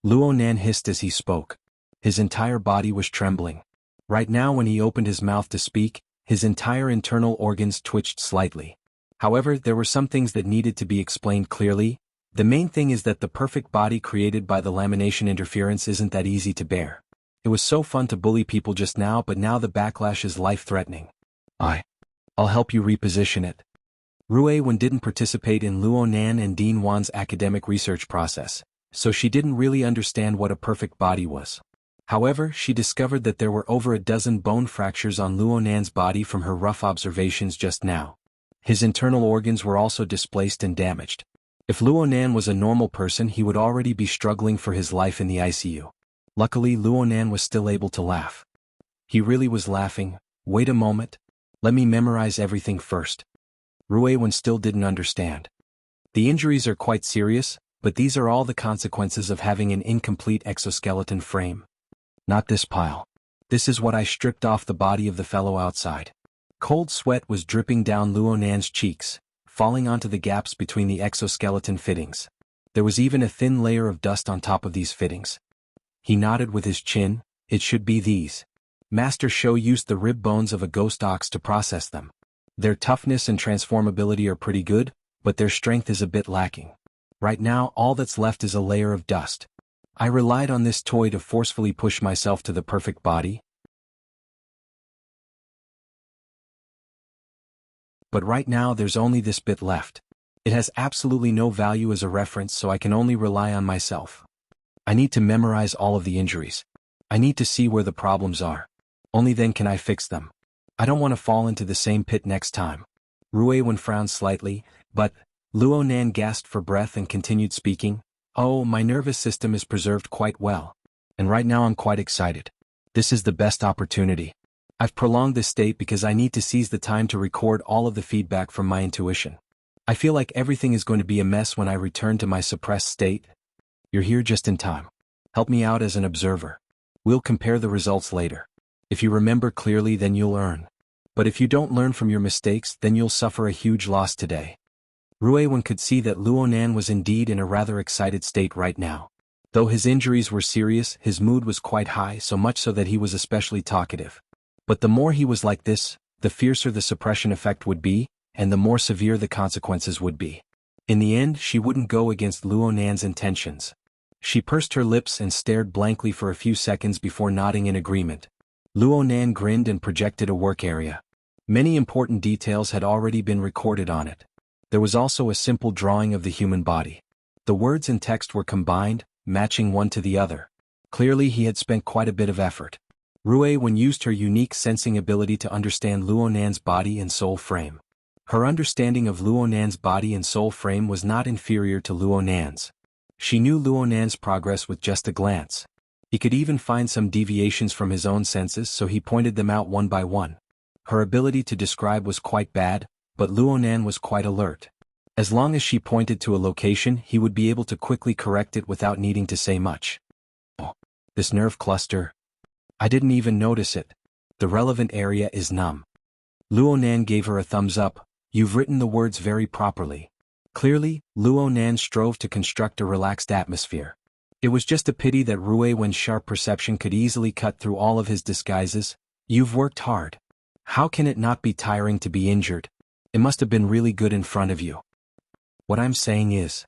Luonan hissed as he spoke. His entire body was trembling. Right now when he opened his mouth to speak, his entire internal organs twitched slightly. However, there were some things that needed to be explained clearly. The main thing is that the perfect body created by the lamination interference isn't that easy to bear. It was so fun to bully people just now, but now the backlash is life-threatening. I'll help you reposition it." Rui Wen didn't participate in Luonan and Dean Wan's academic research process, so she didn't really understand what a perfect body was. However, she discovered that there were over a dozen bone fractures on Luonan's body from her rough observations just now. His internal organs were also displaced and damaged. If Luonan was a normal person, he would already be struggling for his life in the ICU. Luckily, Luonan was still able to laugh. He really was laughing. "Wait a moment. Let me memorize everything first." Rui Wen still didn't understand. The injuries are quite serious, but these are all the consequences of having an incomplete exoskeleton frame. "Not this pile. This is what I stripped off the body of the fellow outside." Cold sweat was dripping down Luonan's cheeks, falling onto the gaps between the exoskeleton fittings. There was even a thin layer of dust on top of these fittings. He nodded with his chin. "It should be these. Master Shou used the rib bones of a ghost ox to process them. Their toughness and transformability are pretty good, but their strength is a bit lacking. Right now all that's left is a layer of dust. I relied on this toy to forcefully push myself to the perfect body. But right now there's only this bit left. It has absolutely no value as a reference, so I can only rely on myself. I need to memorize all of the injuries. I need to see where the problems are. Only then can I fix them. I don't want to fall into the same pit next time." Rui Wen frowned slightly, but Luonan gasped for breath and continued speaking. "Oh, my nervous system is preserved quite well. And right now I'm quite excited. This is the best opportunity. I've prolonged this state because I need to seize the time to record all of the feedback from my intuition. I feel like everything is going to be a mess when I return to my suppressed state. You're here just in time. Help me out as an observer. We'll compare the results later. If you remember clearly, then you'll learn. But if you don't learn from your mistakes, then you'll suffer a huge loss today." Rui Wen could see that Luonan was indeed in a rather excited state right now. Though his injuries were serious, his mood was quite high, so much so that he was especially talkative. But the more he was like this, the fiercer the suppression effect would be, and the more severe the consequences would be. In the end, she wouldn't go against Luonan's intentions. She pursed her lips and stared blankly for a few seconds before nodding in agreement. Luonan grinned and projected a work area. Many important details had already been recorded on it. There was also a simple drawing of the human body. The words and text were combined, matching one to the other. Clearly he had spent quite a bit of effort. Rui Wen used her unique sensing ability to understand Luonan's body and soul frame. Her understanding of Luonan's body and soul frame was not inferior to Luonan's. She knew Luonan's progress with just a glance. He could even find some deviations from his own senses, so he pointed them out one by one. Her ability to describe was quite bad, but Luonan was quite alert. As long as she pointed to a location, he would be able to quickly correct it without needing to say much. "Oh, this nerve cluster. I didn't even notice it. The relevant area is numb." Luonan gave her a thumbs up. "You've written the words very properly." Clearly, Luonan strove to construct a relaxed atmosphere. It was just a pity that Rui Wen's sharp perception could easily cut through all of his disguises. "You've worked hard. How can it not be tiring to be injured? It must have been really good in front of you." "What I'm saying is..."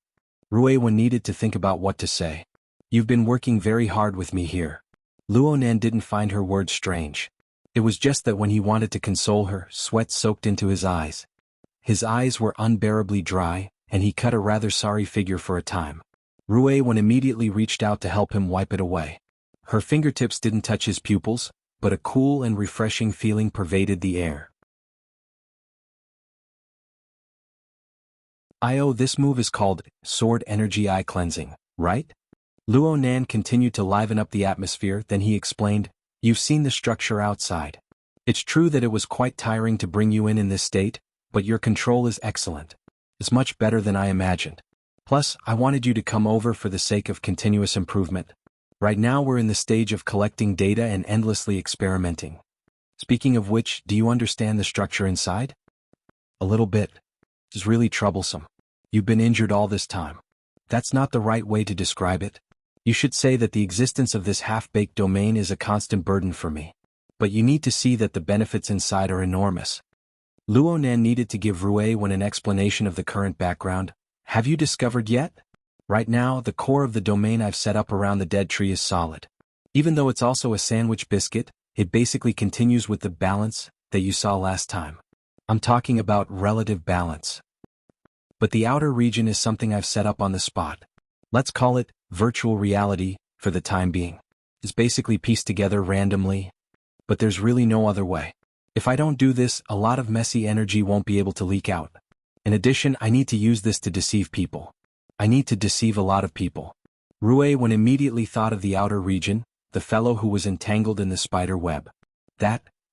Rui Wen needed to think about what to say. "You've been working very hard with me here." Luonan didn't find her words strange. It was just that when he wanted to console her, sweat soaked into his eyes. His eyes were unbearably dry, and he cut a rather sorry figure for a time. Rui Wen immediately reached out to help him wipe it away. Her fingertips didn't touch his pupils, but a cool and refreshing feeling pervaded the air. This move is called Sword Energy Eye Cleansing, right? Luonan continued to liven up the atmosphere, then he explained, "You've seen the structure outside. It's true that it was quite tiring to bring you in this state, but your control is excellent. It's much better than I imagined. Plus, I wanted you to come over for the sake of continuous improvement. Right now we're in the stage of collecting data and endlessly experimenting. Speaking of which, do you understand the structure inside? A little bit. It's really troublesome. You've been injured all this time. That's not the right way to describe it. You should say that the existence of this half-baked domain is a constant burden for me. But you need to see that the benefits inside are enormous. Luonan needed to give Ruewen an explanation of the current background. Have you discovered yet? Right now, the core of the domain I've set up around the dead tree is solid. Even though it's also a sandwich biscuit, it basically continues with the balance that you saw last time. I'm talking about relative balance. But the outer region is something I've set up on the spot. Let's call it virtual reality for the time being. It's basically pieced together randomly. But there's really no other way. If I don't do this, a lot of messy energy won't be able to leak out. In addition, I need to use this to deceive people. I need to deceive a lot of people. Ruewen immediately thought of the outer region, the fellow who was entangled in the spider web.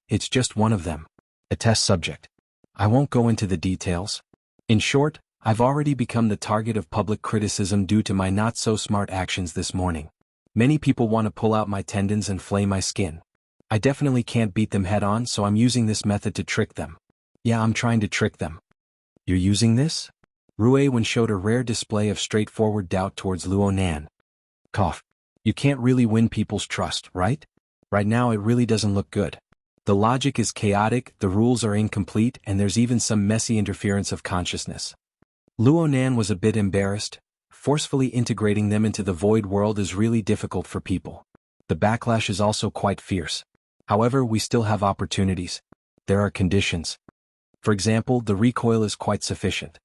It's just one of them. A test subject. I won't go into the details. In short, I've already become the target of public criticism due to my not-so-smart actions this morning. Many people want to pull out my tendons and flay my skin. I definitely can't beat them head-on, so I'm using this method to trick them. Yeah, I'm trying to trick them. You're using this? Ruewen showed a rare display of straightforward doubt towards Luonan. Cough. You can't really win people's trust, right? Right now it really doesn't look good. The logic is chaotic, the rules are incomplete, and there's even some messy interference of consciousness. Luonan was a bit embarrassed. Forcefully integrating them into the void world is really difficult for people. The backlash is also quite fierce. However, we still have opportunities. There are conditions. For example, the recoil is quite sufficient.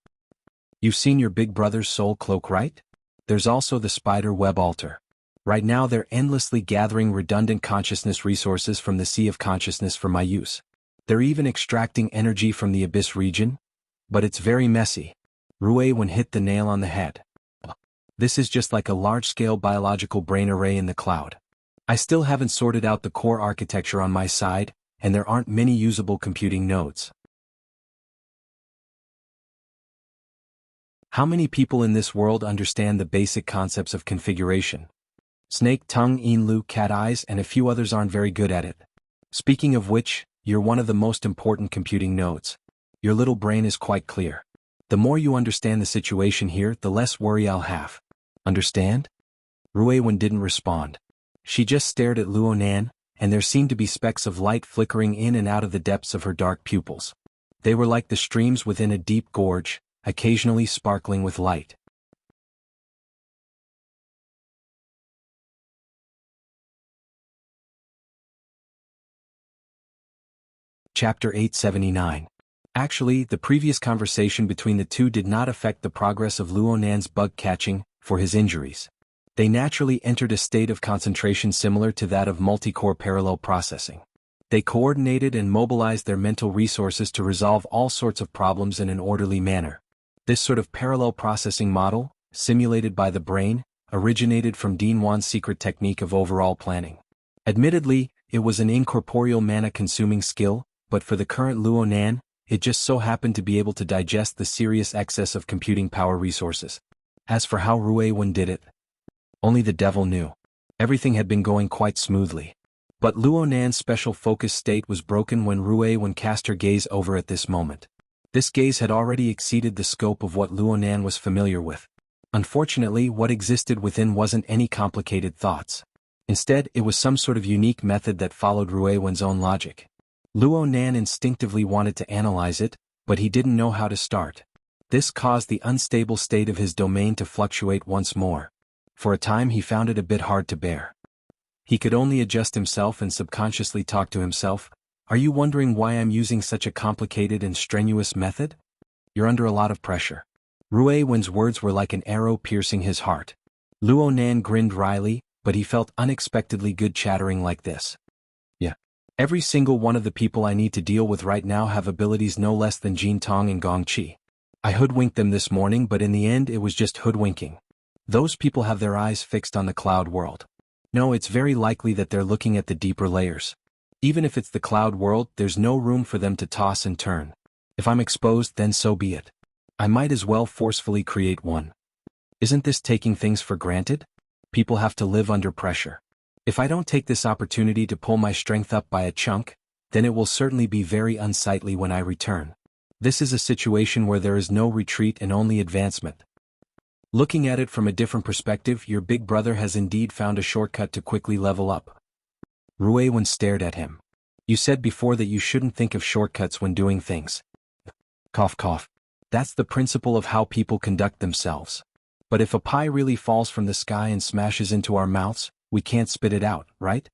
You've seen your big brother's soul cloak, right? There's also the spider web altar. Right now they're endlessly gathering redundant consciousness resources from the sea of consciousness for my use. They're even extracting energy from the abyss region. But it's very messy. Ruewen hit the nail on the head. This is just like a large-scale biological brain array in the cloud. I still haven't sorted out the core architecture on my side, and there aren't many usable computing nodes. How many people in this world understand the basic concepts of configuration? Snake tongue, Inlu, cat eyes, and a few others aren't very good at it. Speaking of which, you're one of the most important computing nodes. Your little brain is quite clear. The more you understand the situation here, the less worry I'll have. Understand? Ruewen didn't respond. She just stared at Luonan, and there seemed to be specks of light flickering in and out of the depths of her dark pupils. They were like the streams within a deep gorge, occasionally sparkling with light. Chapter 879. Actually, the previous conversation between the two did not affect the progress of Luonan's bug catching for his injuries. They naturally entered a state of concentration similar to that of multi-core parallel processing. They coordinated and mobilized their mental resources to resolve all sorts of problems in an orderly manner. This sort of parallel processing model, simulated by the brain, originated from Dean Wan's secret technique of overall planning. Admittedly, it was an incorporeal mana-consuming skill, but for the current Luonan, it just so happened to be able to digest the serious excess of computing power resources. As for how Ruewen did it, only the devil knew. Everything had been going quite smoothly. But Luonan's special focus state was broken when Ruewen cast her gaze over at this moment. This gaze had already exceeded the scope of what Luonan was familiar with. Unfortunately, what existed within wasn't any complicated thoughts. Instead, it was some sort of unique method that followed Ruewen's own logic. Luonan instinctively wanted to analyze it, but he didn't know how to start. This caused the unstable state of his domain to fluctuate once more. For a time he found it a bit hard to bear. He could only adjust himself and subconsciously talk to himself. Are you wondering why I'm using such a complicated and strenuous method? You're under a lot of pressure. Ruewen's words were like an arrow piercing his heart. Luonan grinned wryly, but he felt unexpectedly good chattering like this. Yeah. Every single one of the people I need to deal with right now have abilities no less than Jin Tong and Gong Qi. I hoodwinked them this morning, but in the end it was just hoodwinking. Those people have their eyes fixed on the cloud world. No, it's very likely that they're looking at the deeper layers. Even if it's the cloud world, there's no room for them to toss and turn. If I'm exposed, then so be it. I might as well forcefully create one. Isn't this taking things for granted? People have to live under pressure. If I don't take this opportunity to pull my strength up by a chunk, then it will certainly be very unsightly when I return. This is a situation where there is no retreat and only advancement. Looking at it from a different perspective, your big brother has indeed found a shortcut to quickly level up. Ruiwen stared at him. You said before that you shouldn't think of shortcuts when doing things. Cough cough. That's the principle of how people conduct themselves. But if a pie really falls from the sky and smashes into our mouths, we can't spit it out, right?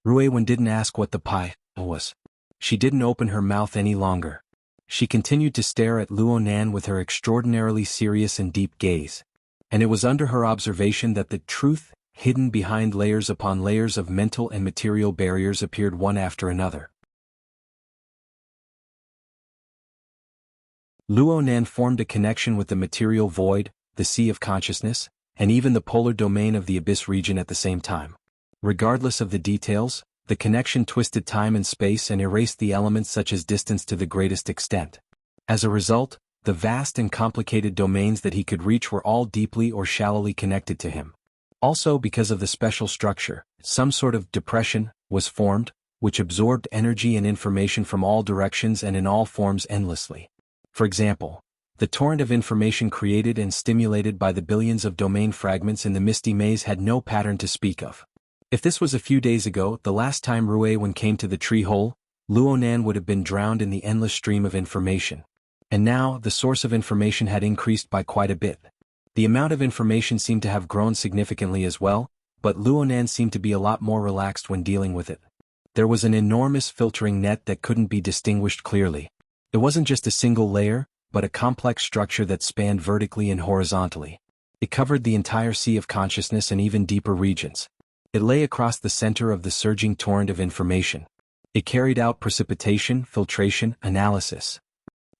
Ruiwen didn't ask what the pie was. She didn't open her mouth any longer. She continued to stare at Luonan with her extraordinarily serious and deep gaze. And it was under her observation that the truth, hidden behind layers upon layers of mental and material barriers, appeared one after another. Luonan formed a connection with the material void, the sea of consciousness, and even the polar domain of the abyss region at the same time. Regardless of the details, the connection twisted time and space and erased the elements such as distance to the greatest extent. As a result, the vast and complicated domains that he could reach were all deeply or shallowly connected to him. Also, because of the special structure, some sort of depression was formed, which absorbed energy and information from all directions and in all forms endlessly. For example, the torrent of information created and stimulated by the billions of domain fragments in the misty maze had no pattern to speak of. If this was a few days ago, the last time Ruiwen came to the tree hole, Luonan would have been drowned in the endless stream of information. And now, the source of information had increased by quite a bit. The amount of information seemed to have grown significantly as well, but Luonan seemed to be a lot more relaxed when dealing with it. There was an enormous filtering net that couldn't be distinguished clearly. It wasn't just a single layer, but a complex structure that spanned vertically and horizontally. It covered the entire sea of consciousness and even deeper regions. It lay across the center of the surging torrent of information. It carried out precipitation, filtration, analysis.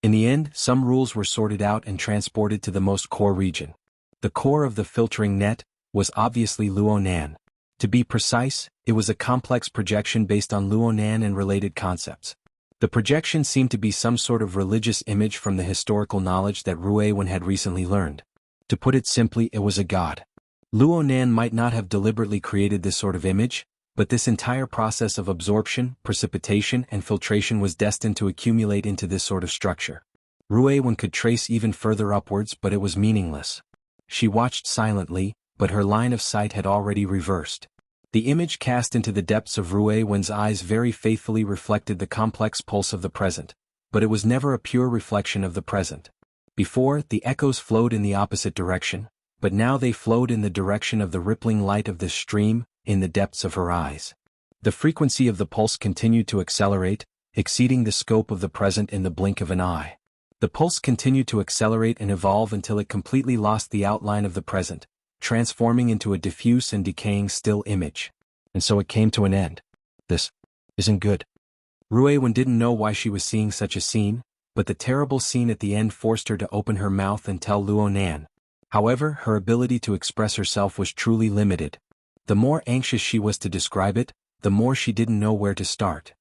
In the end, some rules were sorted out and transported to the most core region. The core of the filtering net was obviously Luonan. To be precise, it was a complex projection based on Luonan and related concepts. The projection seemed to be some sort of religious image from the historical knowledge that Ruiwen had recently learned. To put it simply, it was a god. Luonan might not have deliberately created this sort of image, but this entire process of absorption, precipitation, and filtration was destined to accumulate into this sort of structure. Ruiwen could trace even further upwards, but it was meaningless. She watched silently, but her line of sight had already reversed. The image cast into the depths of Ruiwen's eyes very faithfully reflected the complex pulse of the present, but it was never a pure reflection of the present. Before, the echoes flowed in the opposite direction, but now they flowed in the direction of the rippling light of this stream, in the depths of her eyes. The frequency of the pulse continued to accelerate, exceeding the scope of the present in the blink of an eye. The pulse continued to accelerate and evolve until it completely lost the outline of the present, transforming into a diffuse and decaying still image. And so it came to an end. This isn't good. Ruiwen didn't know why she was seeing such a scene, but the terrible scene at the end forced her to open her mouth and tell Luonan. However, her ability to express herself was truly limited. The more anxious she was to describe it, the more she didn't know where to start.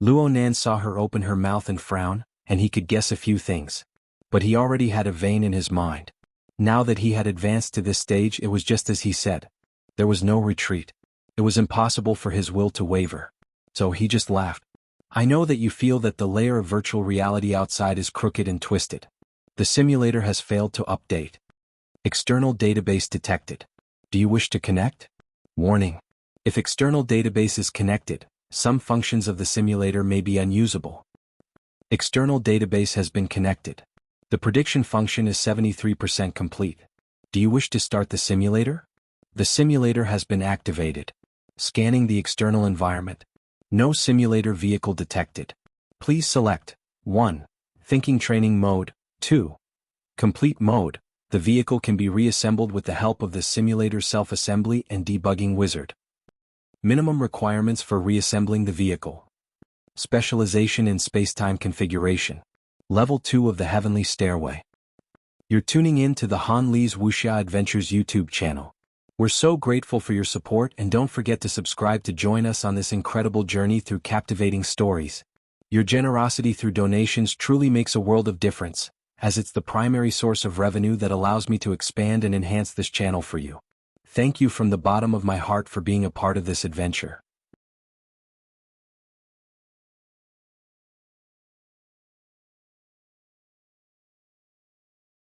Luonan saw her open her mouth and frown, and he could guess a few things. But he already had a vein in his mind. Now that he had advanced to this stage, it was just as he said. There was no retreat. It was impossible for his will to waver. So he just laughed. I know that you feel that the layer of virtual reality outside is crooked and twisted. The simulator has failed to update. External database detected. Do you wish to connect? Warning. If external database is connected, some functions of the simulator may be unusable. External database has been connected. The prediction function is 73% complete. Do you wish to start the simulator? The simulator has been activated. Scanning the external environment. No simulator vehicle detected. Please select 1. Thinking training mode. 2. Complete mode. The vehicle can be reassembled with the help of the simulator's self-assembly and debugging wizard. Minimum requirements for reassembling the vehicle. Specialization in space-time configuration. Level 2 of the Heavenly Stairway. You're tuning in to the Han Li's Wuxia Adventures YouTube channel. We're so grateful for your support, and don't forget to subscribe to join us on this incredible journey through captivating stories. Your generosity through donations truly makes a world of difference, as it's the primary source of revenue that allows me to expand and enhance this channel for you. Thank you from the bottom of my heart for being a part of this adventure.